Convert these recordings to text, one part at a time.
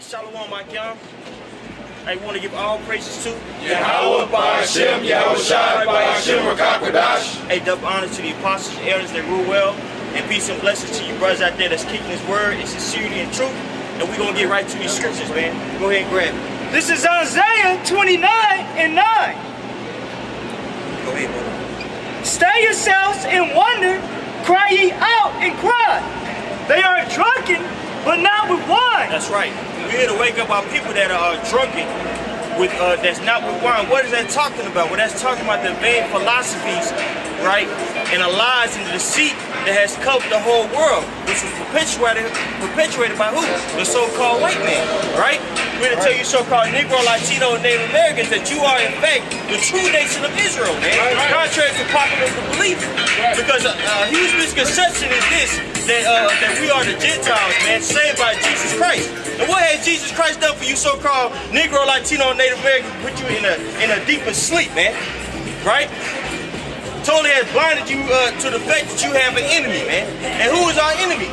Shalom, my young. I want to give all praises to Yahawah, Barak, Yahawashi, Barak, Hey, double honor to the apostles and elders that rule well, and peace and blessings to you brothers out there that's keeping His word in sincerity and truth. And we're gonna get right to these scriptures, man. Go ahead and grab it. This is Isaiah 29:9. Go ahead, brother. Stay yourselves in wonder, cry ye out and cry. They are drunken, but not with wine. That's right. We're here to wake up our people that are drunken with that's not with wine. What is that talking about? Well, that's talking about the vain philosophies, right, and the lies and the deceit that has covered the whole world, which was perpetuated by who? The so-called white man, right? We're going to tell you so-called Negro, Latino, and Native Americans that you are, in fact, the true nation of Israel, man. Contrary to popular belief. Because a huge misconception is this, that we are the Gentiles, man, saved by Jesus Christ. And what has Jesus Christ done for you so-called Negro, Latino, and Native Americans? Put you in a deeper sleep, man. Right? Totally has blinded you to the fact that you have an enemy, man. And who is our enemy?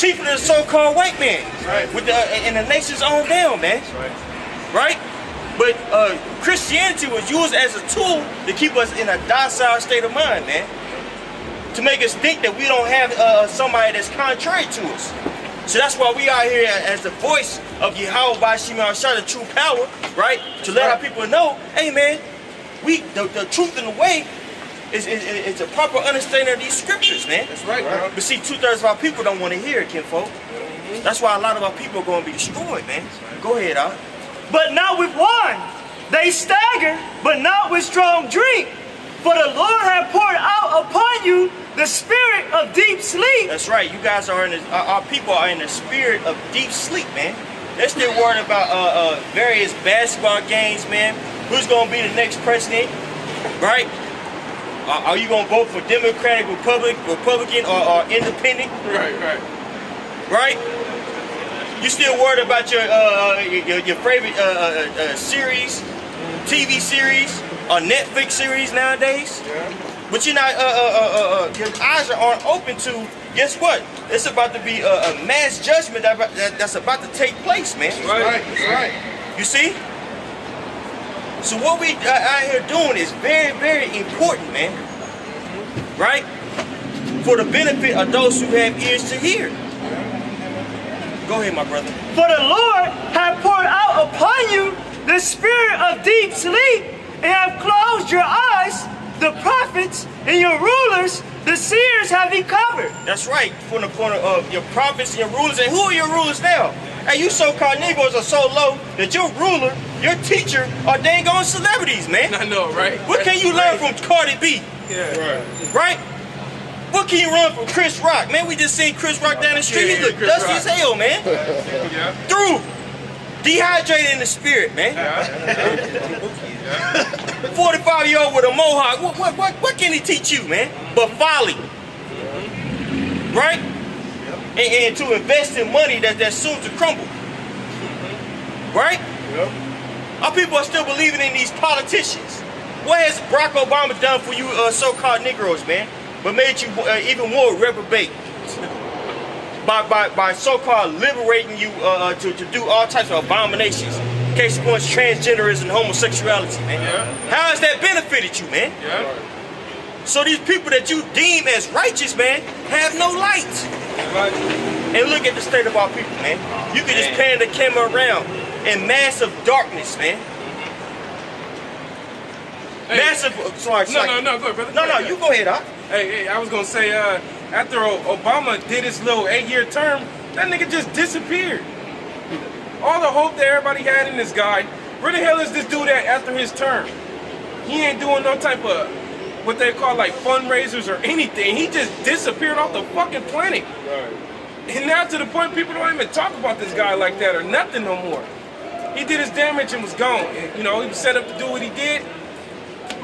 Chief of the so-called white man, right? With and the nation's own down, man. Right? But Christianity was used as a tool to keep us in a docile state of mind, man. To make us think that we don't have somebody that's contrary to us. So that's why we are here as the voice of Yahawah, the true power, right? To let our people know, hey, man, the truth and the way is a proper understanding of these scriptures, man. That's right, bro. But see, 2/3 of our people don't want to hear it, kinfolk. That's why a lot of our people are going to be destroyed, man. Go ahead, Al. But not with wine. They stagger, but not with strong drink. For the Lord hath poured out upon you the spirit of deep sleep. That's right. You guys are our people are in the spirit of deep sleep, man. They're still worried about various basketball games, man. Who's going to be the next president, right? Are you going to vote for Democratic, Republican, or Independent? Right? You still worried about your favorite series, TV series, or Netflix series nowadays? Yeah. But you're not, your eyes aren't open to, guess what? It's about to be a mass judgment that's about to take place, man. Right. You see? So what we out here doing is very, very important, man. Right? For the benefit of those who have ears to hear. Go ahead, my brother. For the Lord hath poured out upon you the spirit of deep sleep, and have closed your eyes. The prophets and your rulers, the seers have He covered. That's right. From the point of your prophets and your rulers. And who are your rulers now? Hey, you so-called Negroes are so low that your ruler, your teacher, are dang on celebrities, man. I know, right? What can you learn from Cardi B? Yeah. Right? What can you learn from Chris Rock? Man, we just seen Chris Rock down the street. He look dusty as hell, man. Through. Dehydrated in the spirit, man. 45-year-old with a mohawk. What can he teach you, man? But folly. Right? And to invest in money that's soon to crumble. Right? Our people are still believing in these politicians. What has Barack Obama done for you so-called Negroes, man? But made you even more reprobate. By so-called liberating you to do all types of abominations. Case in point, transgenderism and homosexuality, man. How has that benefited you, man? So these people that you deem as righteous, man, have no light. And look at the state of our people, man. You can just pan the camera around in massive darkness, man. Massive. Sorry. No, go ahead, brother. No, you go ahead, Doc. Hey, I was gonna say, after Obama did his little 8-year term, that nigga just disappeared. All the hope that everybody had in this guy, where the hell is this dude at after his term? He ain't doing no type of what they call like fundraisers or anything. He just disappeared off the fucking planet. And now to the point people don't even talk about this guy like that or nothing no more. He did his damage and was gone. You know, he was set up to do what he did,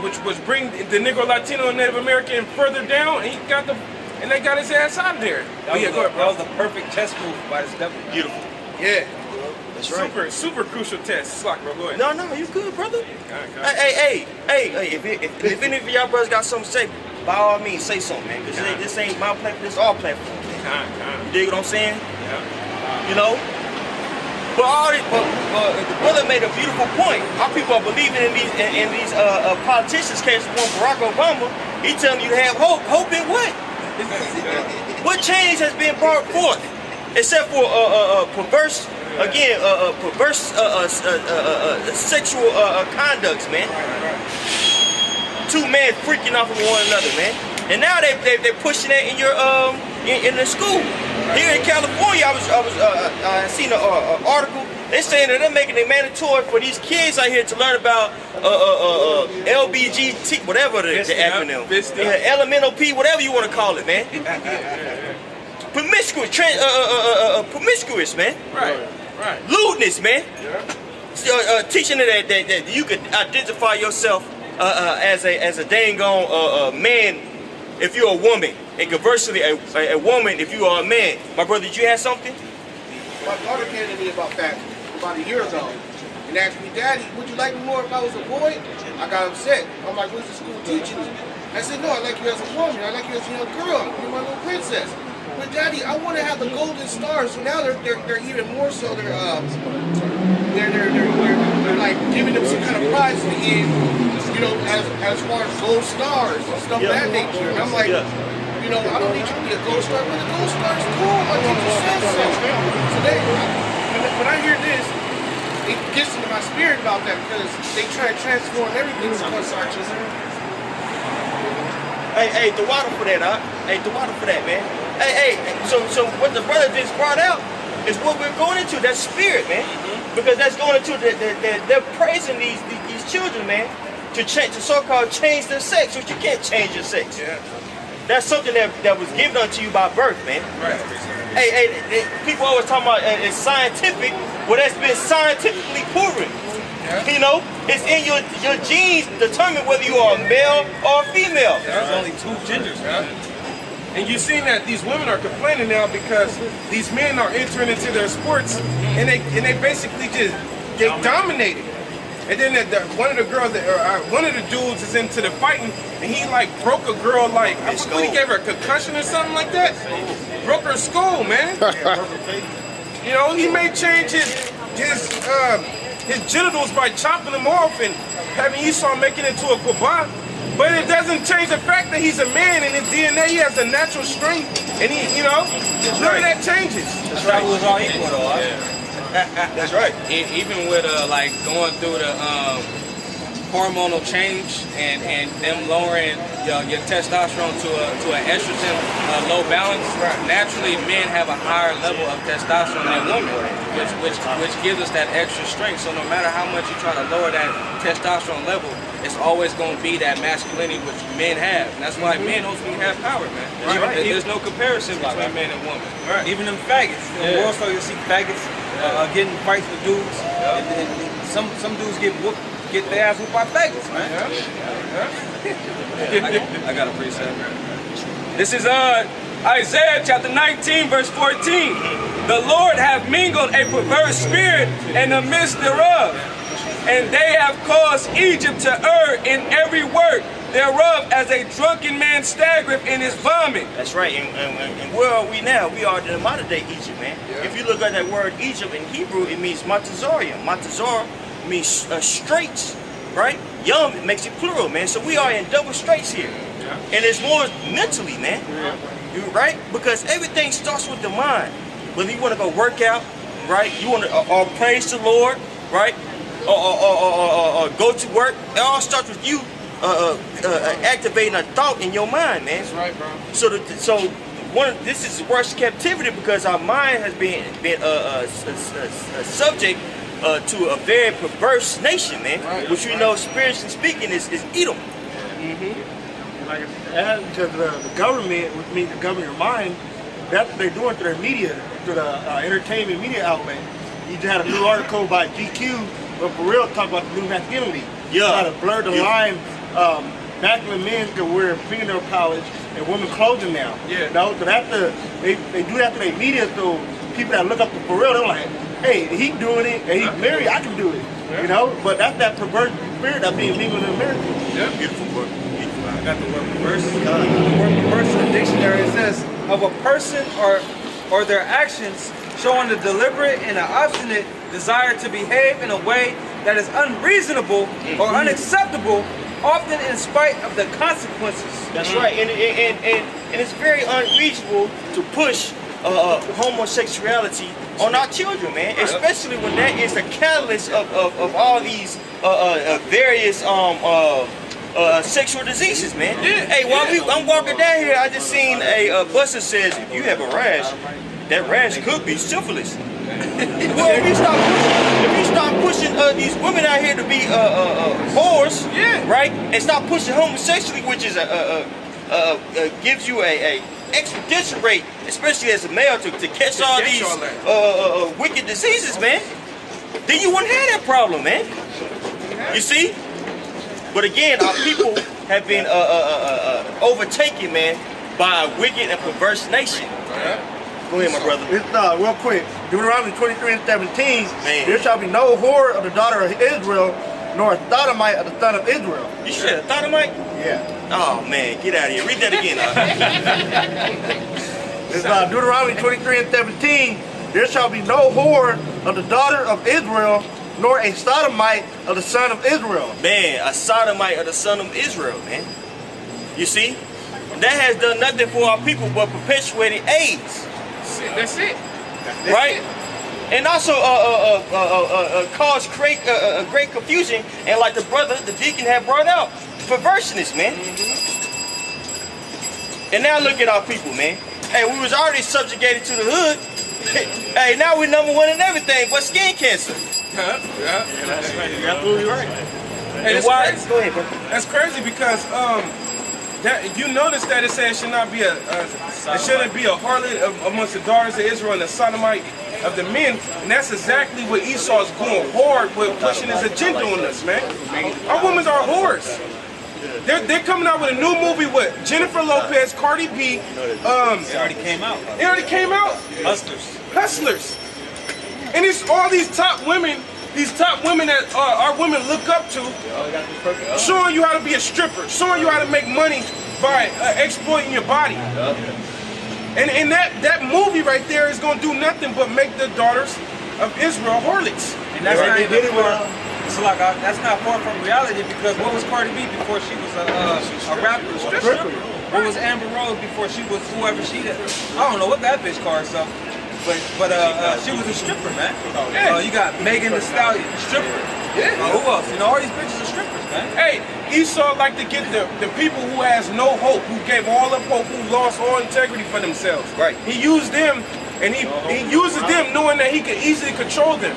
which was bring the Negro, Latino, and Native American further down, and they got his ass out of there. That was the perfect chess move by this devil. Beautiful. Yeah. That's right. Super crucial test. Slack, bro. Go ahead. No, you good, brother. Hey, if any of y'all brothers got something to say, by all means, say something, man. Because this ain't my platform, this is our platform, man. You dig what I'm saying? Yeah. You know? But the brother made a beautiful point. Our people are believing in these politicians. Case one, Barack Obama. He telling you to have hope. Hope in what? What change has been brought forth, except for perverse sexual conducts, man. Two men freaking off of one another, man. And now they're pushing that in your in the school. Here in California, I seen an article. They're saying that they're making it mandatory for these kids out here to learn about LBGT, whatever the acronym, elemental P, whatever you want to call it, man. Promiscuous, man. Right. Lewdness, man. Teaching that you could identify yourself as a dang on man if you're a woman, and conversely a woman if you are a man. My brother, did you have something? My daughter came to me about a year ago and asked me, Daddy, would you like me more if I was a boy? I got upset. I'm like, what's the school teaching you? I said, no, I like you as a woman. I like you as a young girl. You're my little princess. But Daddy, I want to have the golden stars. So now they're even more so. They're like giving them some kind of prize at the end, you know, as far as gold stars and stuff of that nature. And I'm like, you know, I don't need you to be a gold star, but a gold star is cool. My teacher said so. So when I hear this, it gets into my spirit about that because they try to transform everything to conscious. Hey, the water for that, huh? Hey, the water for that, man. Hey, so what the brother just brought out is what we're going into, that spirit, man. Because that's going into they're praising these children, man, to so-called change their sex, which you can't change your sex. Yeah. That's something that was given unto you by birth, man. Right. Hey, people always talking about it's scientific. Well, that's been scientifically proven. Yeah. You know, it's in your genes determine whether you are a male or a female. There's only two genders, man. And you've seen that these women are complaining now because these men are entering into their sports and they basically just get dominated. And then one of the girls, one of the dudes is into the fighting, and he like broke a girl, like I forgot, he gave her a concussion or something like that. Broke her skull, man. You know, he may change his genitals by chopping them off and having Esau make it into a kubah. But it doesn't change the fact that he's a man and his DNA, he has a natural strength, and he, you know, none of that changes. That's right. It was all equal, though. That's right. Even with like going through the hormonal change and them lowering your testosterone to an estrogen low balance, naturally men have a higher level of testosterone than women, which gives us that extra strength. So no matter how much you try to lower that testosterone level, it's always going to be that masculinity which men have. And that's why men ultimately have power, man. Right. There's no comparison between men and women. Right. Even them faggots. In the world, so you'll see faggots getting fights with dudes. And some dudes get their ass whooped by faggots, man. I got a precept. This is Isaiah chapter 19, verse 14. The Lord hath mingled a perverse spirit in the midst thereof, and they have caused Egypt to err in every work thereof, as a drunken man staggereth in his vomit. That's right. And where are we now? We are in the modern day Egypt, man. Yeah. If you look at that word Egypt in Hebrew, it means matazarium. Matazar means straits, right? Yum makes it plural, man. So we are in double straits here. Yeah. And it's more mentally, man. Yeah. Right? Because everything starts with the mind. Whether you want to go work out, right? You want to or praise the Lord, right? Or go to work. It all starts with you activating a thought in your mind, man. That's right, bro. So this is worst captivity because our mind has been subject to a very perverse nation, man. Right, which we know, spiritually speaking, is Edom. Like because the government, which means to govern your mind, that's what they're doing through their media, through the entertainment media outlet. You just had a new article by GQ, but for real, talk about the new masculinity. Yeah. Try to blur the line. Masculine men can wear fingernail polish and women clothing now. Yeah. You know, so they do that to their media, so people that look up to for real, they're like, hey, he doing it, and he's married, I can do it. Yeah. You know, but that's that perverse spirit that being legal in America. Yeah. Beautiful word. Beautiful. I got the word perverse. The word perverse in the dictionary, it says of a person or their actions showing a deliberate and an obstinate desire to behave in a way that is unreasonable or unacceptable, often in spite of the consequences. That's right, and it's very unreasonable to push homosexuality on our children, man. Especially when that is the catalyst of all these various sexual diseases, man. Hey, while I'm walking down here, I just seen a bus that says, if you have a rash, that rash could be syphilis. Well, if you start pushing these women out here to be whores, right, and stop pushing homosexuality, which is gives you a extradition rate, especially as a male, to catch all these wicked diseases, man, then you wouldn't have that problem, man. You see? But again, our people have been overtaken, man, by a wicked and perverse nation. Go ahead, my brother. It's real quick. Deuteronomy 23:17. There shall be no whore of the daughter of Israel, nor a sodomite of the son of Israel. You said a sodomite? Yeah. Oh man, get out of here. Read that again. It's Deuteronomy 23:17. There shall be no whore of the daughter of Israel, nor a sodomite of the son of Israel. Man, a sodomite of the son of Israel, man. You see? That has done nothing for our people but perpetuated AIDS. That's it. Right? And also cause great confusion, and like the brother, the deacon had brought out, perverseness, man. And now look at our people, man. Hey, we was already subjugated to the hood. Hey, now we're #1 in everything but skin cancer. Yeah. That's right. You're absolutely right. Hey, And why? Go ahead, bro. That's crazy because that you notice that it says it should not be it shouldn't be a harlot amongst the daughters of Israel and a sodomite of the men, and that's exactly what Esau's going hard with, pushing his agenda on us, man. Our women are whores. They're coming out with a new movie with Jennifer Lopez, Cardi B. It already came out. It already came out. Hustlers. And it's all these top women that our women look up to, showing you how to be a stripper, showing you how to make money by exploiting your body. And that movie right there is going to do nothing but make the daughters of Israel harlots. And that's not even far. It's like that's not far from reality, because what was Cardi B before she was a rapper? Stripper. What was Amber Rose before she was whoever she is? I don't know what that bitch called herself. But she was a stripper, man. You got Megan Thee Stallion, stripper. Who else? You know, all these bitches are strippers, man. Hey, Esau like to get the people who has no hope, who gave all up hope, who lost all integrity for themselves. Right. He used them, and he uses them knowing that he could easily control them.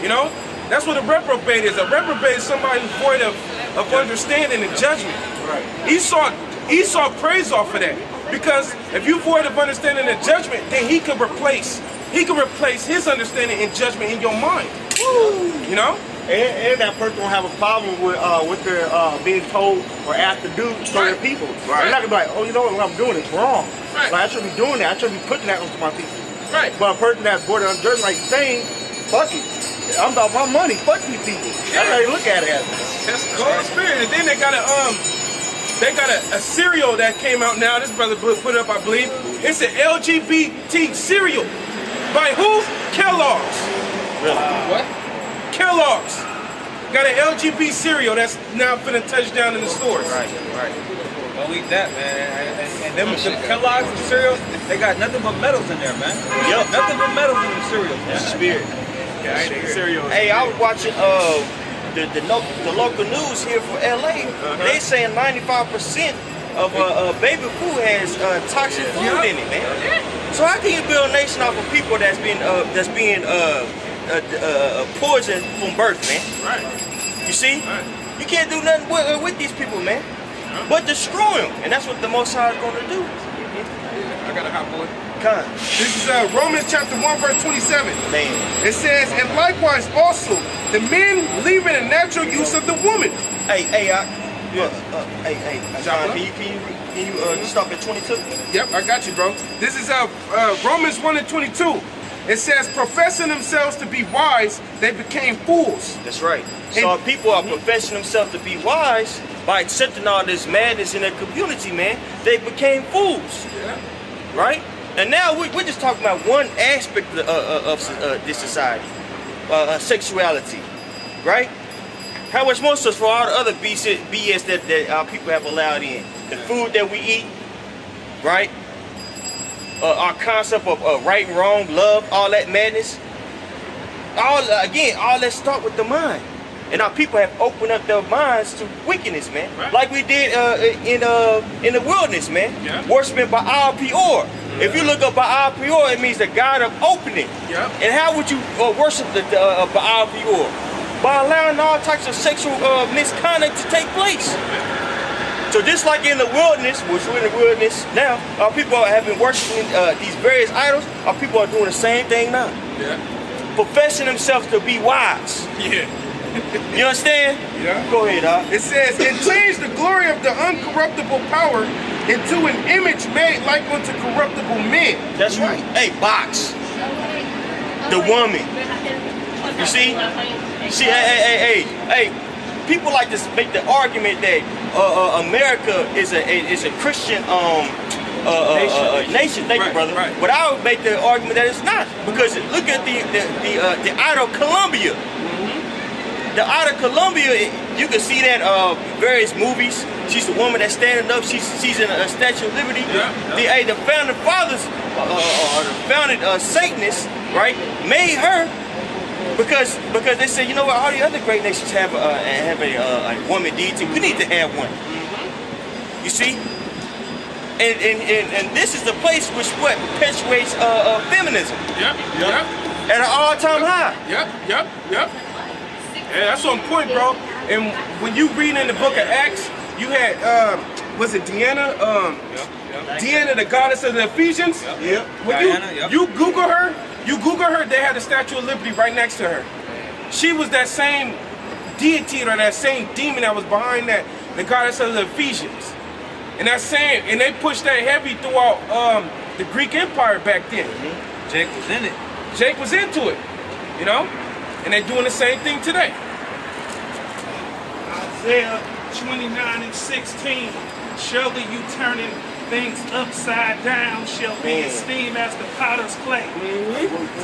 You know? That's what a reprobate is. A reprobate is somebody who's void of understanding and judgment. Right. Esau prays off of that. Because if you void of understanding and judgment, then he could replace his understanding and judgment in your mind. You know? And that person will have a problem with what they're being told or asked to do to their people. They're not gonna be like, oh, you know what I'm doing is wrong. Like, I shouldn't be doing that. I shouldn't be putting that onto my people. Right. But a person that's void of judgment, like saying, fuck it. I'm about my money. Fuck these people. That's how they look at it. That's the Holy Spirit. And then they got a cereal that came out now. This brother put it up, I believe. It's an LGBT cereal. By who? Kellogg's. Really? What? Kellogg's. Got an LGBT cereal that's now finna touch down in the stores. Right. Don't eat that, man. And them Kellogg's and cereals, they got nothing but metals in there, man. Yep. Nothing but metals in the cereals, man. Spirit. Hey, I was watching the local news here for LA. They saying 95% of baby food has toxic food in it, man. So how can you build a nation off of people that's being poisoned from birth, man? Right. You see, you can't do nothing with these people, man, but destroy them, and that's what the Most High is going to do. I got a hot boy. This is Romans chapter 1 verse 27. Man. It says, and likewise also the men leaving the natural use of the woman. Hey, John, can you stop at 22? Yep, I got you, bro. This is Romans 1 and 22. It says, professing themselves to be wise, they became fools. That's right. So people are professing themselves to be wise by accepting all this madness in their community, man. They became fools. Yeah. Right? And now we're just talking about one aspect of this society, sexuality, right? How much more so for all the other BS that our people have allowed in? The food that we eat, right? Our concept of right and wrong, love, all that madness. All that start with the mind. And our people have opened up their minds to wickedness, man. Right. Like we did in the wilderness, man. Yeah. Worshiping Baal Peor. Yeah. If you look up Baal Peor, it means the God of opening. Yeah. And how would you worship the Baal Peor? By allowing all types of sexual misconduct to take place. So just like in the wilderness, which we're in the wilderness now, our people have been worshiping these various idols. Our people are doing the same thing now. Yeah. Professing themselves to be wise. Yeah. You understand? Yeah. Go ahead, Doc. It says, and change the glory of the uncorruptible power into an image made like unto corruptible men. That's right. Hey, box. The woman. You see? Hey. People like to make the argument that America is a Christian nation. Thank you, brother. Right. But I would make the argument that it's not, because look at the idol Columbia. The idol Columbia, you can see that various movies. She's the woman that's standing up. She's in a Statue of Liberty. Yeah. The founding fathers, the founded Satanists, right, made her because they said, you know what, all the other great nations have a woman deity. We need to have one. You see, and this is the place which what perpetuates feminism. Yep. At an all-time high. Yep. Yeah, that's on point, bro. And when you read in the book of Acts, you had, was it Diana? Diana, the goddess of the Ephesians? Yeah. When you Google her, they had the Statue of Liberty right next to her. She was that same deity or that same demon that was behind that, the goddess of the Ephesians. And and they pushed that heavy throughout the Greek Empire back then. Jake was in it. Jake was into it, you know? And they're doing the same thing today. Isaiah 29:16. Surely you turning things upside down shall be esteemed as the potter's clay.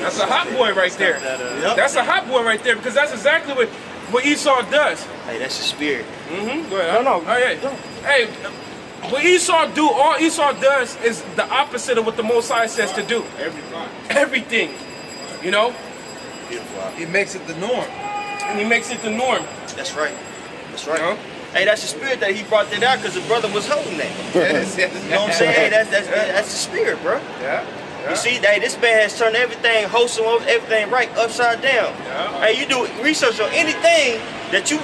That's a hot boy right there. That's a hot boy right there, because that's exactly what Esau does. Hey, that's the spirit. Go ahead. No. Hey, what Esau do, all Esau does is the opposite of what the Most High says to do. Everything. You know? He makes it the norm. And he makes it the norm. That's right. That's right. Hey, that's the spirit that he brought that out because the brother was holding that. Yes. You know what I'm saying? Hey, that's the spirit, bro. Yeah. You see, hey, this man has turned everything wholesome, everything right, upside down. Yeah. Hey, you do research on anything that you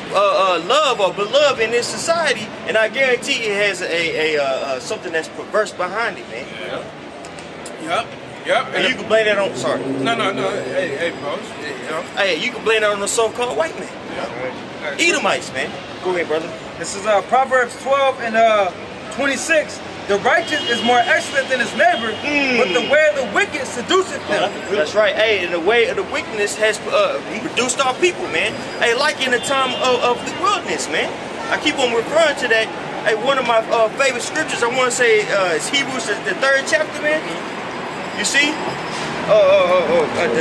love or beloved in this society, and I guarantee it has something that's perverse behind it, man. Yep. And you can blame that on, sorry. No. Hey, folks. Hey, you can blame that on the so-called white man. Yep. Edomites, man. Go ahead, brother. This is Proverbs 12 and 26. The righteous is more excellent than his neighbor, but the way of the wicked seduceth them. That's right. Hey, and the way of the wickedness has reduced our people, man. Hey, like in the time of the wilderness, man. I keep on referring to that. Hey, one of my favorite scriptures, I want to say, is Hebrews, the 3rd chapter, man. You see,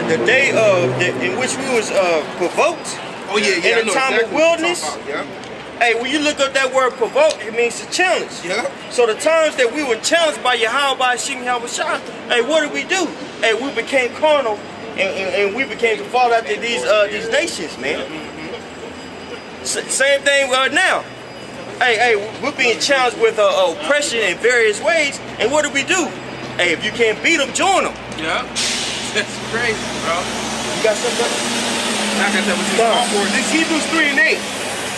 the day in which we was provoked. Oh yeah. In the time of wilderness. Hey, when you look up that word provoke, it means to challenge. Yeah. So the times that we were challenged by Yahawashi, hey, what did we do? Hey, we became carnal, and we became to fall after these nations, man. Same thing now. Hey, we're being challenged with oppression in various ways, and what do we do? Hey, if you can't beat them, join them. Yeah, that's crazy, bro. You got something? I got that with you. This Hebrews 3 and 8.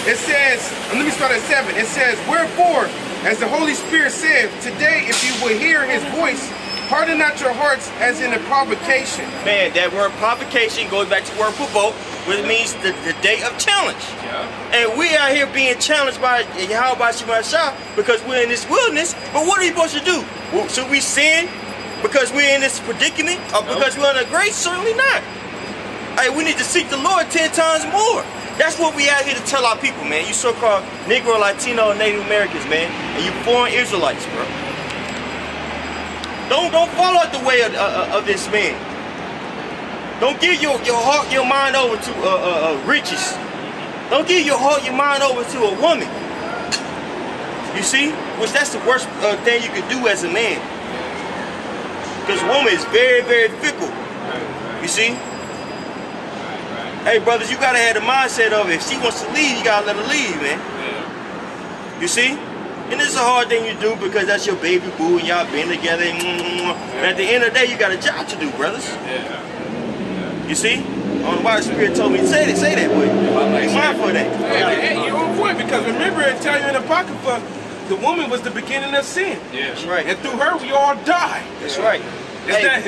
It says, let me start at 7. It says, wherefore, as the Holy Spirit said, today if you will hear his voice, harden not your hearts as in a provocation. Man, that word provocation goes back to the word provoke, which means the day of challenge. Yeah. And we are here being challenged by Yahawashi because we're in this wilderness, but what are we supposed to do? Should we sin because we're in this predicament or because we're under grace? Certainly not. Hey, we need to seek the Lord 10 times more. That's what we out here to tell our people, man. You so-called Negro, Latino, and Native Americans, man. And you foreign Israelites, bro. Don't follow out the way of this man. Don't give your heart, your mind over to riches. Don't give your heart, your mind over to a woman. You see? Which that's the worst thing you could do as a man. Because a woman is very, very fickle. You see? Hey, brothers, you gotta have the mindset of if she wants to leave, you gotta let her leave, man. You see? And it's a hard thing you do because that's your baby boo and y'all been together. But at the end of the day, you got a job to do, brothers. You see? I don't know why the Spirit told me to say that, but be mindful of that. Hey, you're on point because remember it tell you in the Apocrypha, the woman was the beginning of sin. That's right. And through her, we all die. That's right. Man.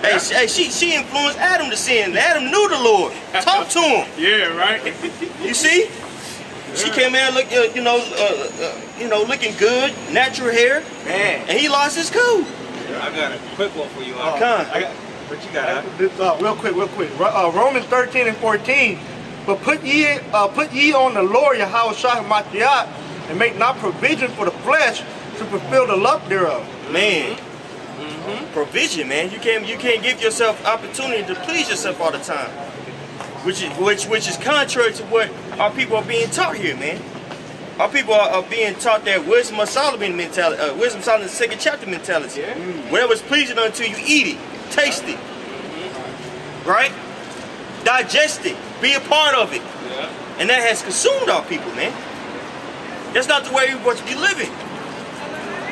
Hey, she influenced Adam to sin. Adam knew the Lord. Talk to him. Yeah, right. You see? She came in, looking good, natural hair, Man. and he lost his cool. I got a quick one for you. What you got? Real quick. Romans 13 and 14. But put ye on the Lord Yahawashi Mashiach, and make not provision for the flesh to fulfill the lust thereof. Man. Provision, man. You can't give yourself opportunity to please yourself all the time. Which is contrary to what our people are being taught here, man. Our people are being taught that wisdom of Solomon mentality, wisdom of Solomon's 2nd chapter mentality. Whatever is pleasing unto you, eat it, taste it, right? Digest it, be a part of it, and that has consumed our people, man. That's not the way we're supposed to be living.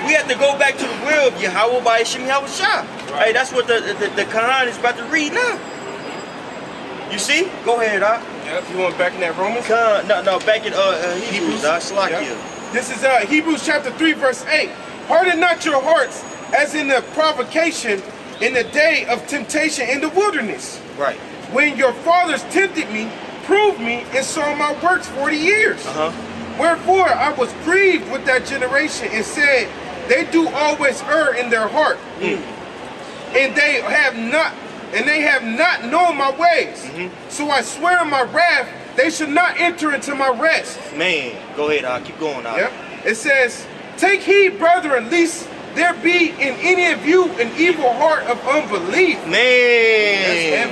We have to go back to the will of Yahawah by Sham Yahawashi. Hey, that's what the Quran is about to read now. You see? Go ahead, Doc. Yep, you want back in that Romans? No, back in Hebrews, Doc. Slakia. This is Hebrews chapter 3, verse 8. Harden not your hearts as in the provocation in the day of temptation in the wilderness. Right. When your fathers tempted me, proved me, and saw my works 40 years. Wherefore I was grieved with that generation and said, they do always err in their heart, and they have not known my ways. So I swear in my wrath, they should not enter into my rest. Man, go ahead, I'll keep going, Yep. It says, take heed, brethren, lest there be in any of you an evil heart of unbelief. Man.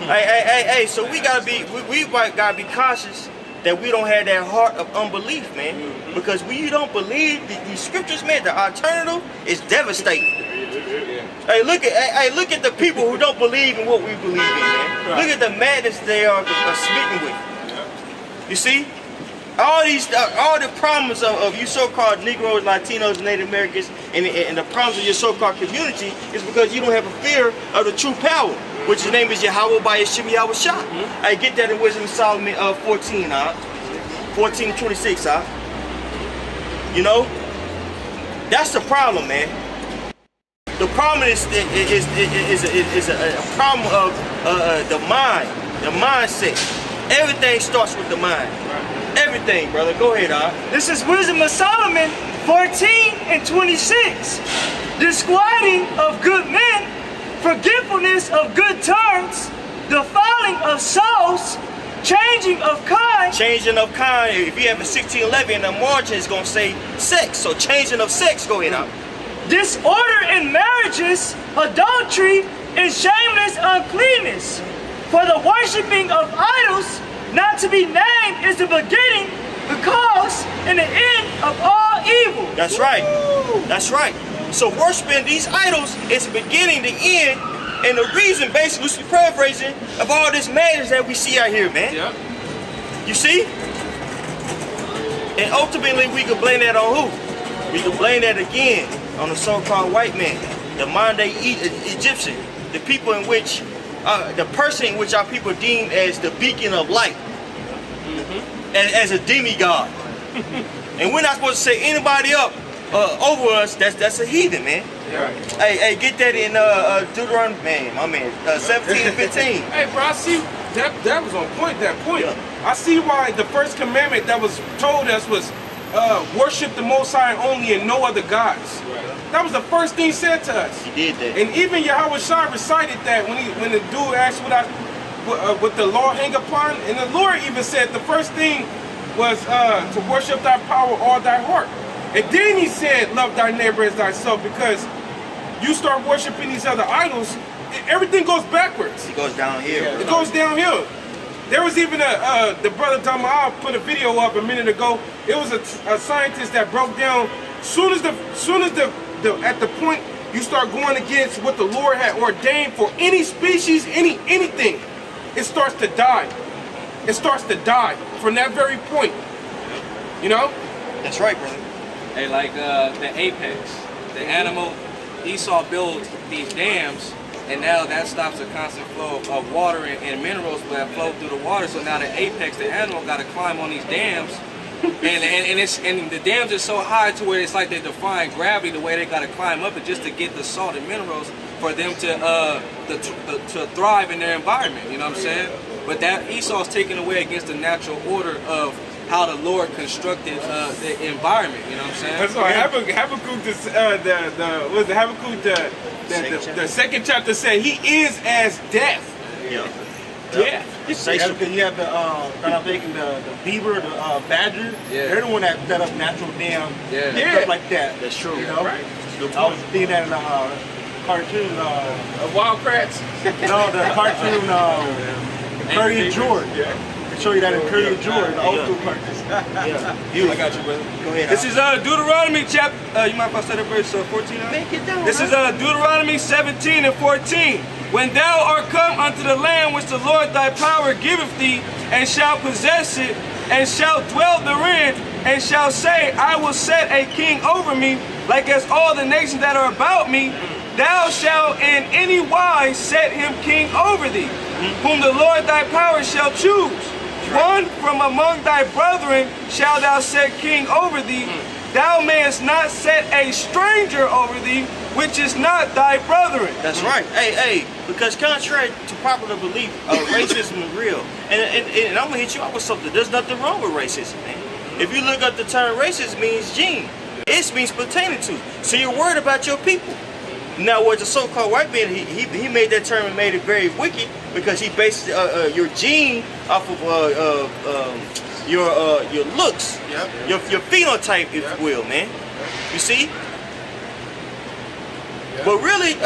Hey, so we gotta be cautious that we don't have that heart of unbelief, man. Because when you don't believe these scriptures, man, the alternative is devastating. Hey, look at the people who don't believe in what we believe in, man. Look at the madness they are smitten with. You see? All the problems of you so-called Negroes, Latinos, Native Americans, and the problems of your so-called community is because you don't have a fear of the true power, which his name is Yahawah by Sham Yahawashi. I get that in Wisdom of Solomon 14, 14 to 26, You know? That's the problem, man. The problem is a problem of the mind, the mindset. Everything starts with the mind. Everything, brother. Go ahead, This is Wisdom of Solomon 14 and 26. Disquieting of good men, forgetfulness of good terms, defiling of souls, changing of kind. Changing of kind. If you have a 1611 in the margin, it's going to say sex. So changing of sex. Go ahead, Disorder in marriages, adultery, and shameless uncleanness. For the worshiping of idols, not to be named, is the beginning, the cause, and the end of all evil. That's right. That's right. So worshiping these idols is the beginning, the end, and the reason, basically, loosely paraphrasing, of all this madness that we see out here, man. Yep. You see? And ultimately, we can blame that on who? We can blame that again on the so-called white man, the modern-day Egyptian, the people in which, the person in which our people deem as the beacon of light, and as a demigod. And we're not supposed to set anybody up over us. That's a heathen, man. Hey, get that in Deuteronomy, man, my man, 17 and 15. Hey, bro, I see that was on point. That point. I see why the first commandment that was told us was worship the Most High only and no other gods. That was the first thing said to us. He did that. And even Yahawashi recited that when the dude asked what the law hang upon, and the Lord even said the first thing was to worship thy power all thy heart. And then he said, love thy neighbor as thyself, because you start worshiping these other idols, everything goes backwards. It goes downhill. It goes downhill. There was even the brother Dama put a video up a minute ago. It was a scientist that broke down. Soon as at the point you start going against what the Lord had ordained for any species, anything, it starts to die. It starts to die from that very point. You know? That's right, brother. Hey, like the apex, the animal, Esau builds these dams, and now that stops the constant flow of water and minerals that flow through the water. So now the apex, the animal, got to climb on these dams, and the dams are so high to where it's like they define gravity the way they got to climb up it just to get the salt and minerals for them to thrive in their environment. You know what I'm saying? But that Esau's taken away against the natural order of how the Lord constructed the environment. You know what I'm saying? That's why Habakkuk, the second chapter said he is as death. Yeah. Yeah. You have the beaver, the badger. Yeah. They're the one that set up natural dams, Yeah. stuff like that. That's true. You know? Right. I was seeing that in the cartoon. Wild Kratts. No, the cartoon. Curry and George. They show you that in Curry and George, the old school cartoon. I got you, brother. Go ahead. This is Deuteronomy chapter. You mind if I say that verse 14? Make it down. This is Deuteronomy 17 and 14. When thou art come unto the land which the Lord thy power giveth thee, and shalt possess it, and shalt dwell therein, and shalt say, I will set a king over me, like as all the nations that are about me, thou shalt in any wise set him king over thee, whom the Lord thy power shall choose. One from among thy brethren shalt thou set king over thee. Thou mayest not set a stranger over thee, which is not thy brethren. That's right. Hey, because contrary to popular belief, racism is real. And I'm gonna hit you up with something. There's nothing wrong with racism, man. If you look up the term racist, means gene. It means pertaining to. So you're worried about your people. Now, with the so-called white man, he made that term and made it very wicked because he based your gene off of your looks, your phenotype, if you will, man. You see? But really,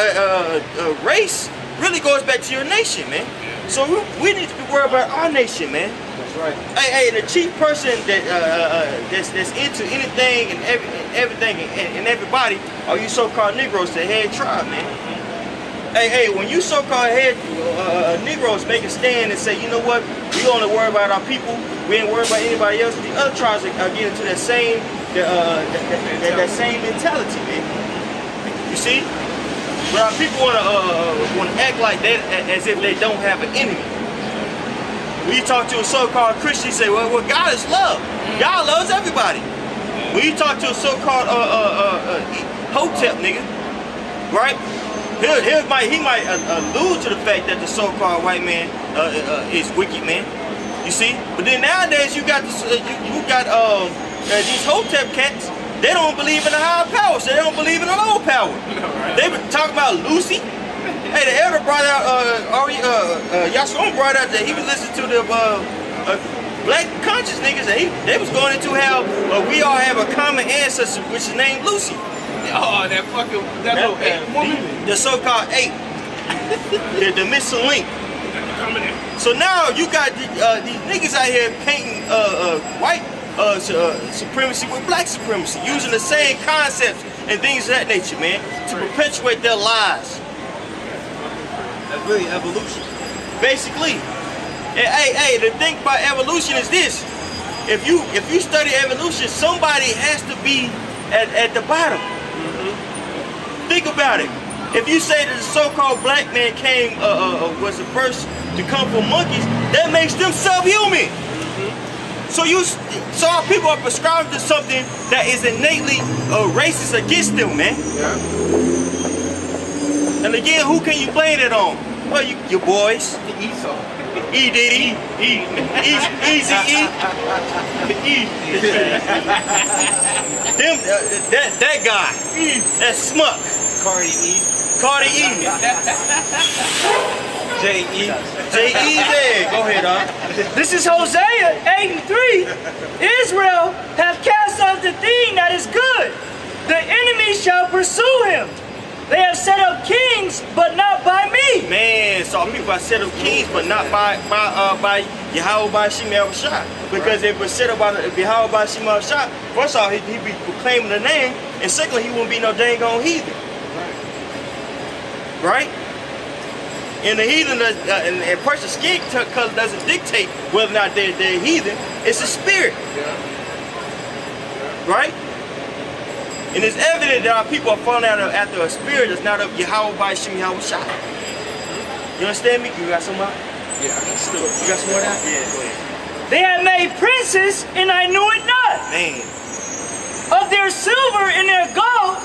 race really goes back to your nation, man. So we need to be worried about our nation, man. That's right. Hey, the chief person that's into anything and everything and everybody are you so-called Negroes, the head tribe, man. Hey, when you so-called head Negroes make a stand and say, you know what, we only worry about our people, we ain't worried about anybody else. The other tribes are getting to that same that same mentality, man. You see? But our people wanna act like that as if they don't have an enemy. When you talk to a so-called Christian, you say, well, God is love. God loves everybody. When you talk to a so-called Hotep nigga, right? He might allude to the fact that the so-called white man is wicked, man. You see? But then nowadays you got these Hotep cats. They don't believe in the higher power, so they don't believe in the lower power. They been talking about Lucy. Hey, the elder brought out, Yahawah brought out that he was listening to the black conscious niggas. They was going into how we all have a common ancestor, which is named Lucy. Oh, that little ape woman. The so-called ape. the missing link. So now you got these niggas out here painting white supremacy with black supremacy, using the same concepts and things of that nature, man, to perpetuate their lies. That's really evolution. Basically. And hey, the thing about evolution is this. If you study evolution, somebody has to be at the bottom. Think about it. If you say that the so-called black man was the first to come from monkeys, that makes them subhuman. So our people are prescribed to something that is innately racist against them, man. And again, who can you blame it on? Well, your boys. Esau. E Diddy. Easy E. That guy. That Smuck. Cardi E. J.E. there. Go ahead, This is Hosea 8:3. Israel hath cast off the thing that is good. The enemy shall pursue him. They have set up kings, but not by me. Man, so people have set up kings, but not by Yahawashi. Because if it was set up by Yahawashi, first of all, he'd be proclaiming the name, and secondly, he wouldn't be no dang on heathen. Right? And the heathen, and a person's skin color doesn't dictate whether or not they're heathen. It's a spirit. Right? And it's evident that our people are falling out after a spirit that's not of Yahawashi. You understand me? You got some more? Yeah, still. You got some more out? Yeah, go ahead. They have made princes, and I knew it not. Man. Of their silver and their gold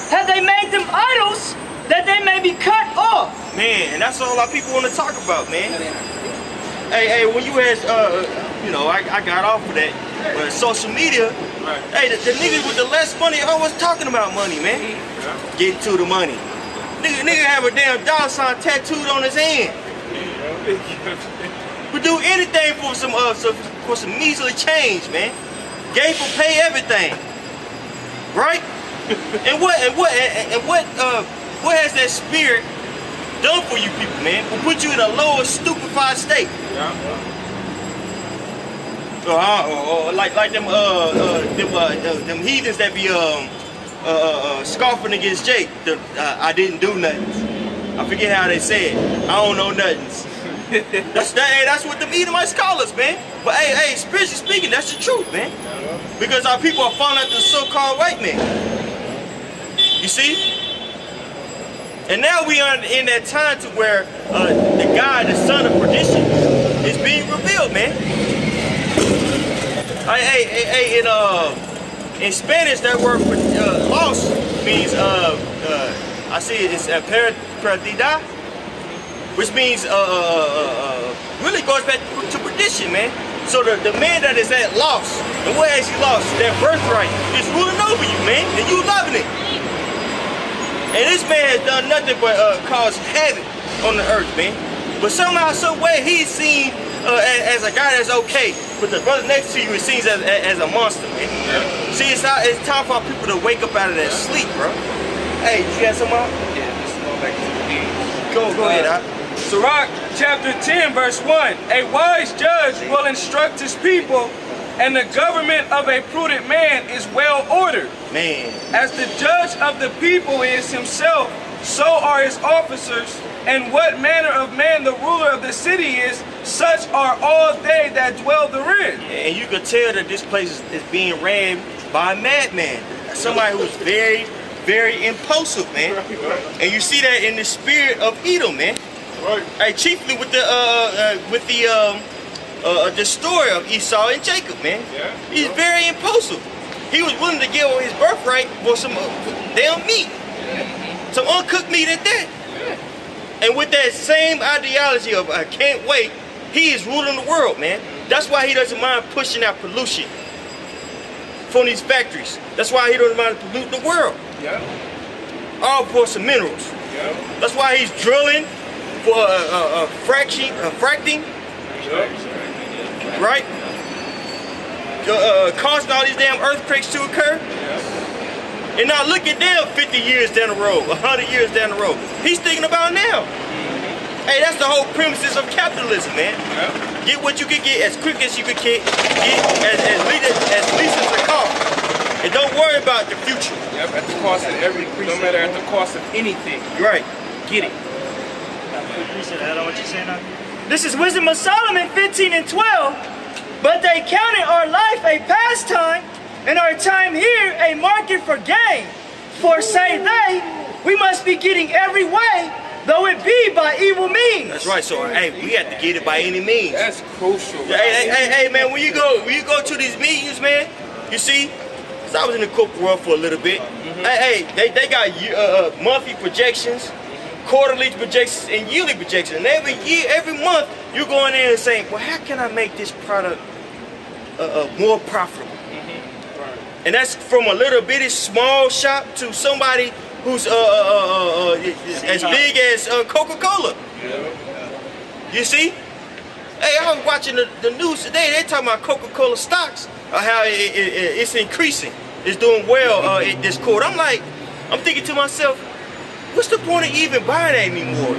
have they made them idols, that they may be cut off. Man, and that's all our people want to talk about, man. Hey, when you ask, you know, I got off of that, but social media, hey, the niggas with the less money always talking about money, man. Get to the money. Nigga have a damn dollar sign tattooed on his hand. Would do anything for some measly change, man. Gay for pay everything, right? and what has that spirit done for you people, man? Will put you in a lower, stupefied state. Like them heathens that be scoffing against Jake. I didn't do nothing. I forget how they say it. I don't know nothings. That's what the Edomites call us, man. But hey, spiritually speaking, that's the truth, man. Because our people are falling after the so-called white man. You see? And now we are in that time to where the God, the son of perdition, is being revealed, man. In Spanish, that word for lost means I see it's perdida, which means really goes back to perdition, man. So the man that is at loss, and what has he lost? That birthright is ruling over you, man, and you loving it. And this man has done nothing but cause havoc on the earth, man. But somehow, some way, he's seen as a guy that's okay. But the brother next to you is seen as a monster, man. See, it's time for our people to wake up out of that sleep, bro. Hey, you got some more? Yeah, just go back to the deeds. Go ahead, Barak chapter 10, verse 1. A wise judge will instruct his people, and the government of a prudent man is well ordered. Man. As the judge of the people is himself, so are his officers. And what manner of man the ruler of the city is, such are all they that dwell therein. And you can tell that this place is being ran by a madman. Somebody who's very, very impulsive, man. And you see that in the spirit of Edom, man. Right. Hey, chiefly with the story of Esau and Jacob, man. Yeah. He's very impulsive. He was willing to give away his birthright for some damn meat. Some uncooked meat at that. And with that same ideology of I can't wait, he is ruling the world, man. That's why he doesn't mind pushing out pollution from these factories. That's why he doesn't mind polluting the world. Yeah. All for some minerals. Yeah. That's why he's drilling for fracking, right? Causing all these damn earthquakes to occur. And now look at them 50 years down the road, 100 years down the road. He's thinking about now. Hey, that's the whole premises of capitalism, man. Yeah. Get what you can get as quick as you can get as least as it costs. And don't worry about the future. Yep, at the cost of everything, no matter at the cost of anything. Right. Get it. This is Wisdom of Solomon 15 and 12. But they counted our life a pastime, and our time here a market for gain. For say they, we must be getting every way, though it be by evil means. That's right. So hey, we have to get it by any means. That's crucial. Hey, man, when you go to these meetings, man, you see, 'cause I was in the corporate world for a little bit. Hey, they got monthly projections, quarterly projections, and yearly projections. And every month, you go in there and saying, well, how can I make this product more profitable? And that's from a little bitty small shop to somebody who's as big as Coca-Cola. You see? Hey, I was watching the news today. They're talking about Coca-Cola stocks, how it's increasing. It's doing well this quarter. I'm thinking to myself, what's the point of even buying that anymore?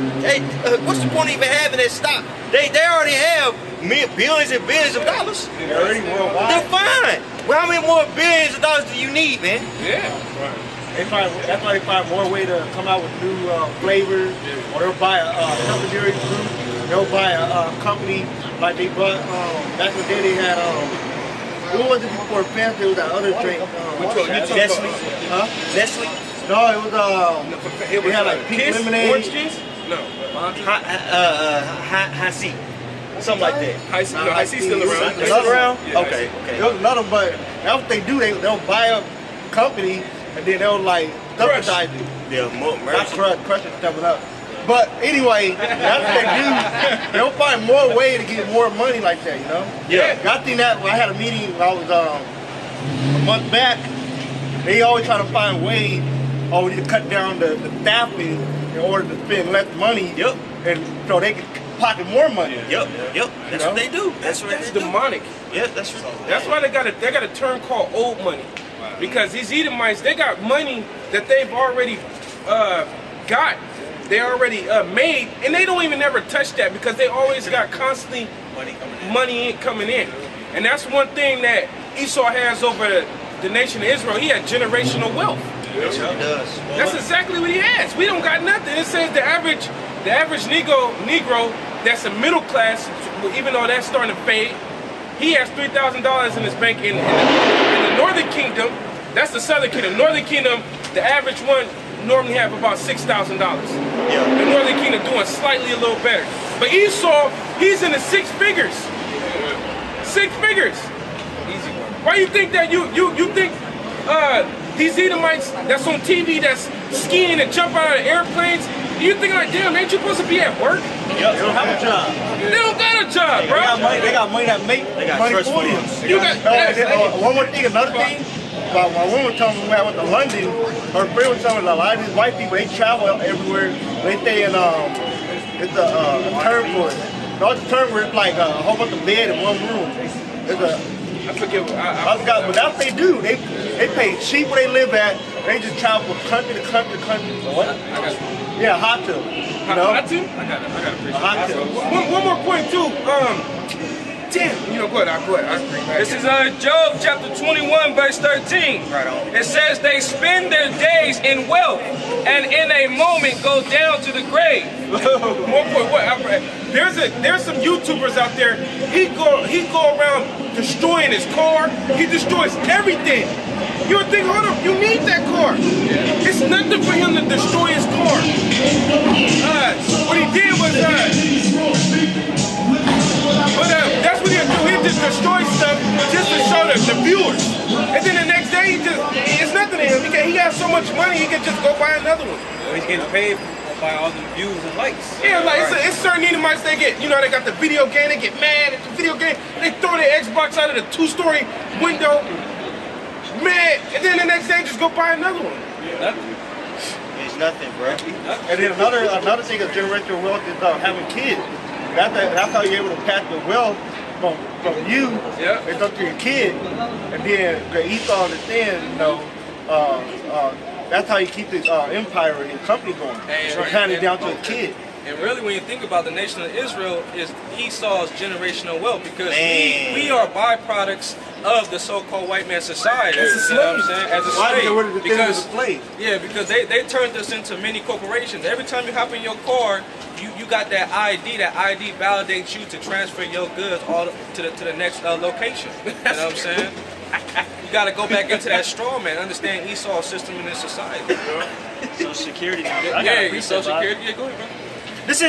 What's the point of even having that stock? They already have billions and billions of dollars. They're already worldwide. They're fine. Well, how many more billions of dollars do you need, man? Yeah. That's why they find more way to come out with new flavors, or they'll buy a culinary group. They'll buy a company like they bought back in the day. They had who was it before Fanta? It was that other drink. Nestle? Huh? Nestle? No, it was it had like pink Kiss? lemonade. Orange juice? No. High C. Something like that. High C still around. It's still around? Yeah, Okay. There was another, but that's what they do. They'll buy a company and then they'll like subsidize it. Yeah, Not crush it, step it up. But anyway, that's what they do. They'll find more way to get more money like that, you know? Yeah. I think that when I had a meeting when I was a month back, they always try to find ways to cut down the staffing in order to spend less money. Yep. And so they can pocket more money. Yep. That's what they do. That's what That's they do. demonic. Yeah, that's right. That's why they got a term called old money. Because these Edomites, they got money that they've already got. They already made, and they don't even ever touch that because they always got constantly money coming in. And that's one thing that Esau has over the nation of Israel. He had generational wealth. That's what he does. That's exactly what he has. We don't got nothing. It says the average Negro that's a middle class, even though that's starting to fade, he has $3,000 in his bank. In the Northern Kingdom, that's the Southern Kingdom. Northern Kingdom, the average one normally have about $6,000. Yeah. The Northern Kingdom doing slightly a little better. But Esau, he's in the six figures. Six figures. Easy one. Why you think that you think these Edomites that's on TV that's skiing and jumping out of airplanes, you think like, damn, ain't you supposed to be at work? Yep. They don't have a job. They don't got a job, bro. They got money that make got money trust for them. funds. You got One more thing, another thing. My woman was telling me when I went to London, her friend was telling me a lot of these white people, they travel everywhere. They stay in, it's a term for it. No, it's a term where it's like a whole bunch of bed in one room. I forget. I forgot, but that's what they do. They pay cheap where they live at. They just travel from country to country to country. What? Yeah, hot tub. You know? Hot tub? I got A hot tub. One more point too. Damn, go ahead. This is Job chapter 21, verse 13. Right on. It says they spend their days in wealth and in a moment go down to the grave. One point. There's some YouTubers out there. He go around destroying his car. He destroys everything. You would think, hold up, you need that car. It's nothing for him to destroy his car. What he did was that's what he'll do. He'll just destroy stuff just to show the viewers. And then the next day, it's nothing to him. He got so much money, he can just go buy another one. Well, he's getting paid by all the views and likes. Yeah, like it's certain Edomites, they get, they got the video game, they get mad at the video game, they throw their Xbox out of the 2-story window, mad, and then the next day just go buy another one. It's nothing, bro. And then another thing of generational wealth is having kids. That's how you're able to pass the wealth from you. Yeah. It's up to your kid, and then the Esau understands, that's how you keep his empire and his company going. It's handed down to a kid. And really, when you think about the nation of Israel, is Esau's generational wealth, because we are byproducts of the so-called white man society. As a slave. You know what I'm saying? As a slave. Because they turned us into many corporations. Every time you hop in your car, you got that ID. That ID validates you to transfer your goods all to the next location. You know what I'm saying? You got to go back into that straw man, understand Esau's system in this society. Social Security now. Yeah, Social Security. Yeah, go ahead, bro. This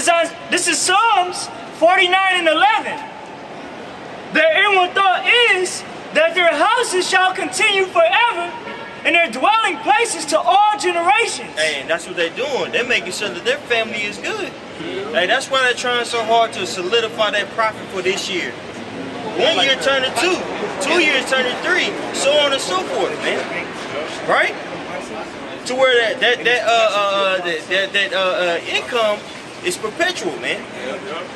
is Psalms 49 and 11. Their inward thought is that their houses shall continue forever, and their dwelling places to all generations. Hey, and that's what they're doing. They're making sure that their family is good. Hey, that's why they're trying so hard to solidify that profit for this year. 1 year turning 2, 2 years turning 3, so on and so forth, man. Right? To where that income It's perpetual, man.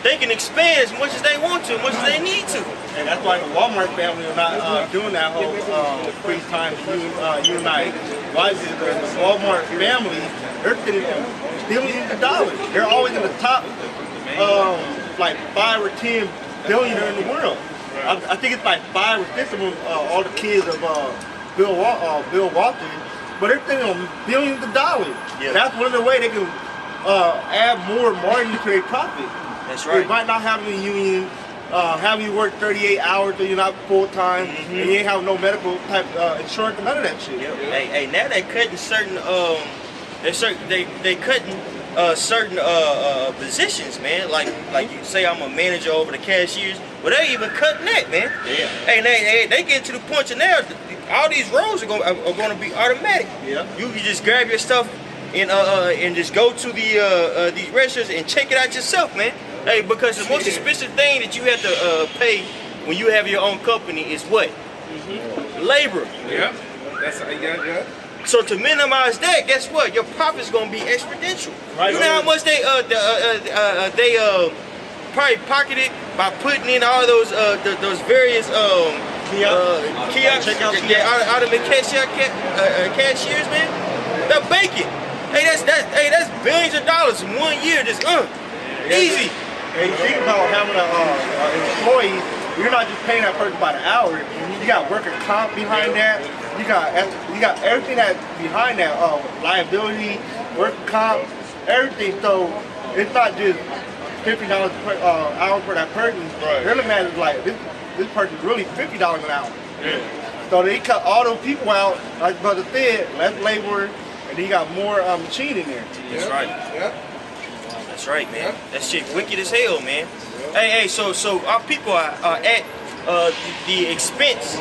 They can expand as much as they want to, as much as they need to. And that's why the Walmart family are not doing that whole free time unite. Why is it the Walmart family, they're getting billions of dollars. They're always in the top like 5 or 10 billionaire in the world. I think it's like 5 or 6 of them, all the kids of Bill Walton, but they're spending on billions of dollars. Yeah. That's one of the ways they can add more margin to their profit. That's right. They might not have a union, have you work 38 hours so you're not full time, and you ain't have no medical type insurance, none of that shit. Yep. Hey, now they're cutting certain they cutting certain positions, man. Like you say, I'm a manager over the cashiers. Well, they even cutting that, man. Yeah. Hey, they get to the point of now, all these roles are going to be automatic. Yeah. You can just grab your stuff and just go to the these restaurants and check it out yourself, man. Hey, because the most expensive thing that you have to pay when you have your own company is what? Labor. Yeah. That's yeah. So to minimize that, guess what? Your profit's gonna be exponential. Right. You know how much they probably pocketed by putting in all those various kiosks, automated cashiers, man. They're baking. Hey, that's billions of dollars in 1 year. Just easy. And you think about having an employee, you're not just paying that person by the hour. You got worker comp behind that. You got everything that's behind that, liability, worker comp, everything. So it's not just $50 per hour for that person. Right. They're looking at it like this person's really $50 an hour. Yeah. So they cut all those people out, like Brother said, less labor, and then you got more machine in there. That's right. Yeah. That's right, man. That shit wicked as hell, man. Hey, so our people are at the expense,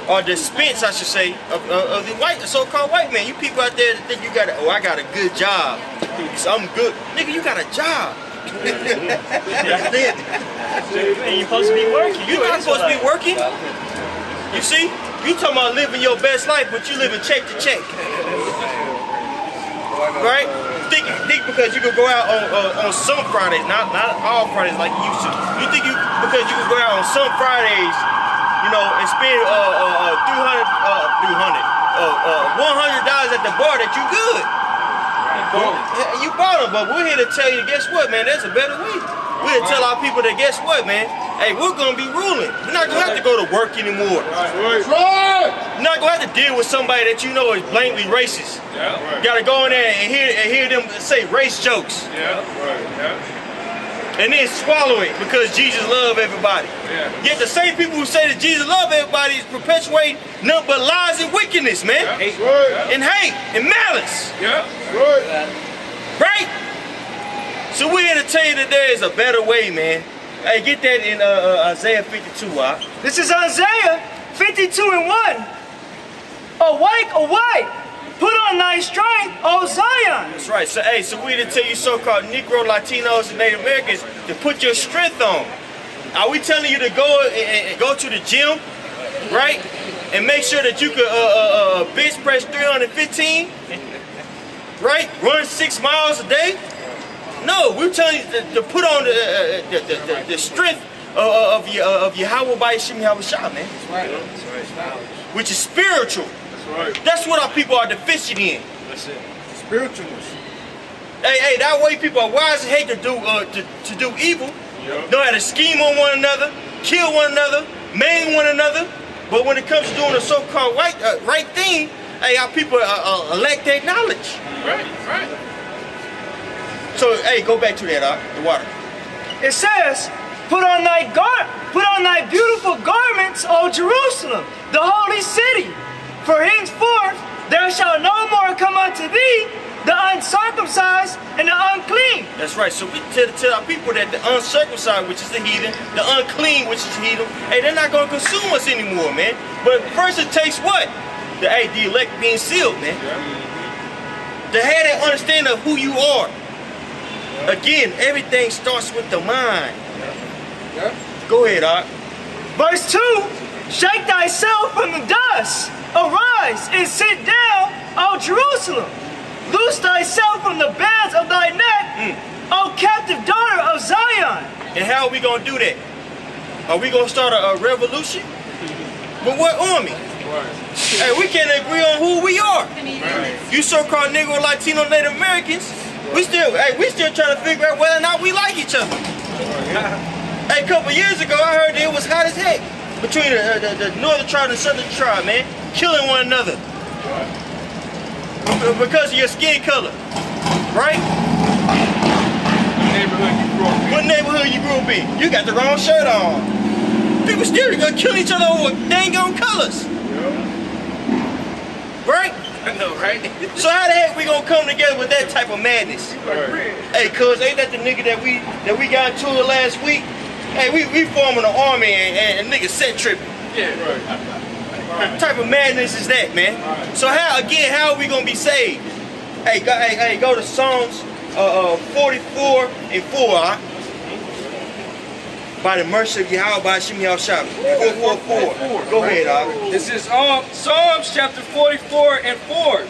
or the expense, I should say, of the so-called white man. You people out there that think you got, I got a good job, so I'm good. Nigga, you got a job. That's it. And you're supposed to be working. You're not supposed to be working. You see? You talking about living your best life, but you living check to check. Right? Think because you could go out on some Fridays, not all Fridays like you used to. You think because you could go out on some Fridays, you know, and spend $100 at the bar that you good. You bought them, but we're here to tell you, guess what, man? There's a better way. We're here to tell our people that, guess what, man? Hey, we're gonna be ruling. You're not gonna have to go to work anymore. Right. You're not gonna have to deal with somebody that you know is blatantly racist. Yeah. You gotta go in there and hear them say race jokes. Yeah. Right. Yeah. And then swallow it because Jesus loves everybody. Yeah. Yet the same people who say that Jesus loves everybody is perpetuating nothing but lies and wickedness, man. Yeah. And hate and malice. Yeah. Right? So we're here to tell you that there is a better way, man. Hey, get that in Isaiah 52, This is Isaiah 52:1. Awake, put on thy strength, O Zion. That's right. So hey, so we're here to tell you so-called Negro, Latinos, and Native Americans to put your strength on. Are we telling you to go and go to the gym, right? And make sure that you could bench press 315, right? Run 6 miles a day? No, we're telling you to put on the strength of Yahawah by Yahawah, man. That's right. Which is spiritual. That's right. That's what our people are deficient in. That's it. Spiritualness. Hey, that way people are wise and hate to do evil. Yep. Know how to scheme on one another, kill one another, maim one another. But when it comes to doing the so-called right thing, hey, our people lack that knowledge. Right. So, hey, go back to that, the water. It says, put on thy beautiful garments, O Jerusalem, the holy city. For henceforth there shall no more come unto thee the uncircumcised and the unclean. That's right. So we tell our people that the uncircumcised, which is the heathen, the unclean, which is the heathen, hey, they're not going to consume us anymore, man. But first it takes what? The elect being sealed, man. To have that understanding of who you are. Again, everything starts with the mind. Go ahead, Art. Verse 2, shake thyself from the dust, arise and sit down, O Jerusalem. Loose thyself from the bands of thy neck, O captive daughter of Zion. And how are we gonna do that? Are we gonna start a revolution? But what army? Hey, we can't agree on who we are. You so-called Negro, Latino, Native Americans, we still trying to figure out whether or not we like each other. Hey, a couple years ago, I heard it was hot as heck between the northern tribe and the southern tribe, man, killing one another because of your skin color, right? What neighborhood you grew up in? You got the wrong shirt on. People still gonna kill each other over dang on colors. Right? I know, right? So how the heck we gonna come together with that type of madness? Hey, cuz ain't that the nigga that we got into it last week? Hey, we forming an army and niggas set tripping. Yeah, What type of madness is that, man? So how are we gonna be saved? Hey, go to Psalms 44 and 4. By the mercy of Yahawah, by Hashem Yahawah. 444. Go ahead, This is Psalms chapter 44 and 4.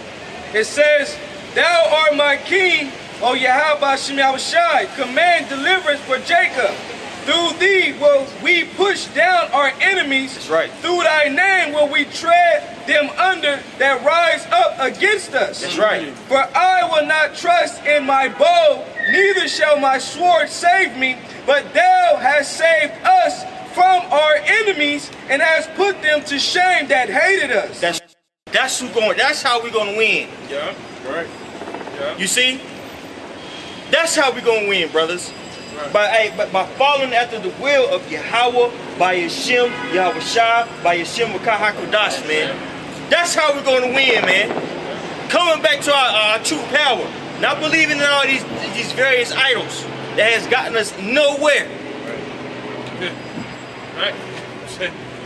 It says, Thou art my king, O Yahawah, by Hashem Yahawah. Command deliverance for Jacob. Through thee will we push down our enemies. That's right. Through thy name will we tread them under that rise up against us. That's right. For I will not trust in my bow, neither shall my sword save me, but thou hast saved us from our enemies and hast put them to shame that hated us. That's how we're gonna win. Yeah, right. Yeah. You see? That's how we're gonna win, brothers. Right. By following after the will of Yahawah, by Hashem Yahawashi, by Hashem HaKodash, man. That's how we're gonna win, man. Coming back to our true power. Not believing in all these various idols that has gotten us nowhere. Right.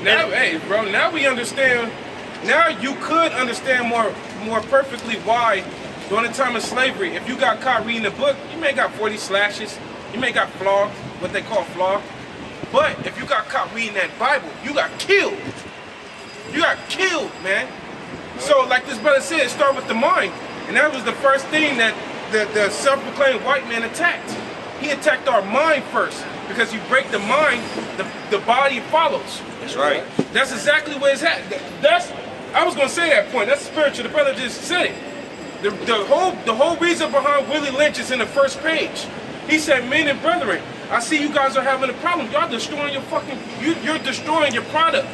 Now, hey, bro, now we understand. Now you could understand more perfectly why during the time of slavery, if you got caught reading a book, you may got 40 slashes, you may got flogged, what they call flogged. But if you got caught reading that Bible, you got killed. You got killed, man. So like this brother said, start with the mind. And that was the first thing that the self-proclaimed white man attacked. He attacked our mind first. Because you break the mind, the body follows. That's right. That's exactly where it's at. I was gonna say that point. That's spiritual. The brother just said it. The whole reason behind Willie Lynch is in the first page. He said, men and brethren, I see you guys are having a problem. Y'all destroying your you're destroying your product.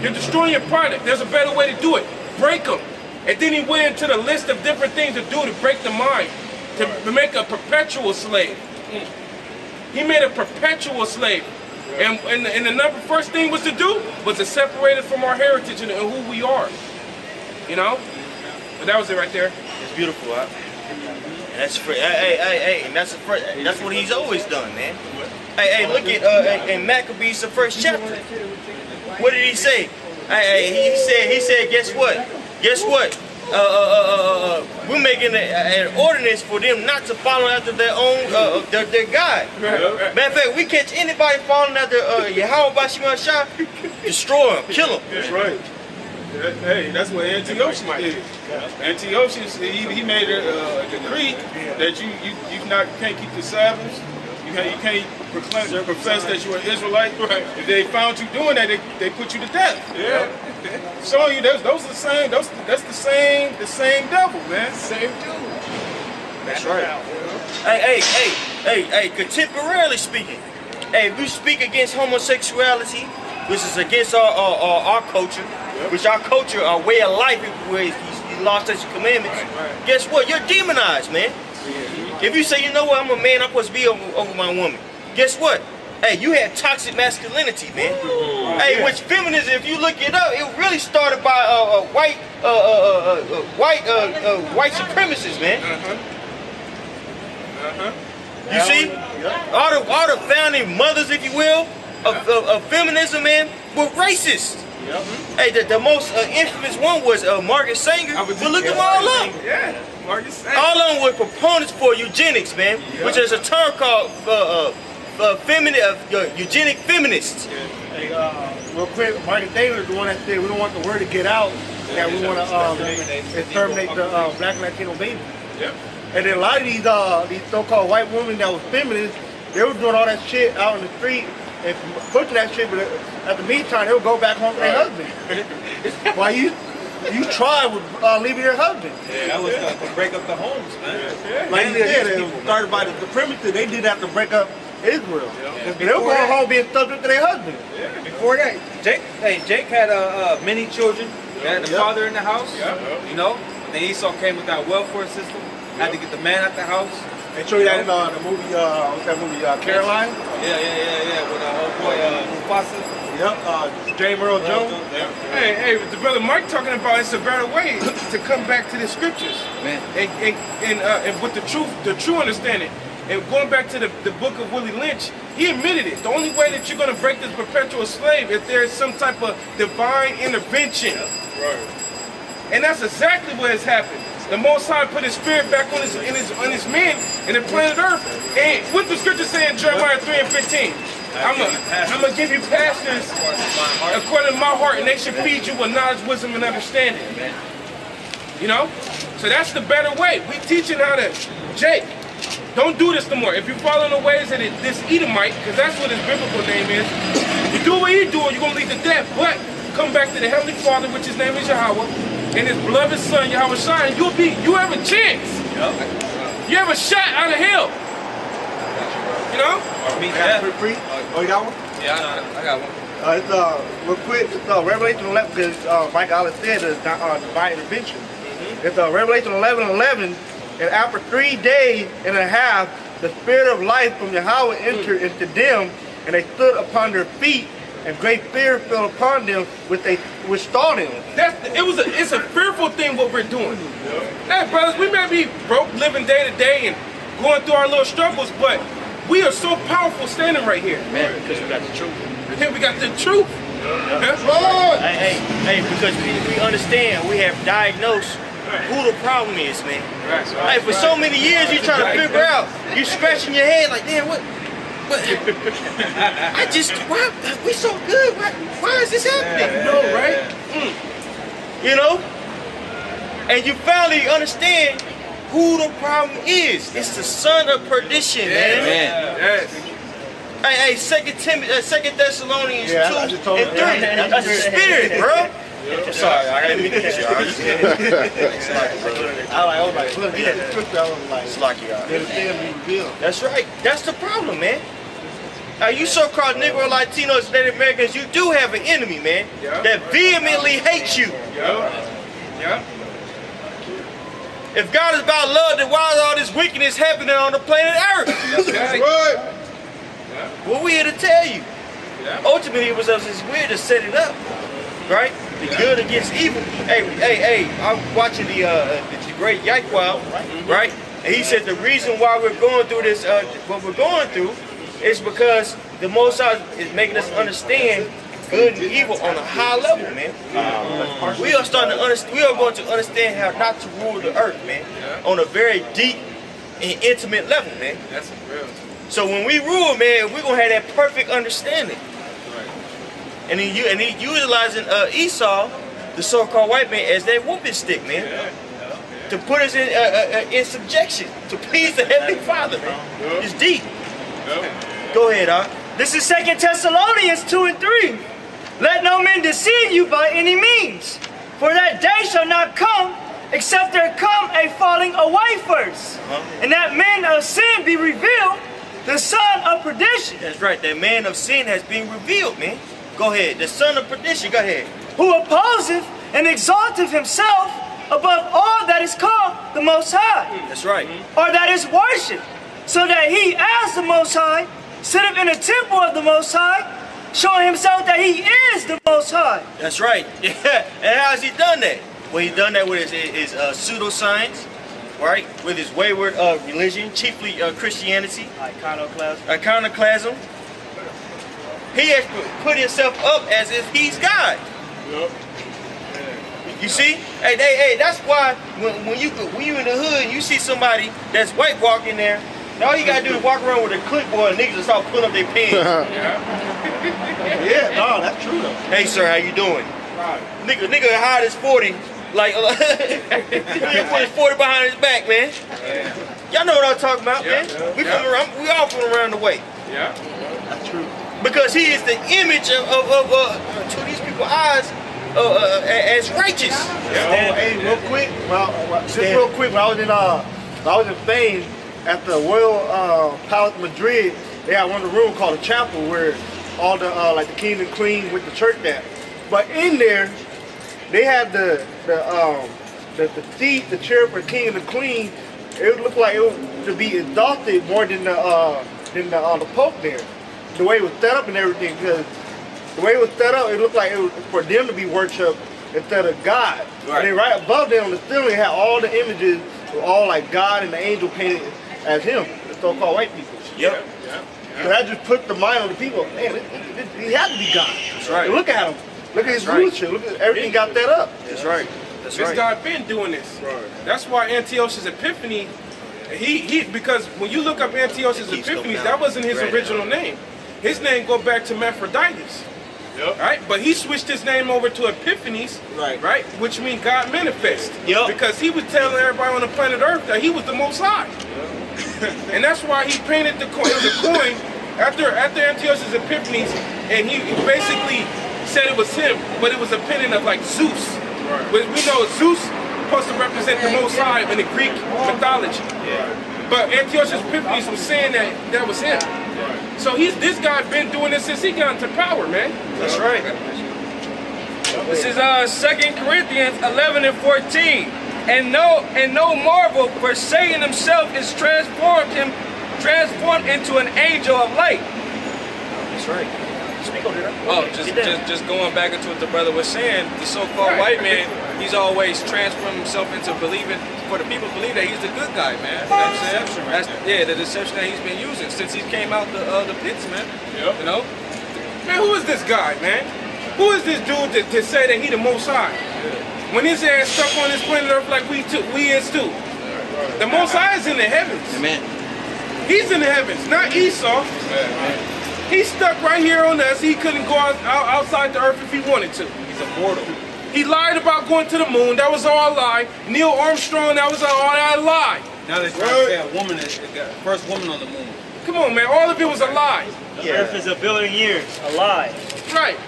You're destroying your product. There's a better way to do it. Break them. And then he went into the list of different things to do to break the mind, to make a perpetual slave. He made a perpetual slave. And the first thing was to do was to separate us from our heritage and who we are. You know? But that was it right there. It's beautiful, huh? And that's hey, and that's what he's always done, man. Hey, look at in Maccabees, the first chapter. What did he say? He said, guess what? We're making an ordinance for them not to follow after their own their God. Matter of fact, we catch anybody following after Yahawah by Shema, destroy them, kill them. That's right. Hey, that's what Antiochus did. Antiochus, he made a decree that you can't keep the Sabbaths. You can't profess that you're an Israelite. Right. If they found you doing that, they put you to death. Yeah. Showing you those are the same. That's the same devil, man. Same dude. That's right. Hey. Contemporarily speaking, hey, we speak against homosexuality, which is against our culture, which our culture, our way of life, where he lost his commandments. Right. Guess what? You're demonized, man. If you say, you know what, I'm a man, I'm supposed to be over my woman. Guess what? Hey, you had toxic masculinity, man. Hey, which feminism, if you look it up, it really started by white supremacists, man. You see, all the founding mothers, if you will, of feminism, man, were racist. Hey, the most infamous one was Margaret Sanger. But look them all up. Yeah, Margaret Sanger. All of them were proponents for eugenics, man, which is a term called eugenic feminists. Hey, real quick, Martin Taylor, the one that said we don't want the word to get out, that we want to exterminate the black and Latino baby. Yep. And then a lot of these so-called white women that was feminists, they was doing all that shit out in the street and pushing that shit, but at the meantime, they would go back home to their husband. Why you tried with leaving your husband? Yeah, that was to break up the homes, man. Like you said, it was started by the primitive. They did that to break up Israel. Yeah. They were going home being subject to their husband. Yeah. Before that, Jake had many children. He had the father in the house, you know. Then Esau came with that welfare system. Had to get the man out the house. They show you that in the movie, what's that movie, Caroline? Yeah, with old boy Mufasa. Yep, James Earl Jones. Hey, the brother Mike talking about it's a better way to come back to the scriptures, man, and with the true understanding. And going back to the book of Willie Lynch, he admitted it. The only way that you're going to break this perpetual slave is there is some type of divine intervention. Right. And that's exactly what has happened. The Most High put His Spirit back on His men in the planet Earth. And what the scripture say in Jeremiah 3:15? I'm gonna give you pastors according to my heart, and they should feed you with knowledge, wisdom, and understanding. You know? So that's the better way. We teaching how to, Jake, don't do this no more. If you follow the ways of this Edomite, because that's what his biblical name is, you do what he doing, you're gonna lead to death. But come back to the Heavenly Father, which His name is Yahawah, and His beloved Son, Yahawashi, and you have a chance. You have a shot out of hell. You know? Oh, you got one? Yeah, I got one. It's real quick. It's Revelation 11, because Mike Alice said it's divine intervention. It's Revelation 11:11, and after 3 days and a half, the Spirit of life from Yahawah entered into them, and they stood upon their feet, and great fear fell upon them, which stalled them. It's a fearful thing what we're doing. Hey, brothers, we may be broke, living day to day, and going through our little struggles, but we are so powerful standing right here. Man, because we got the truth. Yeah, we got the truth. Hey, because we understand, we have diagnosed who the problem is, man. Hey, for so many years you trying to figure out, you scratching your head like, damn, what? Why we so good? Why is this happening? You know, right? You know? And you finally understand who the problem is. It's the son of perdition, man. Yes. Hey, 2 Thessalonians 2 and 3. That's the spirit, bro. I'm sorry, I didn't mean to hit you. That's right. That's the problem, man. Now, you so-called Negro, Latinos, Native Americans, you do have an enemy, man, that vehemently hates you. Yeah. If God is about love, then why is all this wickedness happening on the planet Earth? That's right. Well, we're here to tell you. Ultimately, it was us. It's weird to set it up, right? The good against evil. Hey! I'm watching the great Yahawah, right? And he said the reason why we're going through this, what we're going through, is because the Most High is making us understand good and evil on a high level, man. We are starting to understand. We are going to understand how not to rule the earth, man, on a very deep and intimate level, man. That's real. So when we rule, man, we're gonna have that perfect understanding. And he utilizing Esau, the so-called white man, as that whooping stick, man, to put us in subjection to please the Heavenly Father, man. It's deep. Go ahead, This is 2 Thessalonians 2 and 3. Let no man deceive you by any means, for that day shall not come, except there come a falling away first, and that man of sin be revealed, the son of perdition. That's right, that man of sin has been revealed, man. Go ahead, the son of perdition, go ahead. Who opposeth and exalteth himself above all that is called the Most High. That's right. Or that is worshipped, so that he, as the Most High, sitteth in the temple of the Most High, showing himself that he is the Most High. That's right. Yeah. And how has he done that? Well, he's done that with his pseudoscience, right? With his wayward religion, chiefly Christianity. Iconoclasm. He has put himself up as if he's God. You see? Hey, that's why when you in the hood and you see somebody that's white walking there, all you gotta do is walk around with a clipboard and niggas will start putting up their pants. Yeah, no, that's true though. Hey sir, how you doing? Nigga hide his 40 Like, he put his 40 behind his back, man. Y'all know what I'm talking about, man. We all from around the way. Yeah. That's true. Because he is the image to these people's eyes as righteous. Hey, real quick. Real quick. When I was in Spain at the Royal Palace Madrid, they had one of the rooms called a chapel where all the like the king and queen with the church at. But in there, they had the seat, the chair for the king and the queen. It looked like it was to be exalted more than the Pope there. The way it was set up and everything, because the way it was set up, it looked like it was for them to be worshipped instead of God. Right. And then right above them on the ceiling had all the images of all like God and the angel painted as him, the so-called white people. Yep. So that just put the mind on the people. Man, he had to be God. That's right. And look at him. Look at his rulership. Look at everything got that up. That's right. That's right. This guy been doing this. Right. That's why Antiochus Epiphanes, because when you look up Antiochus Epiphanes, that wasn't his original name. His name go back to Epaphroditus. Yep. Right? But he switched his name over to Epiphanes, right? Which means God manifest. Yep. Because he was telling everybody on the planet Earth that he was the Most High. Yep. And that's why he painted the coin after Antiochus Epiphanes, and he basically said it was him, but it was a painting of like Zeus. Right. We know Zeus supposed to represent the Most High in the Greek mythology. Yeah. But Antiochus Epiphanes was saying that was him. So this guy been doing this since he got into power, man. That's right. This is 2 Corinthians 11 and 14. And no marvel, for Satan himself is transformed into an angel of light. That's right. Oh, just going back into what the brother was saying, the so-called white man, he's always transformed himself into believing, for the people believe that he's the good guy, man. You know what I'm saying? That's, the deception that he's been using since he came out the pits, man. Yep. You know? Man, who is this guy, man? Who is this dude to say that he the Most High? When his ass stuck on this planet Earth like we is too. The Most High is in the heavens. Amen. He's in the heavens, not Esau. He's stuck right here on us. He couldn't go outside the earth if he wanted to. He's immortal. He lied about going to the moon. That was all a lie. Neil Armstrong, that was all a lie. Now they're trying to say a woman is the first woman on the moon. Come on, man. All of it was a lie. The earth is 1 billion years. A lie. Right.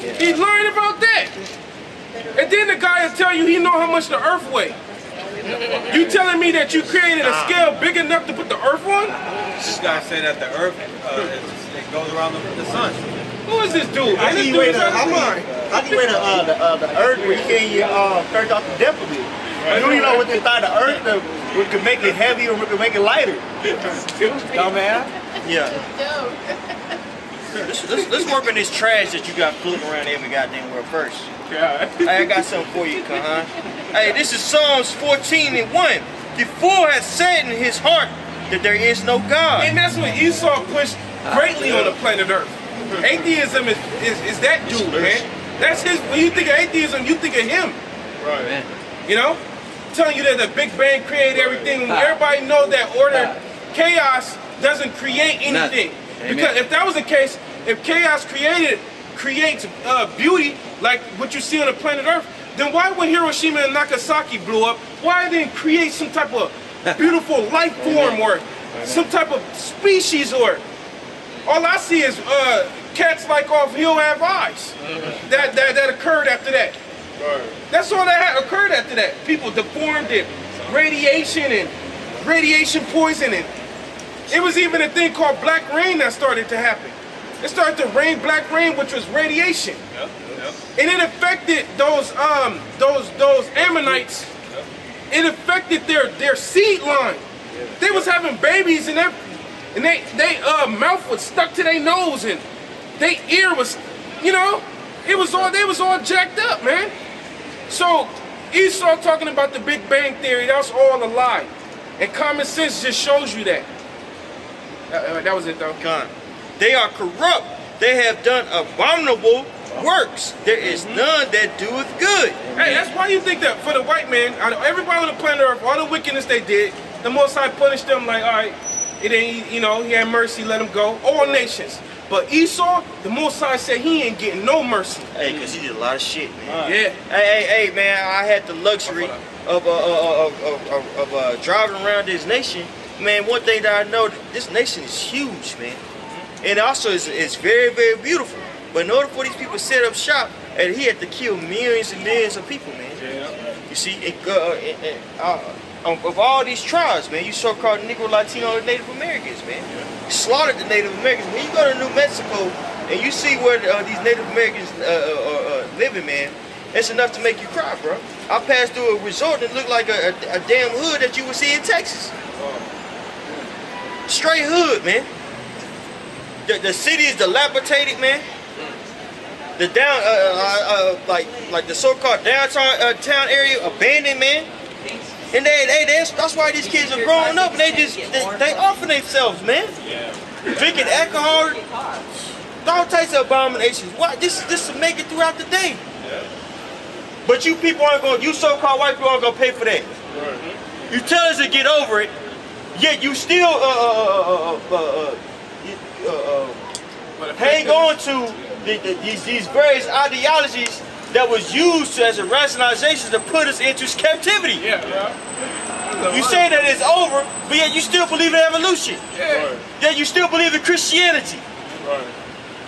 Yeah. He lied about that. And then the guy will tell you he know how much the earth weighs. You telling me that you created a scale big enough to put the earth on? This guy said that the earth it goes around the sun. Who is this dude? How do you weigh the earth where you can't start off the depth of it? You don't even know what's inside the earth that could make it heavy or could make it lighter. Dumbass. Yeah. Let's work on this trash that you got floating around every goddamn world first. Yeah. Hey, I got something for you, Kahan. Hey, this is Psalms 14 and 1. The fool has said in his heart that there is no God. And that's what Esau pushed greatly on the planet Earth. Atheism is that dude, man. That's his. When you think of atheism, you think of him. Right. Man. You know? Telling you that the Big Bang created everything. Everybody knows that order, chaos doesn't create anything. Because if that was the case, if chaos creates beauty, like what you see on the planet Earth, then why when Hiroshima and Nagasaki blew up, why didn't create some type of beautiful life form or some type of species? Or all I see is cats like off Hill Have Eyes that occurred after that. Right. That's all that occurred after that. People deformed it, radiation poisoning. It was even a thing called black rain that started to happen. It started to rain black rain, which was radiation. Yep. And it affected those Ammonites. It affected their seed line. They was having babies and they mouth was stuck to their nose and their ear was, they was all jacked up, man. So Esau talking about the Big Bang Theory, that's all a lie. And common sense just shows you that. That was it though. God. They are corrupt. They have done abominable works. There is none that doeth good. Hey, that's why you think that for the white man, out of everybody on the planet Earth, all the wickedness they did, the Most High punished them like, all right, it ain't, he had mercy, let them go. All nations. But Esau, the Most High said he ain't getting no mercy. Hey, because he did a lot of shit, man. Yeah. Hey, man, I had the luxury of driving around this nation. Man, one thing that I know, this nation is huge, man. And also, it's very, very beautiful. But in order for these people to set up shop, and he had to kill millions and millions of people, man. Yeah. You see, of all these tribes, man, you so-called Negro, Latino, and Native Americans, man. Slaughtered the Native Americans. When you go to New Mexico and you see where these Native Americans are living, man, it's enough to make you cry, bro. I passed through a resort that looked like a damn hood that you would see in Texas. Straight hood, man. The city is dilapidated, man. The down, like the so-called downtown town area abandoned, man. And that's why these kids are growing up and they offer themselves, man. Drinking alcohol, all types of abominations. Why? This to make it throughout the day. But you people aren't going. You so-called white people aren't going to pay for that. You tell us to get over it, yet you still hang on to these various ideologies that was used as a rationalization to put us into captivity. You say that it's over, but yet you still believe in evolution. Yet you still believe in Christianity.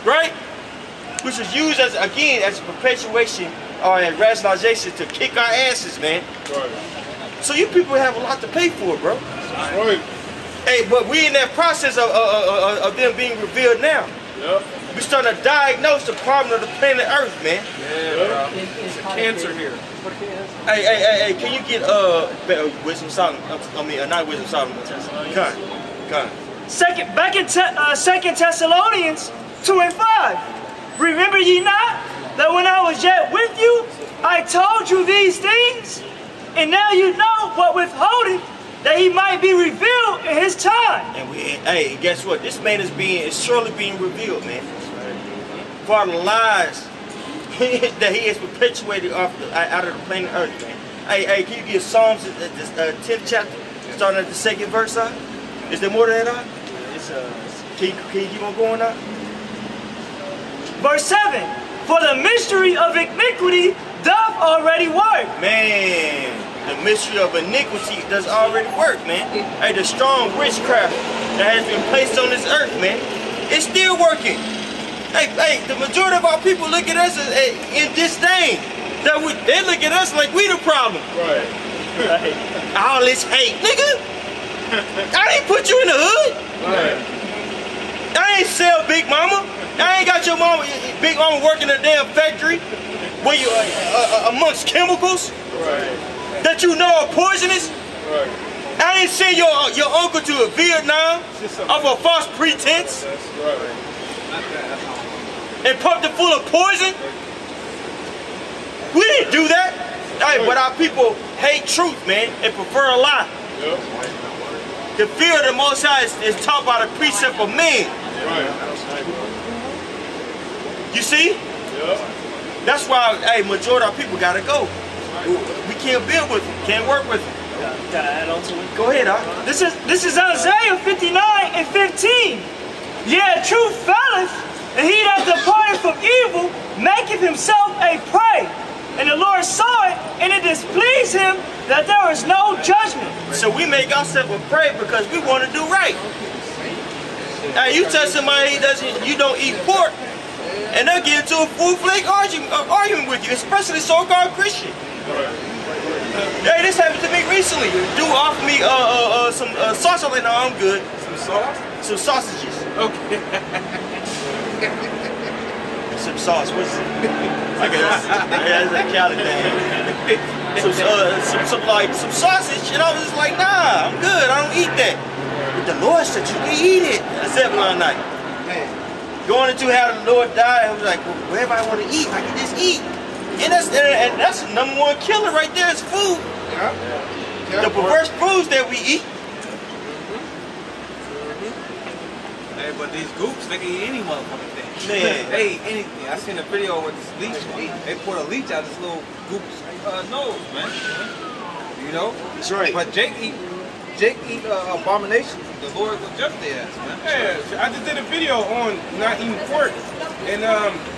Right? Which was used as, again, as a perpetuation or a rationalization to kick our asses, man. So you people have a lot to pay for, bro. Hey, but we in that process of them being revealed now. We starting to diagnose the problem of the planet Earth, man. It's cancer here. Hey, can you get wisdom Solomon? I mean, not wisdom Solomon. Come. Back in 2 Thessalonians 2:5. Remember ye not that when I was yet with you, I told you these things, and now you know what withholdeth, that he might be revealed in his time. And hey, guess what? This man is surely being revealed, man. For the lies that he has perpetuated out of the planet Earth, man. Hey, can you get Psalms, the 10th chapter, starting at the 2nd verse? Is there more to that? Can you keep on going now? Verse 7. For the mystery of iniquity doth already work. Man, the mystery of iniquity does already work, man. Hey, the strong witchcraft that has been placed on this earth, man, it's still working. Hey, the majority of our people look at us in disdain. They look at us like we the problem. All this hate, nigga. I didn't put you in the hood. I ain't sell Big Mama. I ain't got your Big Mama working in a damn factory where you amongst chemicals that you know are poisonous. I ain't send your uncle to Vietnam off a false pretense. And pumped it full of poison. We didn't do that. Hey, but our people hate truth, man, and prefer a lie. The fear of the Most High is taught by the precept of men. You see? That's why, hey, majority of our people gotta go. We can't build with them, can't work with them. Go ahead, This is Isaiah 59:15. Yeah, truth faileth, and he that departed from evil maketh himself a prey. And the Lord saw it, and it displeased him that there is no judgment. So we make ourselves a prey because we want to do right. Now you tell somebody you don't eat pork, and they'll get into a full-fledged argument with you, especially so-called Christian. Hey, this happened to me recently. Dude offered me some sauce. I'm like, no, I'm good. Some sauce? Some sausages. Okay. Some sauce. What's it? I guess that's a Cali thing. Some sausage, and I was just like, nah, I'm good. I don't eat that. But the Lord said you can eat it. I said one night. Going into how the Lord died, I was like, well, wherever I want to eat, I can just eat. And that's the #1 killer right there is food. The perverse foods that we eat. Hey, but these goops, they can eat any motherfucking thing. Man. They eat anything. I seen a video with this leech. They put a leech out this little goop's nose, man. You know? That's right. But Jake eat Jake eat abomination, the Lord will judge their ass, man. Yeah, I just did a video on not eating pork, and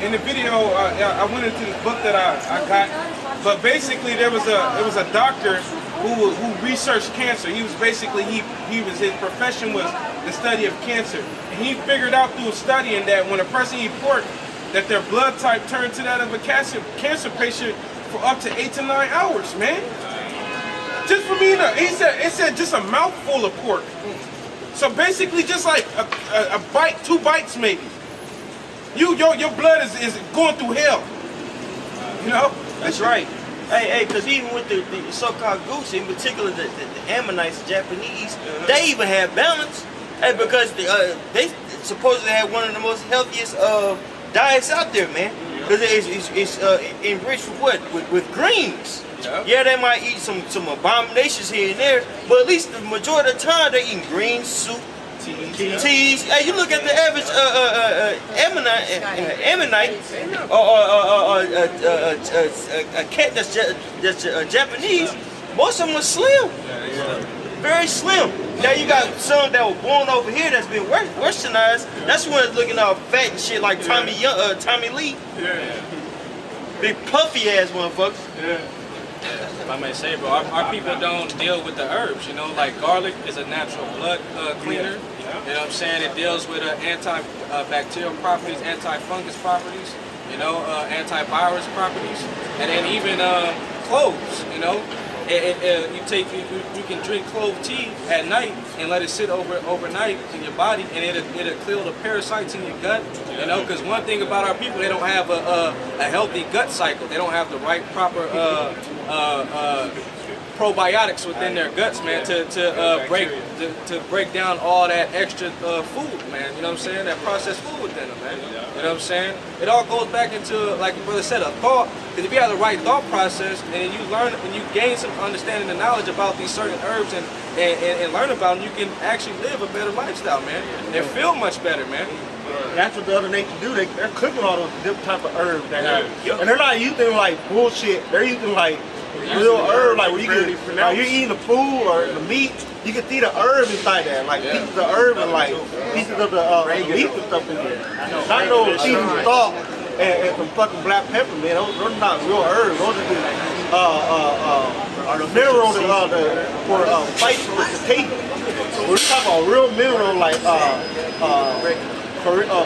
in the video I went into this book that I got. But basically, there was a doctor who researched cancer. He was basically his profession was the study of cancer, and he figured out through studying that when a person eats pork, that their blood type turned to that of a cancer patient for up to 8 to 9 hours, man. Just for me, it said just a mouthful of pork. So basically, just like a bite, 2 bites maybe. Your blood is going through hell. You know. That's right. Hey, because even with the so-called goose, in particular the Ammonites, the Japanese, they even have balance. Hey, because they supposedly have one of the most healthiest diets out there, man. Because it's enriched with what? With greens. Yeah, they might eat some abominations here and there, but at least the majority of the time they eat greens, soup, teas. Hey, you look at the average Ammonite or a cat that's Japanese. Most of them are slim, very slim. Now you got some that were born over here that's been westernized. That's when it's looking all fat and shit like Tommy Lee. Big puffy ass motherfuckers. If I may say, bro, our people don't deal with the herbs, you know, like garlic is a natural blood cleaner, you know what I'm saying? It deals with antibacterial properties, anti-fungus properties, you know, antivirus properties, and then even cloves, you know. You can drink clove tea at night and let it sit overnight in your body, and it'll kill the parasites in your gut. You know, because one thing about our people, they don't have a healthy gut cycle. They don't have the right proper probiotics within their guts, man, to break down all that extra food, man. You know what I'm saying? That processed food within them, man. You know what I'm saying? It all goes back into, like your brother said, a thought. Because if you have the right thought process and you learn and you gain some understanding and knowledge about these certain herbs and learn about them, you can actually live a better lifestyle, man. And feel much better, man. That's what the other nation do. They're cooking all those different type of herbs that have, and they're not using like bullshit. They're using like real herb, like when you're eating the food or the meat, you can see the herb inside that, like pieces of herb and like pieces of the meat and stuff in there. Not no cheese salt and some fucking black pepper, man. Those are not real herbs. Those are the minerals for fighting with the taste. We're talking about real mineral like coriander,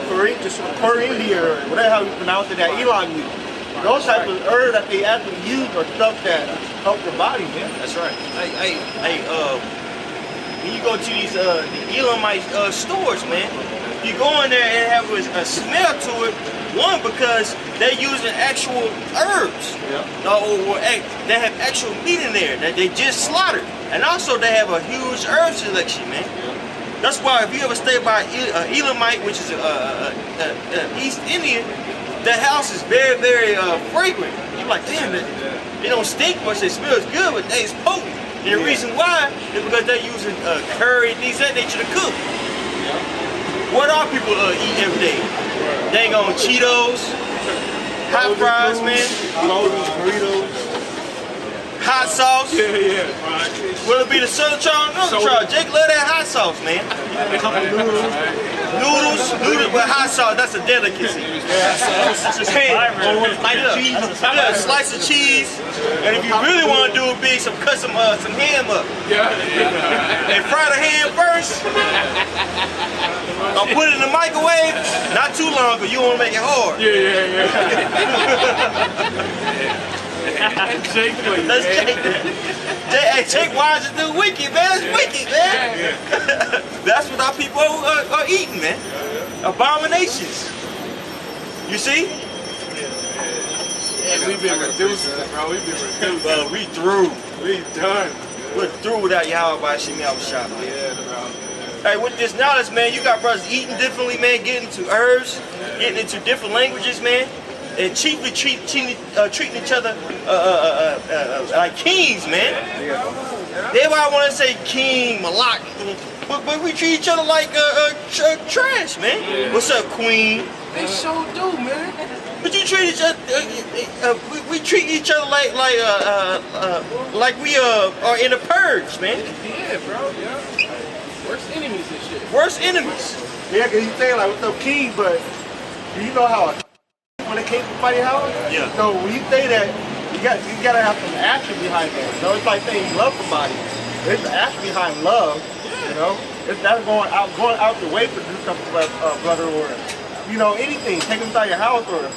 whatever how you pronounce it, that Elon used. Those types of herbs that they actually use are stuff that help the body, man. That's right. Hey, when you go to these the Elamite stores, man, you go in there and have a smell to it. One, because they're using actual herbs. They have actual meat in there that they just slaughtered. And also they have a huge herb selection, man. That's why if you ever stay by Elamite, which is East Indian, the house is very, very fragrant. You're like, damn it, it don't stink much, it smells good, but it's potent. And the reason why is because they're using curry and things that nature to cook. What our people eat every day? Dang on Cheetos, hot fries, man, burritos, hot sauce. Will it be the Southern Charles or Northern Charles? Jake love that hot sauce, man. Noodles with hot sauce, that's a delicacy. Slice of cheese, and if you really want to do it big, cut some ham up. And fry the ham first. I'll put it in the microwave, not too long, because you want to make it hard. That's Jake. Jake wise to do wicked, man. It's wicked, man. That's what our people are eating, man. Abominations. You see? Yeah, we've been reducing, bro. We've been reducing. Bro, we through. We done. We're through without Yahawashi, Yahawashi, man. Yeah, bro. Hey, with this knowledge, man, you got brothers eating differently, man, getting into herbs, getting into different languages, man, and chiefly treating each other like kings, man. Everybody want to say king, Malak, but we treat each other like trash, man. What's up, queen? They sure do, man. But you treat each other. We treat each other like we are in a purge, man. Yeah, bro. Yeah. Worst enemies and shit. Worst enemies. Yeah, because you say like, what's up, king, but you know how when it came to fighting Yahawah? Yeah. So when you say that, you gotta have some action behind that. You know, it's like saying you love somebody. There's the action behind love. You know, it's not going out the way to do something, brother, or you know, anything. Take him out your house, or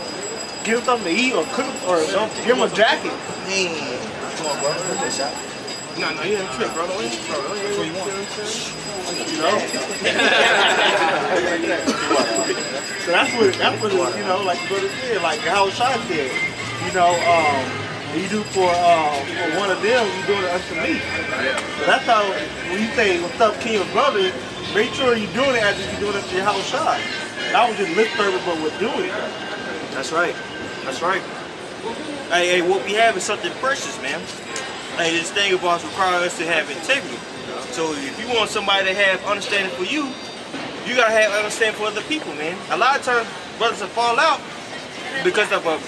give him something to eat, or cook, or give him a jacket. Come on, bro. Give me a shot. No, you ain't trip, bro. Don't eat, bro. That's what you want. You know. So that's what you know, like the brother said, like Yahawashi said. You know, you do for one of them, you doing it unto me. So that's how when you say what's up, king or brother, make sure you're doing it as if you're doing it to Yahawashi. That was just lip service, but we're doing it. That's right. That's right. Hey, what we have is something precious, man. Hey, this thing about requires us to have integrity. So if you want somebody to have understanding for you, you gotta have understanding for other people, man. A lot of times, brothers will fall out because of a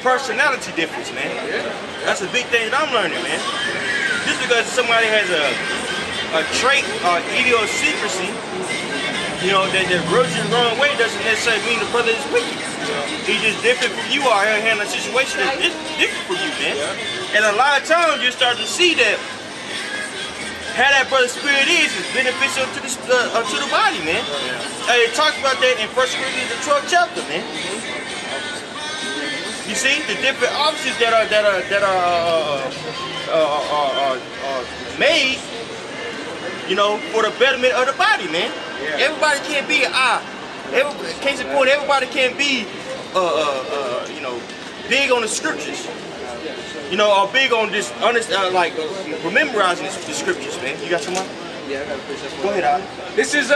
personality difference, man. That's a big thing that I'm learning, man. Just because somebody has a trait or idiosyncrasy, you know, that rubs you the wrong way doesn't necessarily mean the brother is wicked. He's just different from you, or he'll handle a situation that's different from you, man. And a lot of times you start to see that how that brother's spirit is beneficial to the body, man. It talks about that in 1 Corinthians the 12th chapter, man. You see the different opposites that are made, you know, for the betterment of the body, man. Everybody can't be an eye. Case in point, everybody can't be, you know, big on the scriptures. You know, or big on this, memorizing the scriptures, man. You got someone? Yeah, I got a precept. Go ahead, Al. This is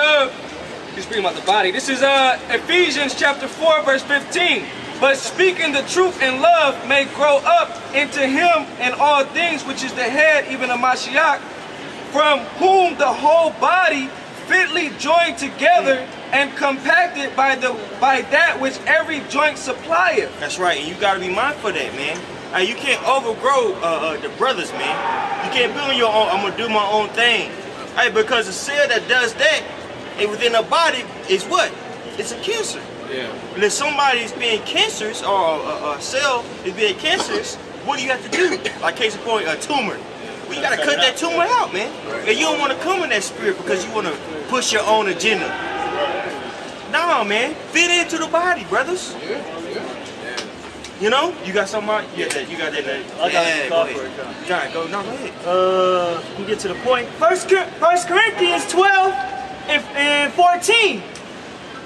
speaking about the body. This is Ephesians chapter 4, verse 15. But speaking the truth in love may grow up into him in all things, which is the head, even of Mashiach, from whom the whole body fitly joined together and compacted by that which every joint supplieth. That's right, and you gotta be mindful of that, man. You can't overgrow the brothers, man. You can't be on your own. I'm gonna do my own thing. Hey, because a cell that does that within a body is what? It's a cancer. Yeah. And if somebody is being cancerous, or a cell is being cancerous, what do you have to do? Like case in point, a tumor. Well, you gotta cut that tumor out, man. And you don't want to come in that spirit because you want to push your own agenda. No, man. Fit into the body, brothers. You know? You got something? Yeah, you got that. I got go ahead. Go ahead. We get to the point. 1 Corinthians 12 and 14.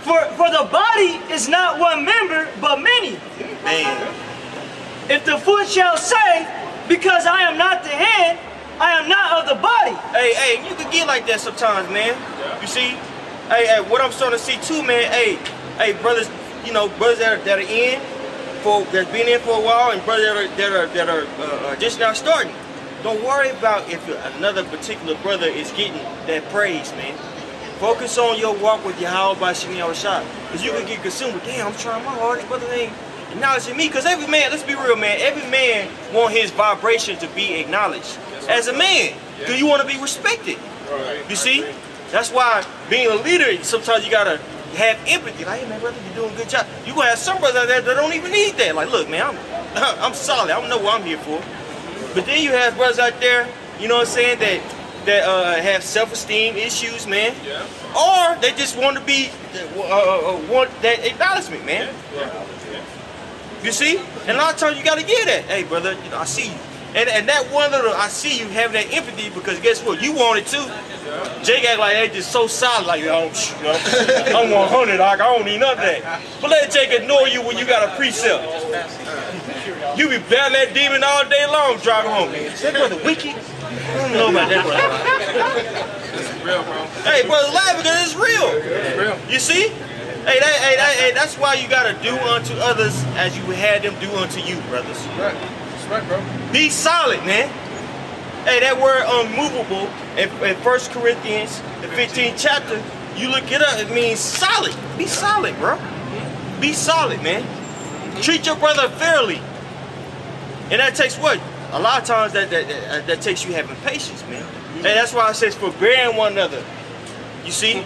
For the body is not one member, but many. Man. If the foot shall say, because I am not the hand, I am not of the body. Hey, you can get like that sometimes, man. You see? Hey, what I'm starting to see too, man. Hey, brothers, you know, brothers that are in, that's been in for a while, and brothers that are just now starting. Don't worry about if another particular brother is getting that praise, man. Focus on your walk with Yahawah by Yahawashi. Because you can get consumed with, damn, I'm trying my hardest, brother ain't acknowledging me. Because every man, let's be real, man, every man want his vibration to be acknowledged as a man. Because you want to be respected. You see? That's why being a leader, sometimes you got to have empathy. Like, hey, man, brother, you're doing a good job. You're going to have some brothers out there that don't even need that. Like, look, man, I'm solid. I don't know what I'm here for. But then you have brothers out there, you know what I'm saying, that have self-esteem issues, man. Yeah. Or they just want to be, want that acknowledgement, man. You see? And a lot of times you got to get that. Hey, brother, you know, I see you. And that one little, I see you having that empathy, because guess what? You want it too. Jake act like they just so solid, like, I'm 100, I don't need none of that. But let Jake ignore you when you got a precept. You be battling that demon all day long driving home. Is that brother wicked? I don't know about that brother. It's real, bro. Hey, brother, laugh because it's real. It's real. You see? Hey, that's why you gotta do unto others as you had them do unto you, brothers. Right. That's right, bro. Be solid, man. Hey, that word unmovable in 1 Corinthians, the 15th chapter, you look it up, it means solid. Be solid, bro. Be solid, man. Treat your brother fairly. And that takes what? A lot of times that takes you having patience, man. And that's why I says forbearing one another. You see?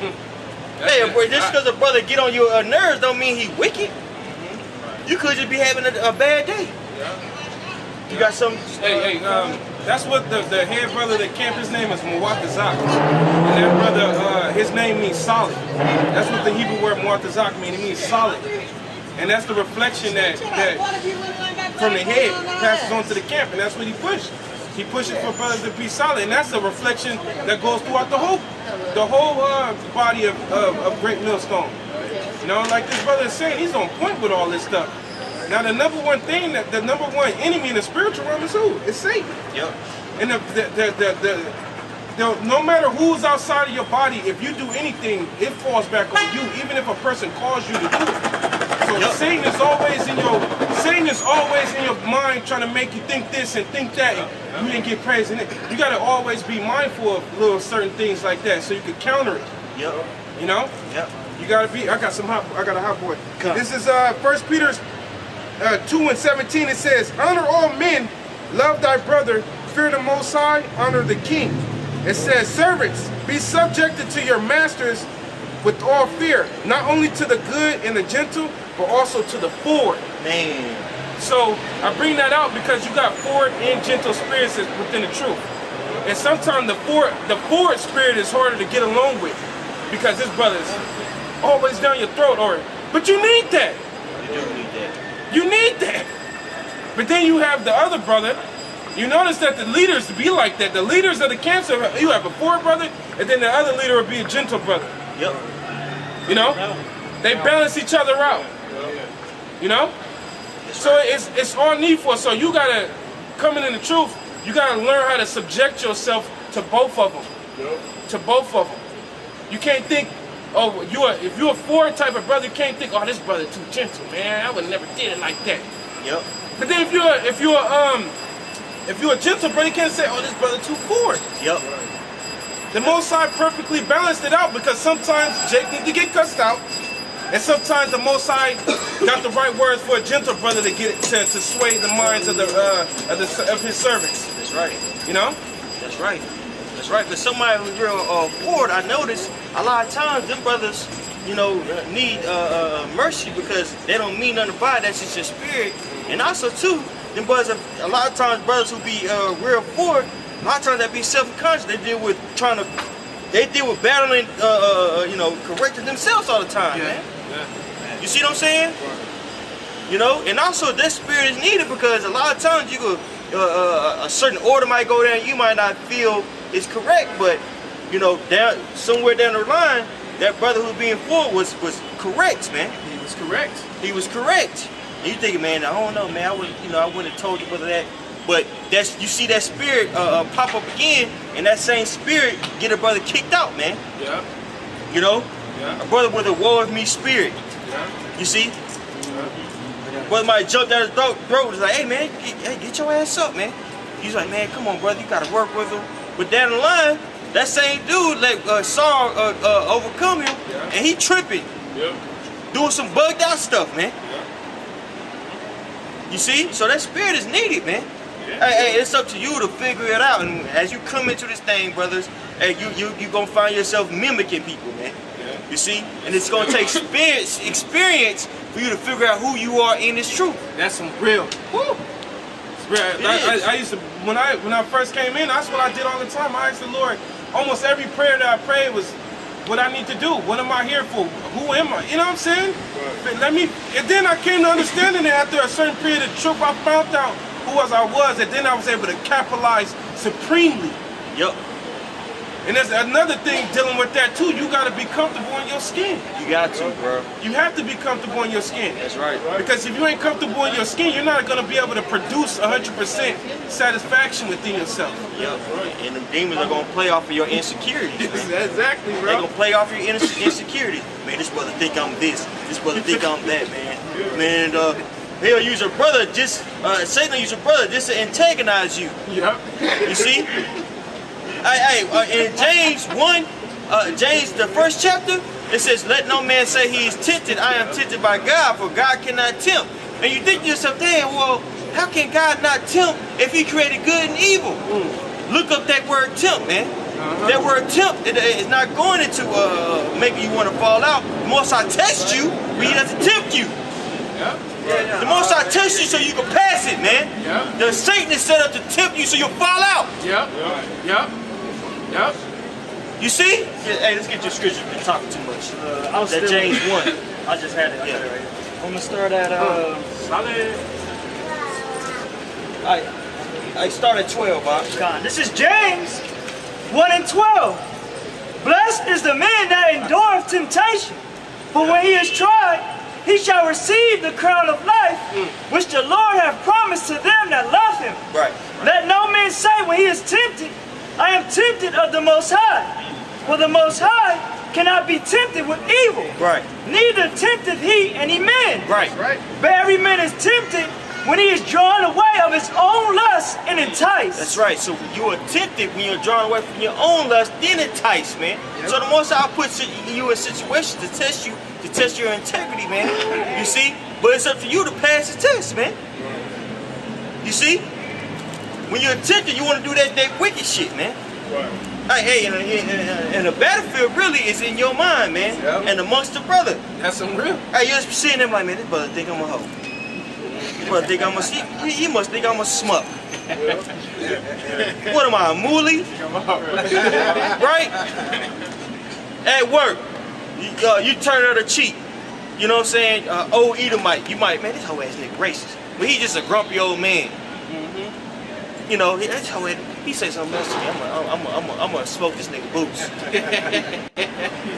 Hey, boy, just because a brother get on your nerves don't mean he wicked. You could just be having a bad day. You got some. Hey, that's what the head brother of the camp, his name is Muwatazak. And that brother, his name means solid. That's what the Hebrew word Muwatazak means. It means solid. And that's the reflection that from the head passes on to the camp, and that's what he pushed. He pushes for brothers to be solid, and that's a reflection that goes throughout the whole body of Great Millstone. You know, like this brother is saying, he's on point with all this stuff. Now, the number one thing, the number one enemy in the spiritual realm is who? It's Satan. Yep. And no matter who's outside of your body, if you do anything, it falls back on you, even if a person calls you to do it. So Satan is always in your mind trying to make you think this and think that. And you didn't get praise in it. You got to always be mindful of little certain things like that so you can counter it. Yep. You know? Yep. You got to be. I got a hot boy. This is 1 Peter 2:17. It says, "Honor all men, love thy brother, fear the Most High, honor the King." It says, "Servants, be subjected to your masters with all fear, not only to the good and the gentle, but also to the forward." Man. So I bring that out because you got forward and gentle spirits within the truth. And sometimes the forward spirit is harder to get along with because this brother's always down your throat, but you need that. You do need that. You need that. But then you have the other brother. You notice that the leaders be like that. The leaders of the camps, you have a forward brother, and then the other leader will be a gentle brother. Yep. You know? They balance each other out. You know? So it's all needful. So you gotta, coming in the truth, you gotta learn how to subject yourself to both of them. To both of them. You can't think, oh, if you're a forward type of brother, you can't think, oh, this brother too gentle, man. I would never did it like that. Yep. But then if you're a gentle brother, you can't say, oh, this brother too forward. Yep. The Most High perfectly balanced it out because sometimes Jake needs to get cussed out, and sometimes the Most High got the right words for a gentle brother to get to sway the minds of his servants. That's right. You know? That's right. That's right. But somebody who's real forward, I notice a lot of times them brothers, you know, need mercy because they don't mean nothing by it. That's just your spirit. And also too, them brothers, a lot of times brothers who be real forward, a lot of times they be self-conscious. They deal with battling, you know, correcting themselves all the time, man. Yeah. You see what I'm saying? You know, and also that spirit is needed because a lot of times you go, a certain order might go down, you might not feel it's correct, but you know, somewhere down the line, that brother who's being forward was correct, man. He was correct. He was correct. And you thinking, man, I don't know, man. I wouldn't have told you brother that. But you see that spirit pop up again, and that same spirit get a brother kicked out, man. Yeah. You know? Yeah. A brother with a woe of me spirit. Yeah. You see? Yeah. Brother might jump down his throat. It's like, hey, man, get your ass up, man. He's like, man, come on, brother. You got to work with him. But down the line, that same dude saw overcome him, and he tripping. Yeah. Doing some bugged out stuff, man. Yeah. You see? So that spirit is needed, man. Hey, it's up to you to figure it out. And as you come into this thing, brothers, hey, you gonna find yourself mimicking people, man. Yeah. You see? And it's gonna take experience for you to figure out who you are in this truth. That's some real. Woo. I used to when I first came in, that's what I did all the time. I asked the Lord, almost every prayer that I prayed was what I need to do. What am I here for? Who am I? You know what I'm saying? Right. And then I came to understanding that after a certain period of truth, I found out who I was, and then I was able to capitalize supremely. Yep. And there's another thing dealing with that too. You got to be comfortable in your skin. You got to, bro. You have to be comfortable in your skin. That's right. Because if you ain't comfortable in your skin, you're not going to be able to produce 100% satisfaction within yourself. Yep. And the demons are going to play off of your insecurities. Exactly, bro. They're going to play off your insecurities. Man, this brother think I'm this. This brother think I'm that, man. Man, he'll use your brother Satan will use your brother just to antagonize you. Yep. You see? In James 1, James, the first chapter, it says, let no man say he is tempted. I am tempted by God, for God cannot tempt And you think to yourself, damn, well, how can God not tempt if he created good and evil? Look up that word tempt, man. That word tempt is not going into making you want to fall out. The Most High test you, but he doesn't tempt you. The Most High test you so you can pass it, man. The Satan is set up to tempt you so you'll fall out. You see? Hey, let's get your scripture. You're talking too much. That James 1. I just had it. I got it right here. I'm gonna start at I start at 12, Bob. This is James 1 and 12. Blessed is the man that endureth temptation, for when he is tried, he shall receive the crown of life, which the Lord hath promised to them that love him. Right. Let no man say when he is tempted, I am tempted of the Most High. For the Most High cannot be tempted with evil. Right. Neither tempteth he any man. Right. But every man is tempted when he is drawn away of his own lust and enticed. That's right. So you are tempted when you're drawn away from your own lust, then enticed, man. So the Most High puts you in situations to test you, to test your integrity, man. You see? But it's up to you to pass the test, man. You see? When you're tempted, you want to do that wicked shit, man. Hey, and the battlefield really is in your mind, man. And amongst the brother. That's some real. Hey, you're seeing them like, man, this brother think I'm a hoe. This brother think I'm a, he must think I'm a smuck. What am I, a moolie? Right? At work, you turn the other cheek. You know what I'm saying? Old Edomite. You might, man, this hoe ass nigga racist. But he just a grumpy old man. You know, that's how he say something else to me. I'm gonna smoke this nigga boots.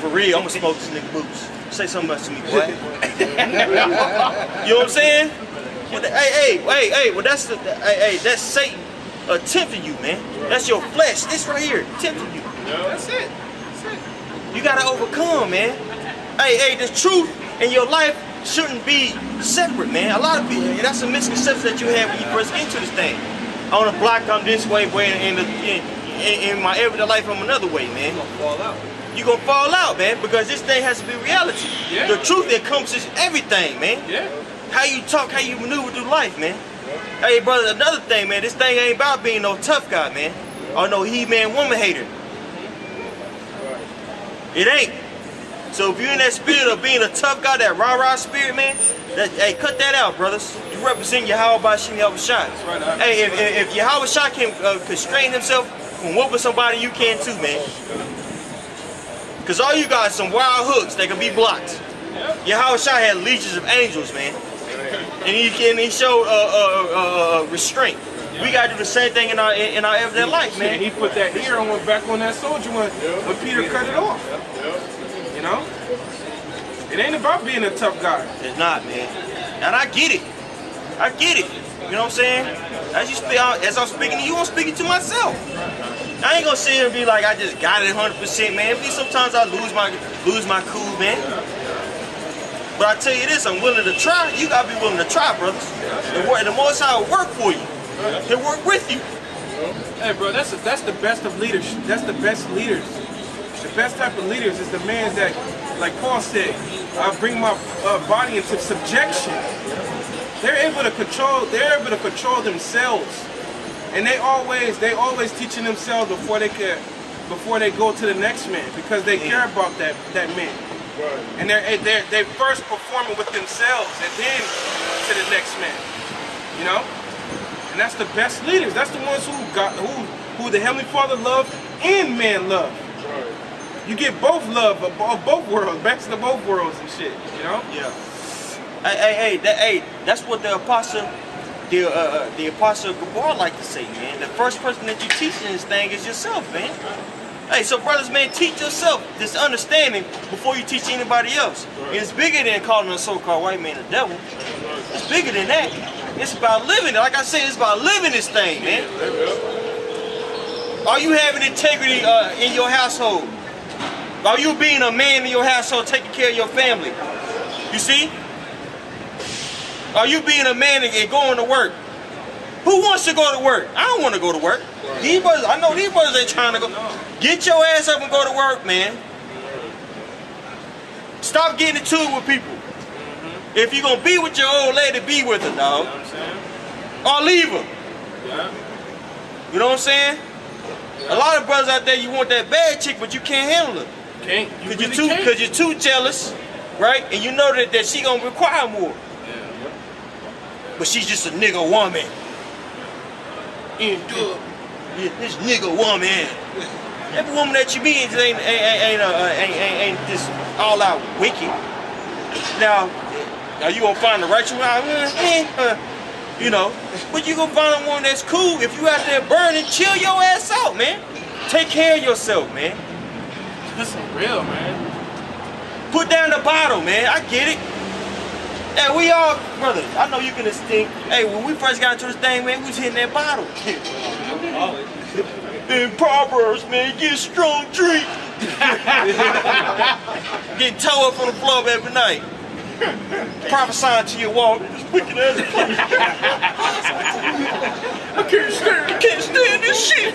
For real, I'm gonna smoke this nigga boots. Say something else to me, boy. You know what I'm saying? Well, hey, well that's Satan tempting you, man. That's your flesh. This right here, tempting you. That's it. You gotta overcome, man. Hey, the truth in your life shouldn't be separate, man. A lot of people, that's a misconception that you had when you first get into this thing. On the block, I'm this way, in my everyday life, I'm another way, man. You're gonna fall out. You're gonna fall out, man, because this thing has to be reality. The truth encompasses everything, man. How you talk, how you maneuver through life, man. Hey, brother, another thing, man, this thing ain't about being no tough guy, man. Or no he-man, woman hater. It ain't. So if you're in that spirit of being a tough guy, that rah-rah spirit, man, hey, cut that out, brothers. You represent Yahawashi and Yahawashi. Hey, if Yahawashi can constrain himself from whooping somebody, you can too, man. Because all you got is some wild hooks that can be blocked. Yahawashi had legions of angels, man. And he showed restraint. We got to do the same thing in our everyday life, man. And he put that ear on back on that soldier when Peter cut it off. You know? It ain't about being a tough guy. It's not, man. And I get it. I get it. You know what I'm saying? As I'm speaking to you, I'm speaking to myself. I ain't gonna sit here and be like, I just got it 100%, man. Sometimes I lose my cool, man. But I tell you this, I'm willing to try. You gotta be willing to try, brothers. The Most High will work for you. He'll work with you. Hey, bro, that's the best of leaders. That's the best leaders. The best type of leaders is the man that, like Paul said, I bring my body into subjection. They're able to control themselves, and they always teaching themselves before they go to the next man, because they care about that man. And they're first performing with themselves and then to the next man. You know? And that's the best leaders. That's the ones who the Heavenly Father loved and man loved. You get both love of both worlds, best of both worlds and shit, you know? Yeah. Hey, that's what the apostle Gabar like to say, man. The first person that you teach in this thing is yourself, man. Hey, so brothers, man, teach yourself this understanding before you teach anybody else. And it's bigger than calling a so-called white man a devil. It's bigger than that. It's about living it. Like I said, it's about living this thing, man. Are you having integrity in your household? Are you being a man in your household, taking care of your family? You see? Are you being a man and going to work? Who wants to go to work? I don't want to go to work. These brothers, I know these brothers ain't trying to go. Get your ass up and go to work, man. Stop getting into it with people. If you're gonna be with your old lady, be with her, dog. You know what I'm saying? Or leave her. Yeah. You know what I'm saying? A lot of brothers out there, you want that bad chick, but you can't handle her. Can't. You really Cause can't. you're too jealous, right? And you know that she gonna require more. Yeah. But she's just a nigga woman. This nigga woman. Every woman that you meet ain't this all out wicked. Now, are you gonna find the right one? You know, but you gonna find a woman that's cool. If you out there burning, chill your ass out, man. Take care of yourself, man. This is real, man. Put down the bottle, man. I get it. Hey, we all, brother, I know you can distinct. Hey, when we first got into this thing, man, we was hitting that bottle. In Proverbs, man, get a strong drink. Getting towed up on the floor every night. Prophesying to your wall. This wicked ass. I can't stand this shit.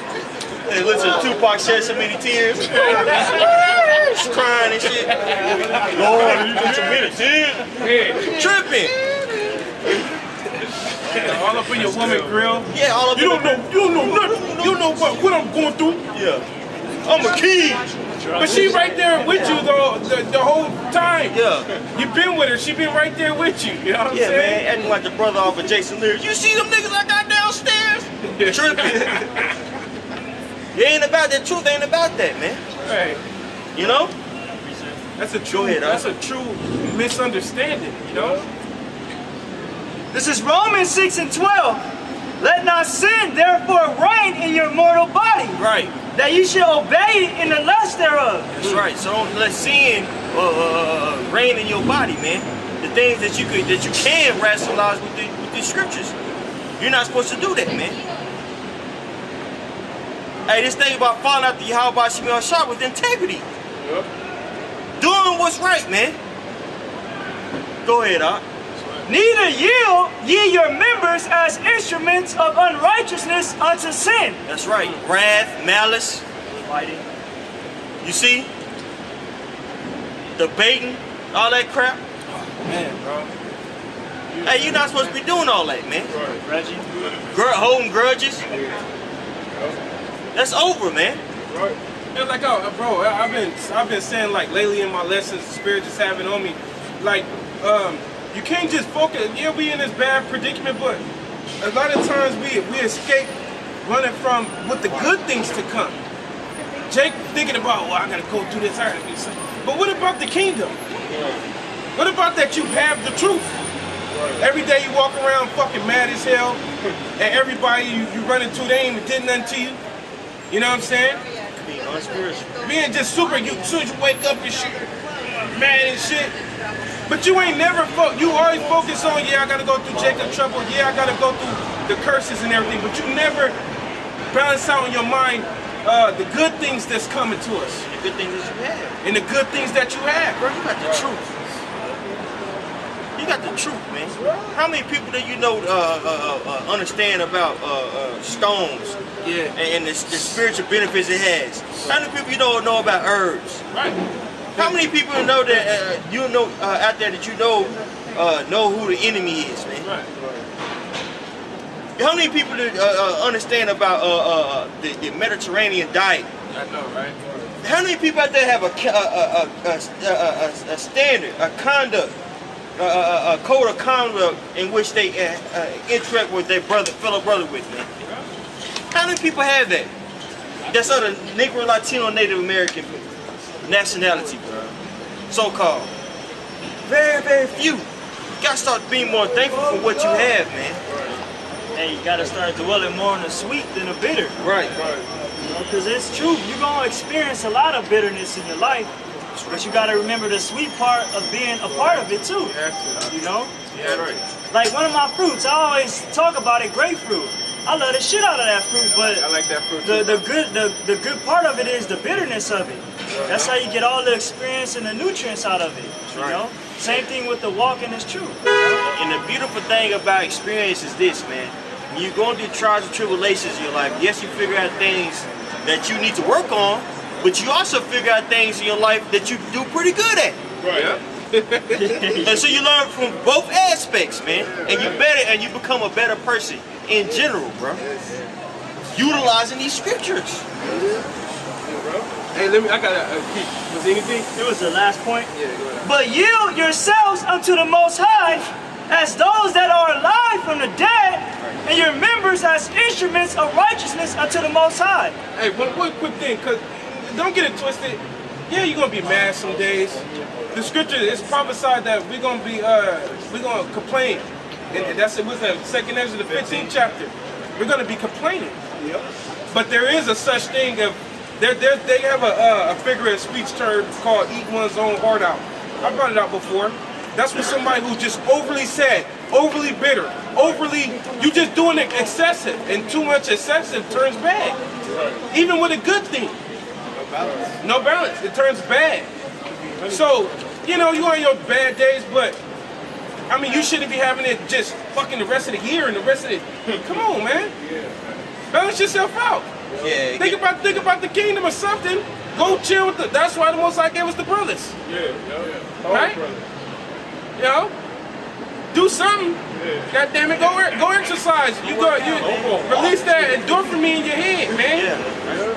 Hey, listen, Tupac shed so many tears. He's crying and shit. Lord, you did so many tears. Tripping. All up in your woman grill. Yeah, all up You in don't know nothing. You don't know what I'm going through. Yeah. I'm a king. But she right there with you the whole time. Yeah. You been with her. She been right there with you. You know what I'm Yeah, saying? man, acting like the brother off of Jason Lyrics. You see them niggas I got downstairs? Tripping. It ain't about that. Truth ain't about that, man. Hey, You know? that's a true. Go ahead, that's a true misunderstanding. You know? This is Romans 6 and 12. Let not sin therefore reign in your mortal body, Right. that you should obey it in the lust thereof. That's right. So don't let sin reign in your body, man. The things that you can rationalize with the scriptures. You're not supposed to do that, man. Hey, this thing about following after Yahawashi with integrity. Yep. Doing what's right, man. Go ahead, Doc. Neither yield ye your members as instruments of unrighteousness unto sin. That's right. Wrath, malice, Fighting. you see? Debating, all that crap. Man, bro. Hey, you're not supposed to be doing all that, man. Reggie. Holding grudges. That's over, man. Right. And like, bro, I've been saying like lately in my lessons, the Spirit just having on me, like, you can't just focus. Yeah, we in this bad predicament, but a lot of times we escape running from what the good things to come. Jake thinking about, well, I gotta go through this, I gotta do something. But what about the kingdom? What about that you have the truth? Every day you walk around fucking mad as hell, and everybody you run into, they ain't even did nothing to you. You know what I'm saying? Being unspiritual. Being just super, as soon as you wake up and shit, mad and shit. But you ain't never, you always focus on, yeah, I gotta go through Jacob trouble, yeah, I gotta go through the curses and everything, but you never balance out in your mind the good things that's coming to us. The good things that you have. And the good things that you have. Bro, you got the truth. You got the truth, man. How many people do you know understand about stones? Yeah. And the spiritual benefits it has? How many people you know about herbs? Right. How many people know that out there that you know who the enemy is, man? Right. How many people understand about the Mediterranean diet? I know, right? How many people out there have a standard, a conduct, a code of conduct in which they interact with their fellow brother with, man? How many people have that? That's other Negro, Latino, Native American nationality, bro. So-called. Very, very few. You gotta start being more thankful for what you have, man. Hey, you gotta start dwelling more on the sweet than the bitter. Right. Because it's true, you're gonna experience a lot of bitterness in your life, but you gotta remember the sweet part of being a part of it too. You know? Yeah, right. Like one of my fruits, I always talk about it, grapefruit. I love the shit out of that fruit, but I like that fruit too. the good part of it is the bitterness of it. That's how you get all the experience and the nutrients out of it. You know? Same thing with the walk in this truth. And the beautiful thing about experience is this, man. When you're going through trials and tribulations in your life, yes, you figure out things that you need to work on, but you also figure out things in your life that you do pretty good at. Right. Yeah. And so you learn from both aspects, man. And you become a better person in general, bro. Utilizing these scriptures. Hey, I got a key. Was anything? It was the last point. Yeah, go ahead. But yield yourselves unto the Most High as those that are alive from the dead, and your members as instruments of righteousness unto the Most High. Hey, one quick thing, because don't get it twisted. Yeah, you're going to be mad some days. The scripture is prophesied that we're going to complain. And that's it was the 2nd Ezra, the 15th chapter. We're going to be complaining. Yep. But there is a such thing of, they have a figure of speech term called eat one's own heart out. I brought it out before. That's when somebody who's just overly sad, overly bitter, you just doing it excessive, and too much excessive turns bad. Even with a good thing. No balance. It turns bad. So, you know, you on your bad days, but I mean, you shouldn't be having it just fucking the rest of the year and the rest of it. Come on, man. Balance yourself out. Yeah. Think about the kingdom or something. Go chill with that's why the Most High gave us the brothers. Right? You know? Do something. God damn it, go exercise. You release that endorphin in your head, man.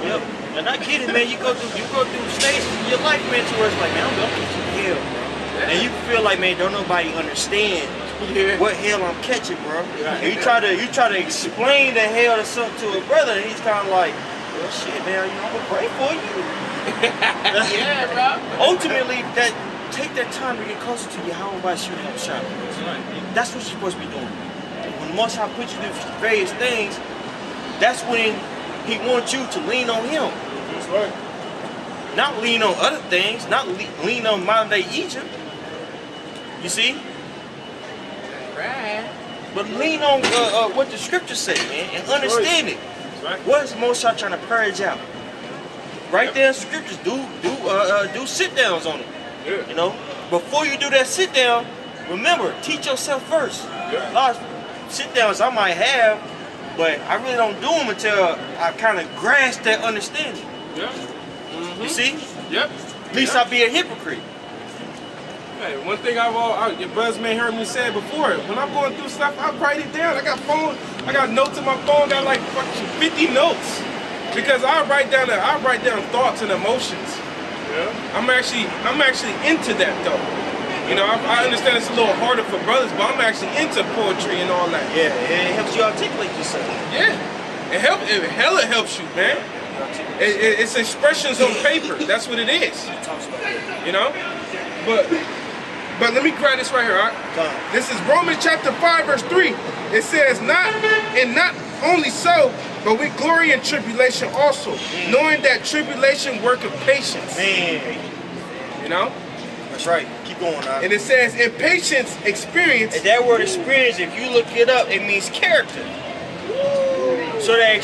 Yep. And I get it, man. You go through stages in your life, man, to where it's like, man, I'm going to hell, bro. And you feel like, man, don't nobody understand what hell I'm catching, bro. And you try to explain the hell to a brother, and he's kind of like, well, shit, man, I'm gonna pray for you. Yeah, bro. Ultimately, take that time to get closer to Yahawashi sham. That's what you're supposed to be doing. When the Most High puts you through various things, that's when He wants you to lean on Him. That's right. Not lean on other things, not lean on modern day Egypt. You see? Right. But lean on what the scriptures say, man, and understand it. Right. What is the Most High trying to purge out? Right there in scriptures, do sit downs on it. Yeah. You know, before you do that sit down, remember, teach yourself first. Yeah. A lot of sit downs I might have, but I really don't do them until I kind of grasp that understanding. Yeah. You see? Yep. At least I'll be a hypocrite. Hey, one thing your brothers may heard me say before, when I'm going through stuff, I write it down. I got notes in my phone, got like fucking 50 notes. Because I write down thoughts and emotions. Yeah. I'm actually into that though. You know, I understand it's a little harder for brothers, but I'm actually into poetry and all that. Yeah, it helps you articulate yourself. Yeah. It hella helps you, man. It's expressions on paper. That's what it is. You know? But let me grab this right here, all right? This is Romans chapter 5, verse 3. It says, not only so, but we glory in tribulation also, knowing that tribulation worketh patience. Man. You know? That's right. Keep going, huh? And it says, in patience, experience. And that word experience, if you look it up, it means character. So that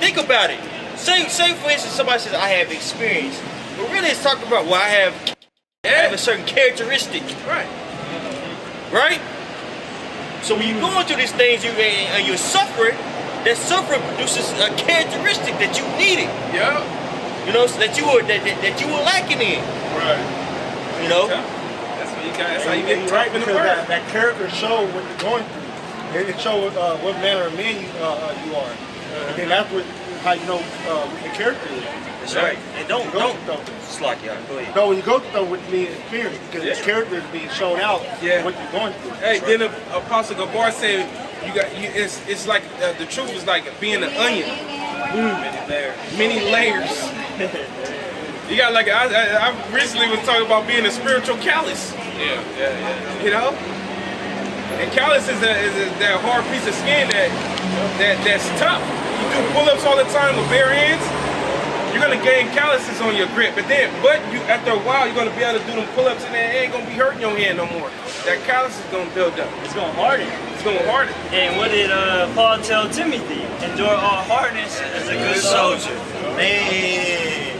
think about it. Say for instance, somebody says, I have experience. But really it's talking about, well, I have a certain characteristic. Right. Right? So when you're going through these things and you're suffering, that suffering produces a characteristic that you needed. Yeah. You know, so that you were lacking in. Right. You know? That's what you got. That's how you get right, type in the because word. that character shows what you're going through. It shows what manner of man you are. And then that's how you know what your character is. That's right. And don't slack y'all. Go ahead. No, when you go through something with me experience, because the character is being shown out what you're going through. Hey, then Apostle Gabar said, it's like the truth is like being an onion. Many layers. You got like I recently was talking about being a spiritual callus. Yeah. You know, and callus is that hard piece of skin that's tough. You do pull-ups all the time with bare hands, you're gonna gain calluses on your grip. But after a while, you're gonna be able to do them pull-ups, and it ain't gonna be hurting your hand no more. That callus is gonna build up. It's gonna harden. It's gonna harden. And what did Paul tell Timothy? Endure all hardness as a good soldier. Man.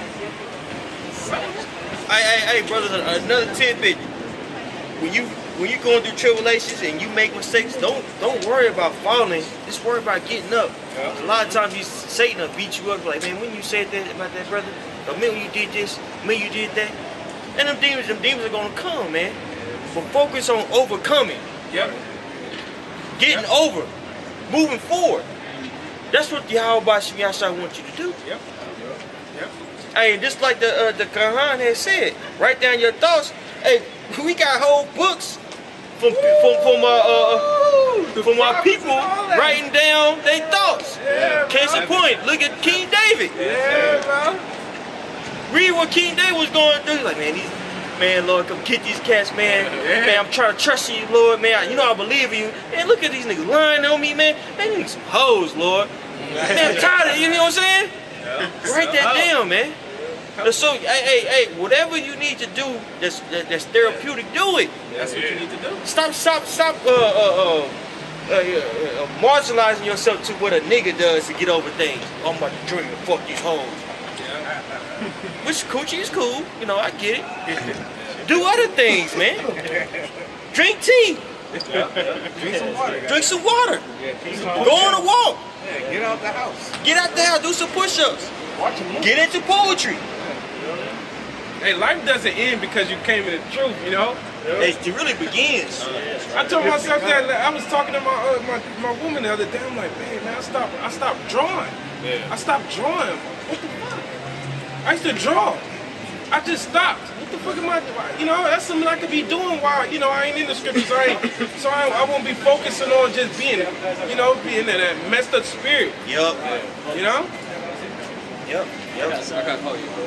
Hey, brothers, another tidbit. When you're going through tribulations and you make mistakes, don't worry about falling. Just worry about getting up. A lot of times Satan will beat you up like, man, when you said that about that brother, or man, when you did this, man, you did that. And them demons are gonna come, man. But focus on overcoming. Yep. Getting over. Moving forward. That's what Yahawashi wants you to do. Yep. Yep. Hey, just like the Quran has said, write down your thoughts. Hey, we got whole books from our people writing down their thoughts. Yeah, Case in point, look at King David. Yeah, bro. Read what King David was going through. Like, man, Lord, come get these cats, man. Yeah. Man, I'm trying to trust you, Lord, man. You know I believe in you. Man, look at these niggas lying on me, man. Man, these niggas some hoes, Lord. Man, I'm tired of it, you know what I'm saying? Yeah. Write that down, man. So, hey, whatever you need to do that's therapeutic, do it. That's what you need to do. Stop marginalizing yourself to what a nigga does to get over things. Oh, I'm about to drink and fuck these hoes. Which coochie is cool, you know, I get it. Do other things, man. Drink tea. Drink some water. Go on a walk. Get out the house. Get out the house, do some push-ups. Get into poetry. Hey, life doesn't end because you came in the truth, you know? It really begins. I told myself that I was talking to my woman the other day. I'm like, man, I stopped drawing. I stopped drawing. What the fuck? I used to draw. I just stopped. What the fuck am I? You know, that's something I could be doing while I ain't in the scriptures. So I won't be focusing on just being that messed up spirit. Yup. You know? Yep. I gotta call you, bro.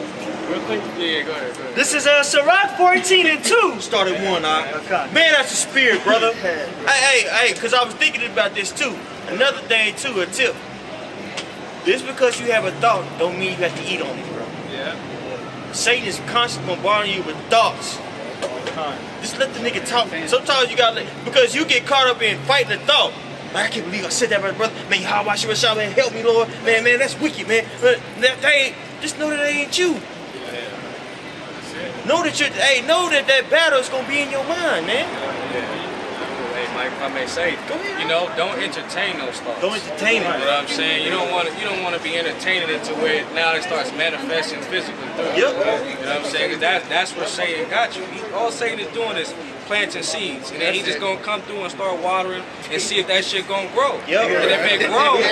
Yeah, go ahead. This is Sirach 14:2. Started one, Okay. Man, that's the spirit, brother. Hey, because I was thinking about this too. Another thing too, a tip. Just because you have a thought don't mean you have to eat on it, bro. Yeah. Satan is constantly bombarding you with thoughts. Just let the nigga talk. Sometimes you gotta because you get caught up in fighting the thought. Like, I can't believe I said that, brother. Man, Yahawashi, man, help me, Lord. Man, that's wicked, man. Just know that they ain't you. Know that that battle is gonna be in your mind, man. Hey, Mike, if I may say, don't entertain those thoughts. Don't entertain it. You know what I'm saying? You don't want to be entertaining it to where now it starts manifesting physically through you. Yep. You know what I'm saying? 'Cause that's where Satan got you. All Satan is doing is planting seeds, and then he's just gonna come through and start watering and see if that shit gonna grow. Yep. And if it grows,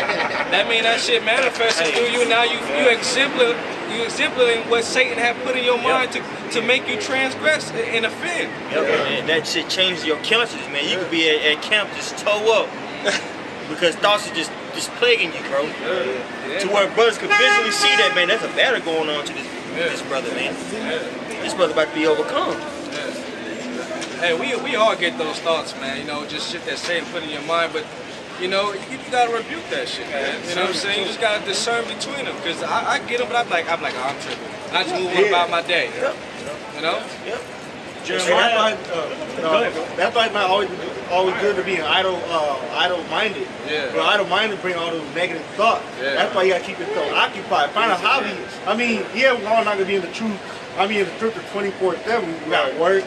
that means that shit manifesting through you. Now you exempling what Satan had put in your mind to make you transgress and offend. Yep, and that shit changes your conscience, man. You could be at camp just toe up because thoughts are just plaguing you, bro. To where brothers could visually see that, man. There's a battle going on to this brother, man. This brother about to be overcome. Hey, we all get those thoughts, man. You know, just shit that Satan put in your mind, but you gotta rebuke that shit, man. You know what I'm saying? You just gotta discern between them, cause I get them, but I'm like, oh, I'm tripping. And I just move on about my day. You know? Yep. That's why it's not always good to be an idle-minded. Yeah. But idle-minded bring all those negative thoughts. Yeah. That's why you gotta keep yourself occupied. Find a hobby. I mean, we're all not gonna be in the truth. I mean, in the truth 24/7. You gotta work.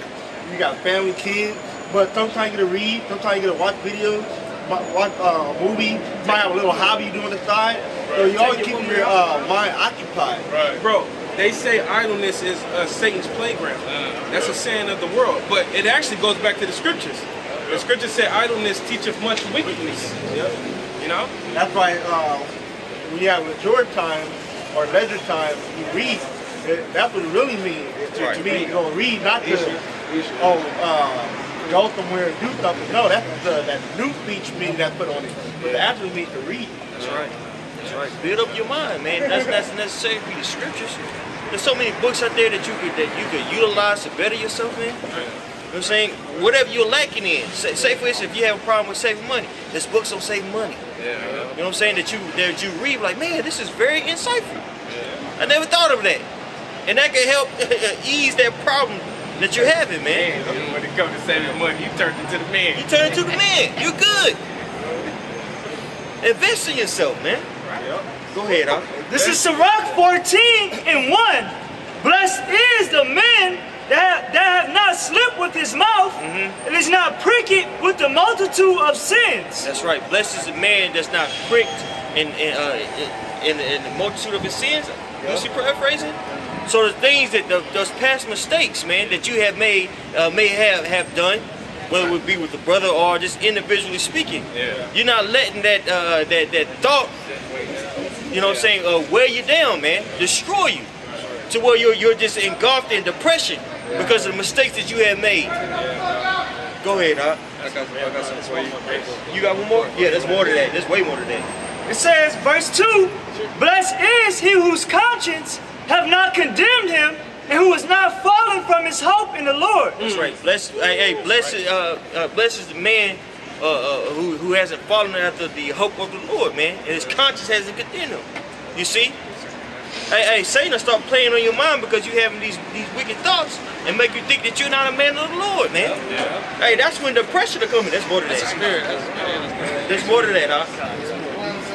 You got family, kids. But sometimes you get to read. Sometimes you get to watch videos. Watch a movie. You might have a little hobby you do on the side. So you always keep your mind occupied. Right. Bro, they say idleness is Satan's playground. That's a saying of the world. But it actually goes back to the scriptures. The scriptures say idleness teacheth much wickedness. You know? That's why when you have leisure time or leisure time, you read. That's what it really means. To me, you're going to read, not to go somewhere and do something. No, that's that new speech meaning that's put on it. But it actually means to read. That's right. That's right. Build up your mind, man. That's necessary for the scriptures. There's so many books out there that you could utilize to better yourself, man. You know what I'm saying? Whatever you're lacking in. Say for instance, if you have a problem with saving money, there's books on saving money. You know what I'm saying? That you read like, man, this is very insightful. I never thought of that. And that can help ease that problem that you're having, man. When it comes to saving money, you turn into the man. You turn into the man. You're good. Invest in yourself, man. Go ahead, Al. This is Sirach 14:1. Blessed is the man that have not slipped with his mouth and is not pricked with the multitude of sins. That's right. Blessed is the man that's not pricked in the multitude of his sins. You see paraphrasing? So the things that those past mistakes, man, that you have made, may have done, whether it would be with the brother or just individually speaking, you're not letting that that thought, you know what I'm saying, wear you down, man, destroy you, to where you're just engulfed in depression because of the mistakes that you have made. Go ahead, Doc. I got something for you. You got one more? Yeah, there's more to that. There's way more to that. It says, verse 2, blessed is he whose conscience have not condemned him, and who is not fallen from his hope in the Lord. That's right. Blessed is the man who hasn't fallen after the hope of the Lord, man, and his conscience hasn't condemned him. You see? Hey, Satan will start playing on your mind because you having these wicked thoughts and make you think that you're not a man of the Lord, man. Hey, that's when the pressure to come in. There's more to that. That's a spirit. There's more to that, huh?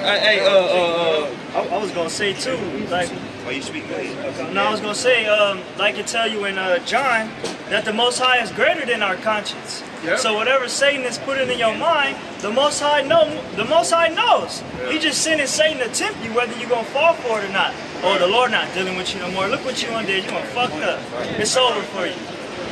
Hey, I was gonna say too, like, oh, you speak? no, I was gonna say, like it tell you in John, that the Most High is greater than our conscience. Yep. So whatever Satan is putting in your mind, the Most High knows. He just sending Satan to tempt you, whether you're gonna fall for it or not. Oh, the Lord not dealing with you no more. Look what you undid. You done fucked up. It's over for you.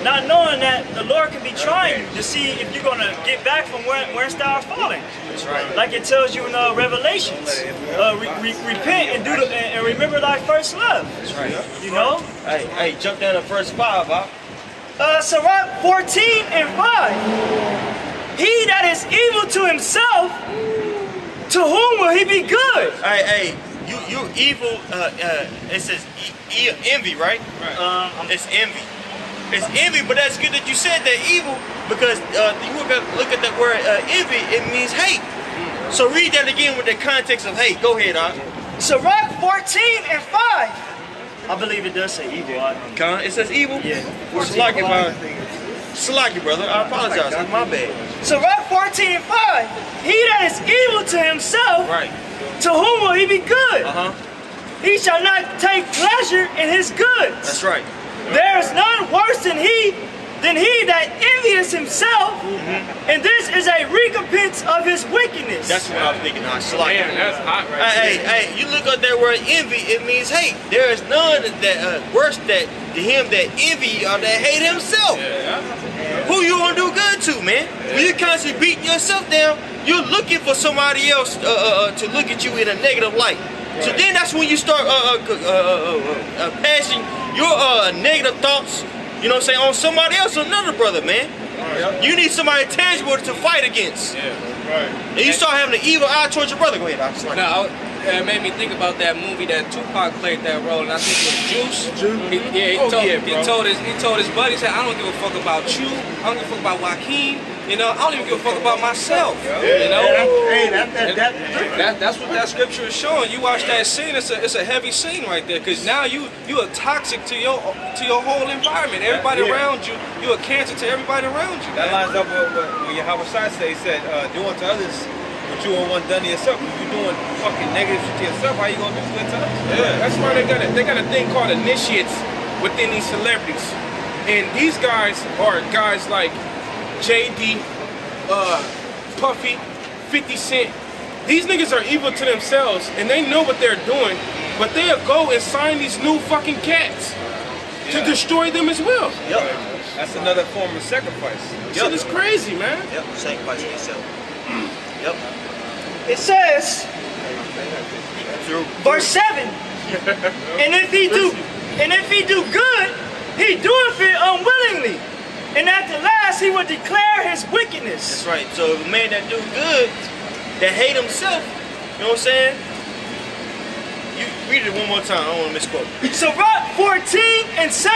Not knowing that the Lord can be trying you to see if you're gonna get back from where thou art falling. That's right. Like it tells you in Revelations, repent and and remember thy first love. That's right. You know. Hey, jump down to verse 5, huh? Sirach 14 and 5. He that is evil to himself, to whom will he be good? Hey, you evil. It says envy, right? It's envy. It's envy, but that's good that you said that evil, because you look at that word envy, it means hate. So read that again with the context of hate. Go ahead, Sirach 14 and 5. I believe it does say evil. It says evil? Yeah. Salaki, brother. I apologize. That's my bad. Sirach 14 and 5. He that is evil to himself, Right. to whom will he be good? He shall not take pleasure in his goods. That's right. There is none worse than he that envious himself, and this is a recompense of his wickedness. That's what I'm thinking. Salaki. Man, that's hot right there. Hey, you look at that word envy, it means hate. There is none that worse to him that envy or that hate himself. Who you gonna do good to, man? When you constantly beating yourself down, you're looking for somebody else to look at you in a negative light. So then that's when you start passing your negative thoughts, you know what I'm saying, on somebody else, another brother, man. You need somebody tangible to fight against. And you start having an evil eye towards your brother. Go ahead, Doc. No, it made me think about that movie that Tupac played that role, and I think it was Juice. He told his buddy, he said, I don't give a fuck about you. I don't give a fuck about Joaquin. You know, I don't even give a fuck about myself. You know, that's what that scripture is showing. You watch that scene; it's a heavy scene right there, because now you are toxic to your whole environment. Everybody around you, you a cancer to everybody around you. That lines up with what Yahawashi said. He said, do unto others what you don't want done to yourself. If you're doing fucking negative shit to yourself, how you gonna do good to others? Yeah, that's why they got a thing called initiates within these celebrities, and these guys are guys like JD, Puffy, 50 Cent. These niggas are evil to themselves, and they know what they're doing, but they'll go and sign these new fucking cats to destroy them as well. That's another form of sacrifice. Shit is crazy, man. Sacrificing yourself. It says, verse 7. And if he do good, he doeth it unwillingly. And at the last he will declare his wickedness. That's right. So the man that do good, that hate himself, you know what I'm saying? You read it one more time. I don't want to misquote. Sirach 14 and 7.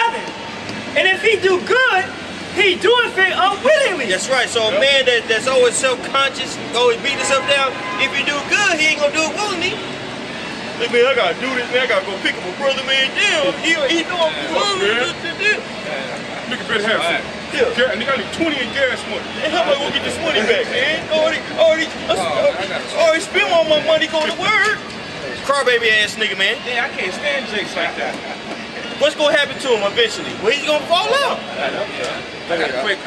And if he do good, he doeth it unwillingly. That's right. So a man that's always self-conscious, always beating himself down, if he do good, he ain't gonna do it willingly. Like, man, I gotta do this, man. I gotta go pick up a brother, man. Damn, he know I'm good. Nigga better have some. Yeah. Nigga, I need 20 in gas money. Hey, how am I gonna get this money back, man? Already spent all my money going to work. Crybaby ass nigga, man. Yeah, I can't stand jakes like that. What's gonna happen to him eventually? Well, he's gonna fall out. I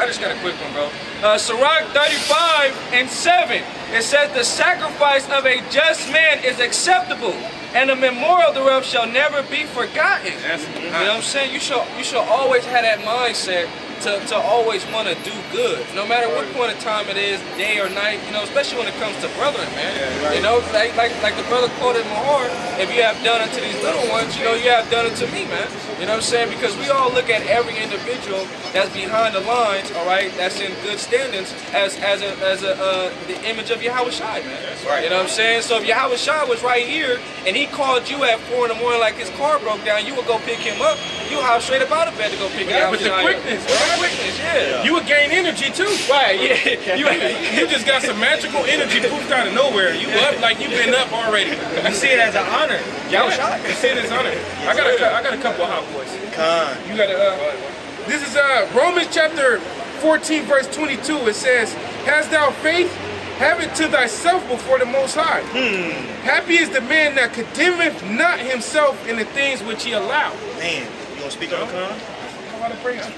just got a quick one, bro. Sirach 35 and 7. It says the sacrifice of a just man is acceptable, and the memorial thereof shall never be forgotten. You know what I'm saying? You should always have that mindset to always want to do good, no matter what point of time it is, day or night, you know, especially when it comes to brethren, man. You know, like the brother quoted Mahar, if you have done it to these little ones, you know, you have done it to me, man. You know what I'm saying? Because we all look at every individual that's behind the lines, all right, that's in good standings as the image of Yahawashi, man. You know what I'm saying? So if Yahawashi was right here and he called you at 4 in the morning like his car broke down, you would go pick him up. You would hop straight up out of bed to go pick him up. With the quickness, right? Quickness, yeah. You would gain energy too. Right, yeah. You just got some magical energy poofed out of nowhere. You up like you've been up already. You see it as an honor. You see it as an honor. I got a couple of hot boys. You got this is Romans chapter 14 verse 22. It says, "Hast thou faith? Have it to thyself before the Most High. Happy is the man that condemneth not himself in the things which he allowed." Man, you want to speak on the con?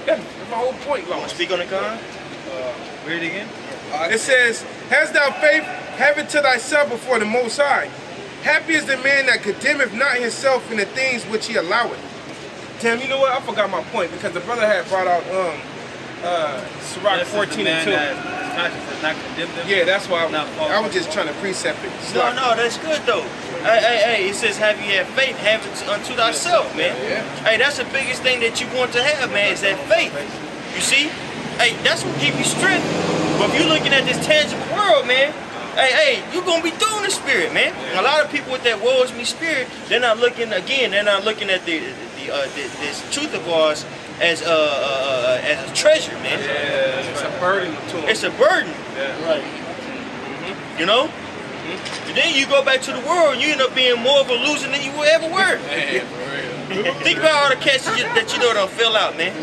That's my whole point, You want to speak on the con? Read it again. It says, "Hast thou faith? Have it to thyself before the Most High. Happy is the man that condemneth not himself in the things which he alloweth." Damn, you know what? I forgot my point because the brother had brought out Sirach 14 and 2. Yeah, that's why I was just trying to precept it. No, that's good though. Hey, it says, "Have you had faith? Have it unto thyself, man." Hey, that's the biggest thing that you want to have, man, is that faith. You see? Hey, that's what gives you strength. But if you're looking at this tangible world, man, hey, you're gonna be doing the spirit, man. A lot of people with that woe is me spirit, they're not looking at this truth of ours as a treasure, man. Yeah, it's a burden to them. It's a burden. Yeah. Right. You know? And then you go back to the world and you end up being more of a loser than you will ever were. Think about all the cats that you know don't fill out, man.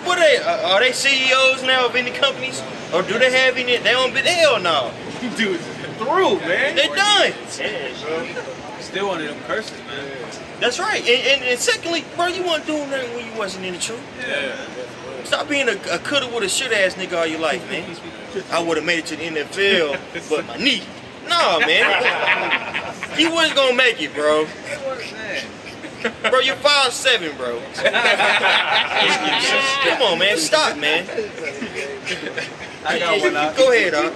What are they CEOs now of any companies? Or do they have any? They don't be, hell no. Dude, through, man. They're done. Still one of them curses, man. That's right. And secondly, bro, you weren't doing nothing when you wasn't in the truth. Yeah. Stop being a coulda, woulda, shoulda ass nigga all your life, man. I would have made it to the NFL, but my knee. Nah, man. You wasn't gonna make it, bro. Bro, you're 5'7", bro. Come on, man. Stop, man. I got one out. Go ahead, for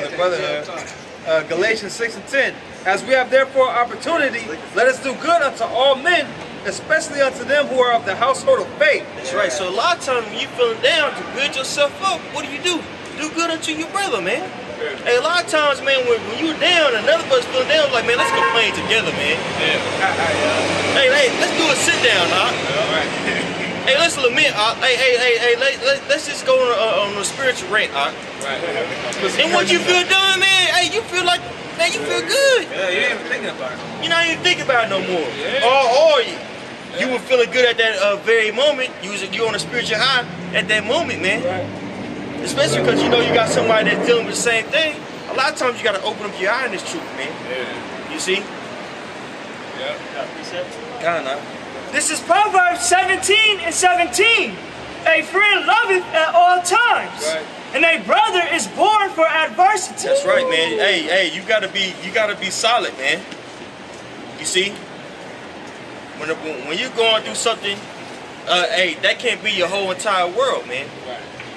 the brotherhood. Galatians 6 and 10. "As we have therefore opportunity, let us do good unto all men, especially unto them who are of the household of faith." That's right. So a lot of times when you feeling down to build yourself up, what do? Do good unto your brother, man. Hey, a lot of times, man, when you're down, another person's feeling down, like, man, let's complain together, man. Hey, let's do a sit down, huh? Hey, let's lament, hey, let's just go on a spiritual rant, huh? And once you feel done, man, hey, you feel like, man, you feel good. Yeah, you ain't even thinking about it. You're not even thinking about it no more. Or you were feeling good at that very moment. You on a spiritual high at that moment, man. Especially because you know you got somebody that's dealing with the same thing. A lot of times you got to open up your eye in this truth, man. You see? Kinda. This is Proverbs 17 and 17. A friend loveth at all times, and a brother is born for adversity. That's right, man. Hey, you gotta be solid, man. You see? When you're going through something, hey, that can't be your whole entire world, man.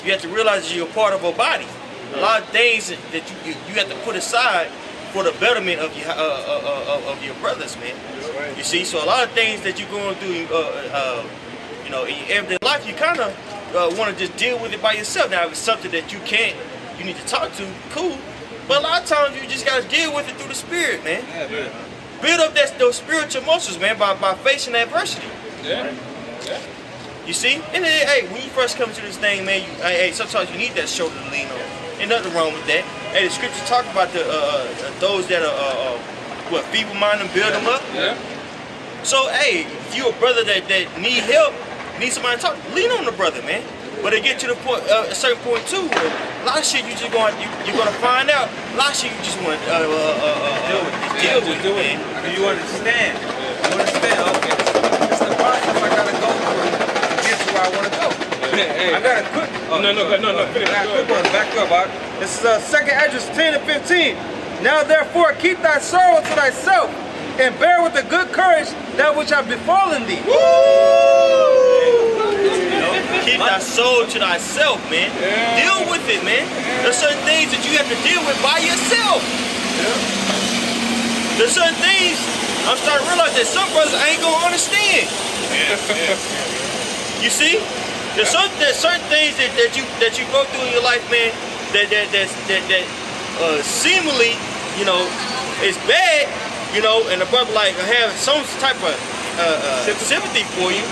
You have to realize that you're a part of a body. A lot of things that you have to put aside for the betterment of your brothers, man. You see, so a lot of things that you're going through, you know, in your everyday life, you kind of want to just deal with it by yourself. Now, if it's something that you need to talk to, cool. But a lot of times you just got to deal with it through the spirit, man. Build up those spiritual muscles, man, by facing adversity. You see? And then, hey, when you first come to this thing, man, hey, sometimes you need that shoulder to lean on. Ain't nothing wrong with that. Hey, the scripture talk about those that are feeble-minded and build them up. So, hey, if you a brother that need help, need somebody to talk, lean on the brother, man. But it get to the point, a certain point too, where a lot of shit you're gonna find out. A lot of shit you just want to deal with, man. You understand? You understand? Okay. It's the process I gotta go through to get to where I want to go. I got a quick. No. Finish. I got a quick one. Back up. This is 2nd Esdras 10 and 15. Now therefore keep thy sorrow to thyself, and bear with a good courage that which hath befallen thee. Keep thy soul to thyself, man. Deal with it, man. There's certain things that you have to deal with by yourself. There's certain things I'm starting to realize that some brothers ain't gonna understand. You see? There's certain things that you go through in your life, man, that seemingly, you know, is bad, you know, and the brother like have some type of sympathy for you,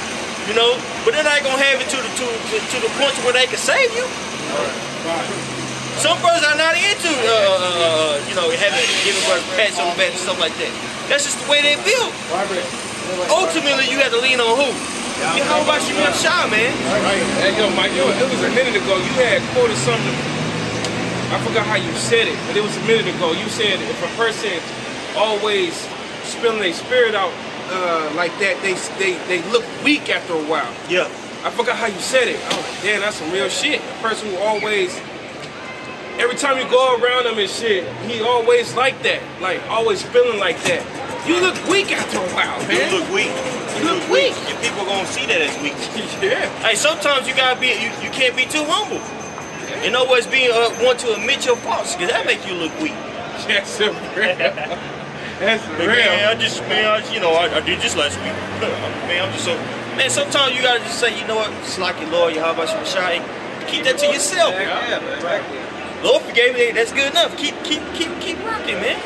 you know, but they're not gonna have it to the point where they can save you. Some brothers are not into you know, giving brothers pats on the back and stuff like that. That's just the way they're built. Ultimately, you have to lean on who? Yahawashi, sham, man. Hey, yo, Mike, it was a minute ago. You had quoted something. I forgot how you said it, but it was a minute ago. You said if a person always spilling their spirit out like that, they look weak after a while. Yeah. I forgot how you said it. I was like, damn, that's some real shit. A person who always, every time you go around him and shit, he always like that. Like, always feeling like that. You look weak after a while, man. You look weak. You look weak. And people gonna see that as weak. Yeah. Hey, sometimes you gotta be, you can't be too humble. In other words, being want to admit your faults, because that make you look weak. That's real. That's real. Man, you know, I did just last week. Man, I'm just so. Man, sometimes you gotta just say, you know what, it's like your Lord, Yahawashi, keep that to yourself. Yeah, exactly. Lord forgave me. That's good enough. Keep rocking, man.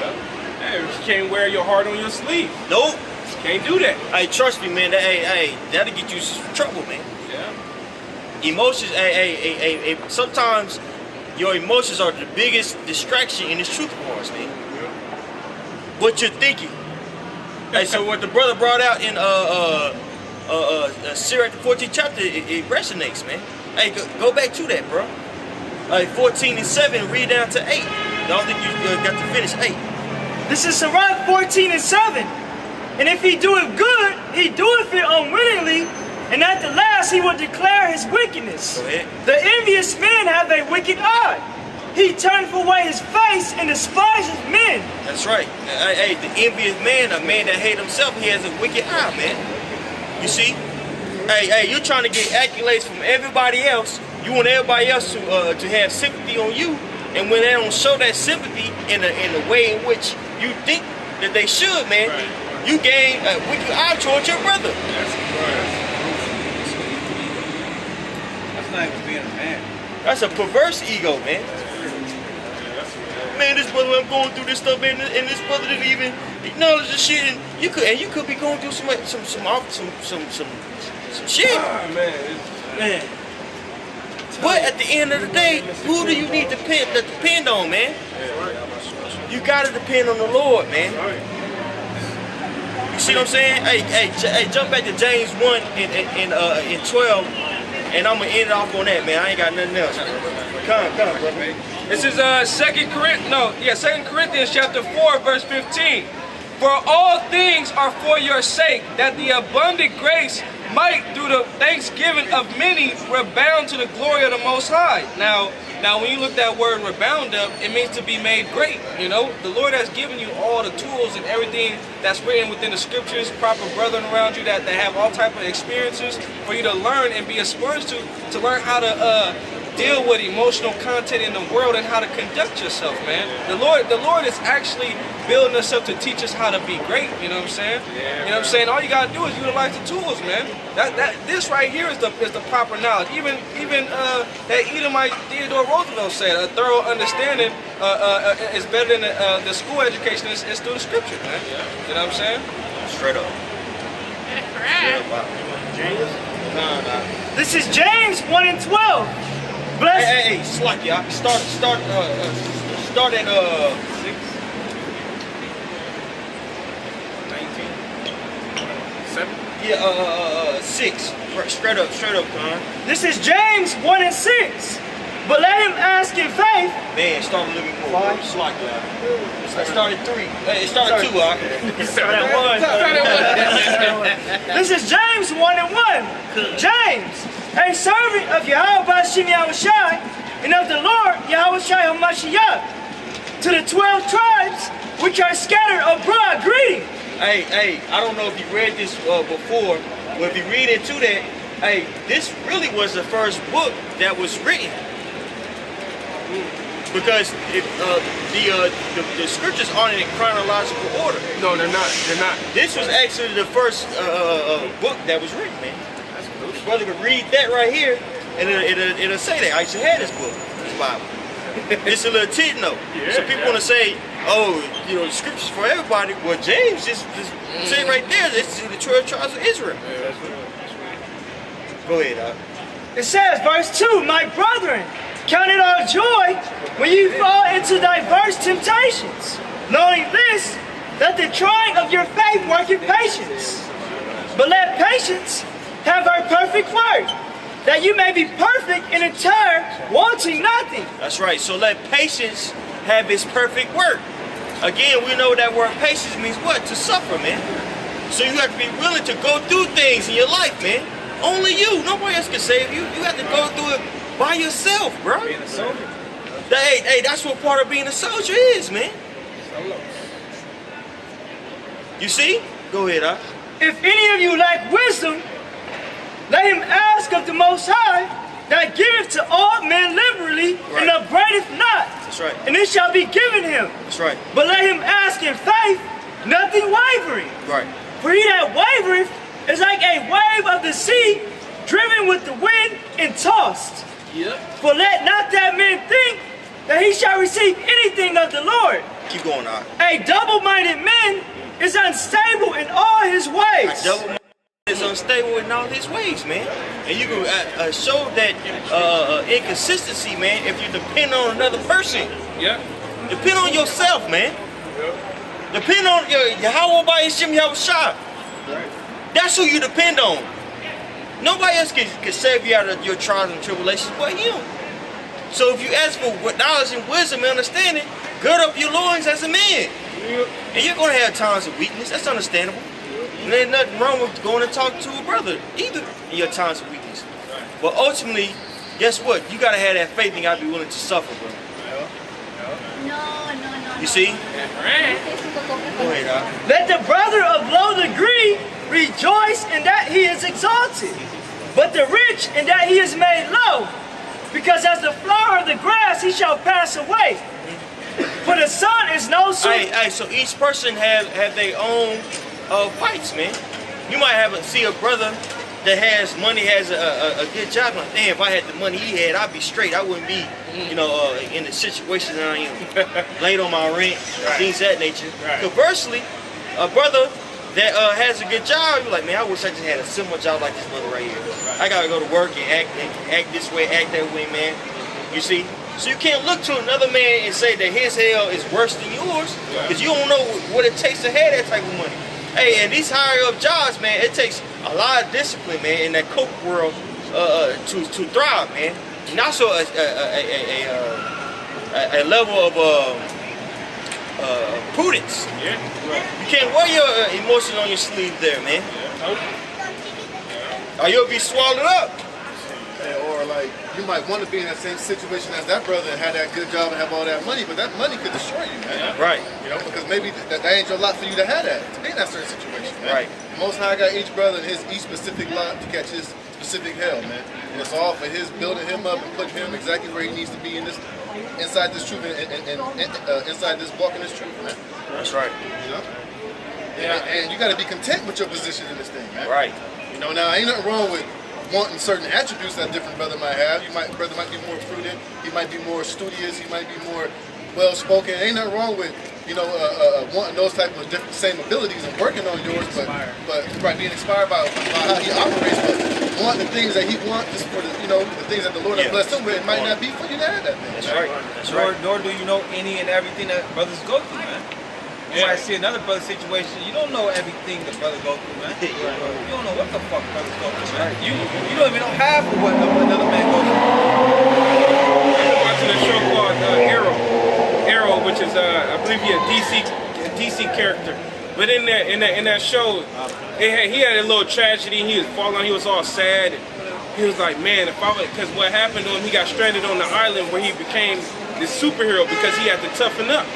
Hey, you can't wear your heart on your sleeve. Nope. Can't do that. Hey, trust me, man. That'll get you some trouble, man. Yeah. Emotions. Sometimes your emotions are the biggest distraction in this truth for us, man. What you're thinking. Hey, so what the brother brought out in Sirach, the 14th chapter, it resonates, man. Hey, go back to that, bro. 14 and 7, read down to 8. I don't think you got to finish 8. This is Sirach 14 and 7. And if he doeth good, he doeth it unwittingly, and at the last he will declare his wickedness. Go ahead. The envious man have a wicked eye. He turneth away his face and despises men. That's right. Hey, the envious man, a man that hates himself, he has a wicked eye, man. You see? Hey, you're trying to get accolades from everybody else. You want everybody else to have sympathy on you, and when they don't show that sympathy in the way in which you think that they should, man, you gain a wicked eye towards your brother. That's not even being a man. That's a perverse ego, man. Man, this brother, I'm going through this stuff, man, and this brother didn't even acknowledge the shit, and you could be going through some shit. Man. But at the end of the day, who do you need to depend on, man? You gotta depend on the Lord, man. You see what I'm saying? Hey, jump back to James 1 and 12, and I'm gonna end it off on that, man. I ain't got nothing else. Come, brother. This is 2 Corinthians chapter 4, verse 15. For all things are for your sake, that the abundant grace might, through the thanksgiving of many, rebound to the glory of the Most High. Now when you look that word rebound up, it means to be made great. You know, the Lord has given you all the tools and everything that's written within the scriptures, proper brethren around you that have all type of experiences for you to learn and be exposed to learn how to deal with emotional content in the world and how to conduct yourself, man. The Lord is actually building us up to teach us how to be great, you know what I'm saying? You know what I'm saying? All you gotta do is utilize the tools, man. This right here is the proper knowledge. Even that Edomite Theodore Roosevelt said, a thorough understanding is better than the school education is through the scripture, man. You know what I'm saying? Straight up. James? No. This is James 1 and 12. Bless. Hey, slack, y'all. Start at 6. 19. 7. Yeah, 6. Straight up, Con. This is James 1 and 6. But let him ask in faith. Man, start a little bit more. Slack, y'all. I started 3. Hey, it started 2, huh? Started 1. This is James 1 and 1. James, a servant of Yahawah and of the Lord, Yahawashi HaMashiach. to the 12 tribes which are scattered abroad, greeting. Hey, I don't know if you read this before, but if you read into that, hey, this really was the first book that was written. Because the scriptures aren't in chronological order. No, they're not. They're not. This was actually the first book that was written, man. This brother could read that right here, and it'll say that. I actually had this book, this Bible. It's a little tit note. Yeah, so people want to say, oh, you know, the scriptures for everybody. Well, James just say right there, this is the 12 tribes of Israel. Yeah, that's right. Go ahead, It says, verse 2, my brethren, count it all joy when you fall into diverse temptations, knowing this, that the trying of your faith worketh patience. But let patience have her perfect work, that you may be perfect and entire, wanting nothing. That's right. So let patience have its perfect work. Again, we know that word patience means what? To suffer, man. So you have to be willing to go through things in your life, man. Only you. Nobody else can save you. You have to go through it by yourself, bro. Being a soldier. Hey, that's what part of being a soldier is, man. You see? Go ahead, If any of you lack wisdom, let him ask of the Most High, that giveth to all men liberally, and upbraideth not. That's right. And it shall be given him. That's right. But let him ask in faith, nothing wavering. Right. For he that wavereth is like a wave of the sea, driven with the wind and tossed. Yep. For let not that man think that he shall receive anything of the Lord. Keep going, A double-minded man is unstable in all his ways. A double-minded is unstable in all his ways, man. And you can show that inconsistency, man, if you depend on another person. Yeah. Depend on yourself, man. Depend on Yahawah by sham Yahawashi. That's who you depend on. Nobody else can save you out of your trials and tribulations but him. So if you ask for knowledge and wisdom and understanding, gird up your loins as a man. And you're going to have times of weakness. That's understandable. And there's nothing wrong with going and talk to a brother either in your times of weakness. But ultimately, guess what? You got to have that faith and you got to be willing to suffer, bro. No. You see? Go ahead, Let the brother of low degree rejoice in that he is exalted, but the rich in that he is made low, because as the flower of the grass he shall pass away. For the sun is no sooner. Hey, so each person have their own fights, man. You might see a brother that has money, has a good job. Like, damn, if I had the money he had, I'd be straight. I wouldn't be, you know, in the situation that I am, late on my rent, things of that nature. Conversely, a brother that has a good job, you're like, man, I wish I just had a similar job like this brother right here. I gotta go to work and act this way, act that way, man. You see? So you can't look to another man and say that his hell is worse than yours, because you don't know what it takes to have that type of money. Hey, and these higher up jobs, man, it takes a lot of discipline, man, in that coke world to thrive, man. And also a level of prudence. You can't wear your emotions on your sleeve there, man. Or you'll be swallowed up. Or like, you might want to be in that same situation as that brother and have that good job and have all that money, but that money could destroy you, man. Right. You know, because maybe that ain't your lot for you to have that, to be in that certain situation, man. Right. Most High got each brother in each specific lot to catch his specific hell, man. And it's all for his building him up and putting him exactly where he needs to be in this, inside this truth and inside this walking this truth, man. That's right. You know? And you got to be content with your position in this thing, man. Right. You know, now ain't nothing wrong with wanting certain attributes that different brother might have. Brother might be more prudent, he might be more studious, he might be more well-spoken. Ain't nothing wrong with, you know, wanting those type of different same abilities and working on yours, but right, being inspired by how he operates, but wanting the things that he wants just for the, you know, the things that the Lord has blessed him with, it might not be for you to have that thing. That's right. That's right. Nor do you know any and everything that brothers go through, man. You might see another brother situation, you don't know everything the brother go through, man. You don't know what the fuck brothers go through, man. You don't even know half of what another man goes through. I'm watching a show called Arrow, which is I believe he a DC character. But in that show, he had a little tragedy. He was falling. He was all sad. He was like, man, because what happened to him, he got stranded on the island where he became this superhero because he had to toughen up.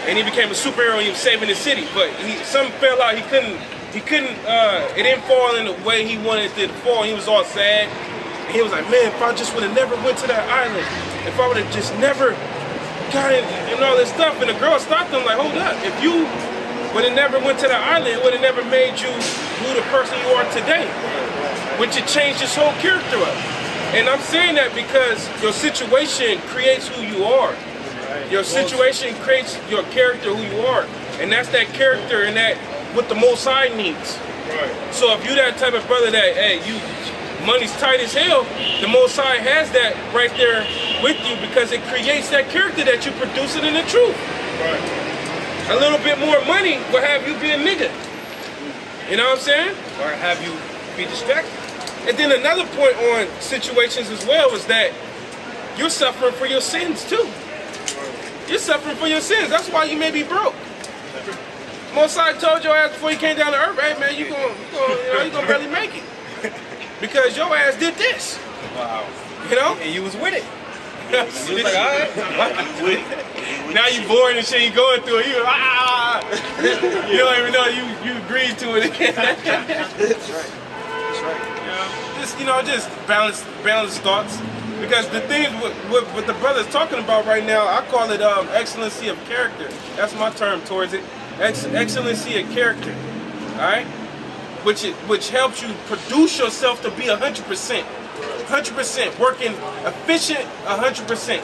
And he became a superhero and he was saving the city. But something fell out. He couldn't, it didn't fall in the way he wanted it to fall. He was all sad. And he was like, man, if I just would have never went to that island, if I would have just never got it and all this stuff. And the girl stopped him like, hold up. If you would have never went to the island, it would have never made you who the person you are today. Which it changed his whole character up. And I'm saying that because your situation creates who you are. Your situation creates your character, who you are. And that's that character and that what the Most High needs. So if you that type of brother that, hey, money's tight as hell, the Most High has that right there with you because it creates that character that you're producing in the truth. A little bit more money will have you be a nigga. You know what I'm saying? Or have you be distracted. And then another point on situations as well is that you're suffering for your sins too. You're suffering for your sins. That's why you may be broke. Most High told your ass before you came down to earth, hey man, you gonna barely make it. Because your ass did this. Wow. You know? And you was with it. You was like, all right. Now you bored and shit, you going through it. You don't even know you agreed to it. That's right. That's right. Just balance thoughts. Because the thing what the brother's talking about right now, I call it excellency of character. That's my term towards it. Excellency of character. Alright? Which helps you produce yourself to be 100%. 100%. Working efficient 100%.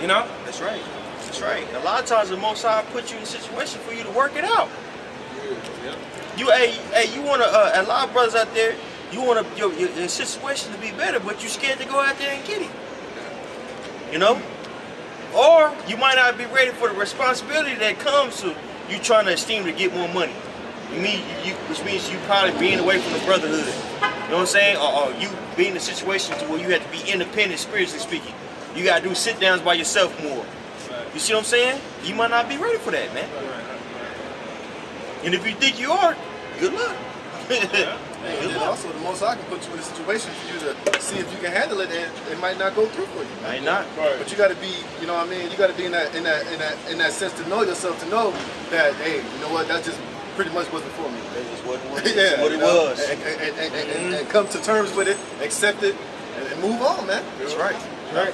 You know? That's right. That's right. A lot of times the Most High put you in a situation for you to work it out. You want to, a lot of brothers out there, you want your situation to be better, but you're scared to go out there and get it. You know? Or you might not be ready for the responsibility that comes to you trying to esteem to get more money. Which means you probably being away from the brotherhood. You know what I'm saying? Or you being in a situation to where you have to be independent, spiritually speaking. You got to do sit-downs by yourself more. You see what I'm saying? You might not be ready for that, man. And if you think you are, good luck. And also, the Most High can put you in a situation for you to see if you can handle it, and it might not go through for you. Might not. But you got to be, you know what I mean? You got to be in that sense to know yourself, to know that, hey, you know what? That just pretty much wasn't for me. That just wasn't what it was. And come to terms with it, accept it, and move on, man. That's right. Right.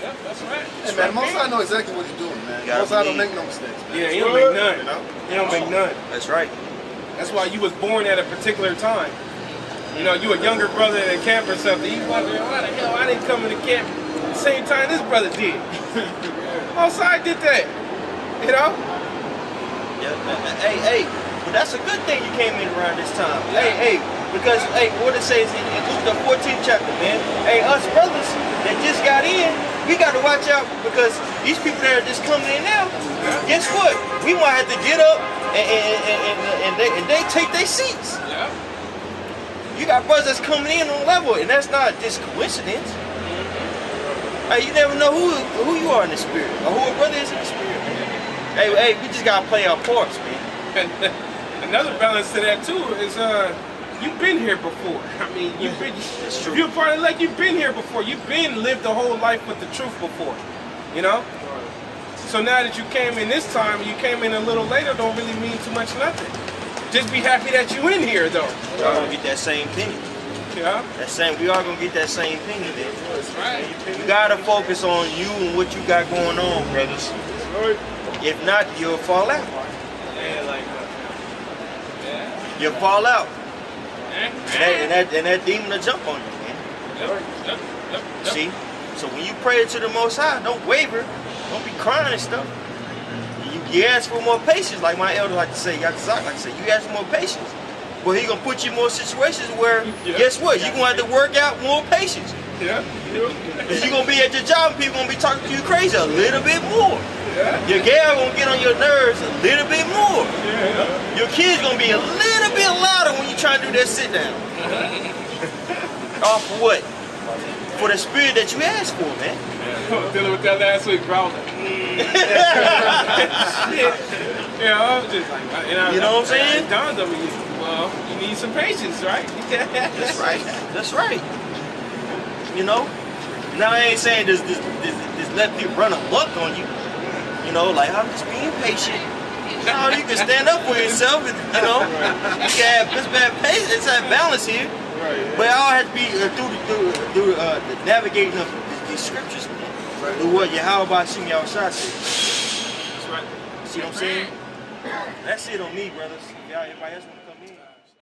Yeah, that's right. Hey, man, Most High know exactly what he's doing, man. Most High don't make no mistakes, man. Yeah, he don't make none. He don't make none. That's right. That's why you was born at a particular time. You know, you a younger brother in camp or something. You wondering, why the hell I didn't come into camp at the same time this brother did. Most High did that. You know? Yeah, hey, but that's a good thing you came in around this time. Hey, because what it says in Luke the 14th chapter, man. Hey, us brothers that just got in, we got to watch out because these people that are just coming in now, guess what? We might have to get up and they take their seats. Yeah. You got brothers that's coming in on level, and that's not just coincidence. Hey, you never know who you are in the spirit, or who a brother is in the spirit, man. Hey, we just gotta play our parts, man. Another balance to that too is you've been here before. I mean, you've been. That's true. If you're a part of like you've been here before. You've been lived the whole life with the truth before. You know. So now that you came in this time, you came in a little later, don't really mean too much nothing. Just be happy that you in here though. We all gonna get that same penny. Yeah. We all gonna get that same penny, man. That's right. You gotta focus on you and what you got going on, brothers. Right. If not, you'll fall out. Yeah, like you'll fall out. And that demon will jump on you, man. Yep. See? So when you pray to the Most High, don't waver. Don't be crying and stuff. You ask for more patience, like my elder like to say, you ask for more patience. Well, he gonna put you in more situations where, guess what? You're gonna have to work out more patience. Yeah. Because you're gonna be at your job and people gonna be talking to you crazy a little bit more. Yeah. Your gal gonna get on your nerves a little bit more. Yeah. Your kids gonna be a little bit louder when you try to do that sit down. Off for what? For the spirit that you asked for, man. Dealing with that last week, bro. Yeah, I was just like, you know what I'm saying? It dawned on me, well, you need some patience, right? That's right. That's right. You know, Now I ain't saying just let people run amok on you. You know, like I'm just being patient. No, you can stand up for yourself. And, you know, you can have this bad pace. It's that balance here. But it all has to be through the navigating of these scriptures. Through what Yahawah Yahawashi said. That's right. See what I'm saying? That's it on me, brothers. If y'all, everybody else want to come in.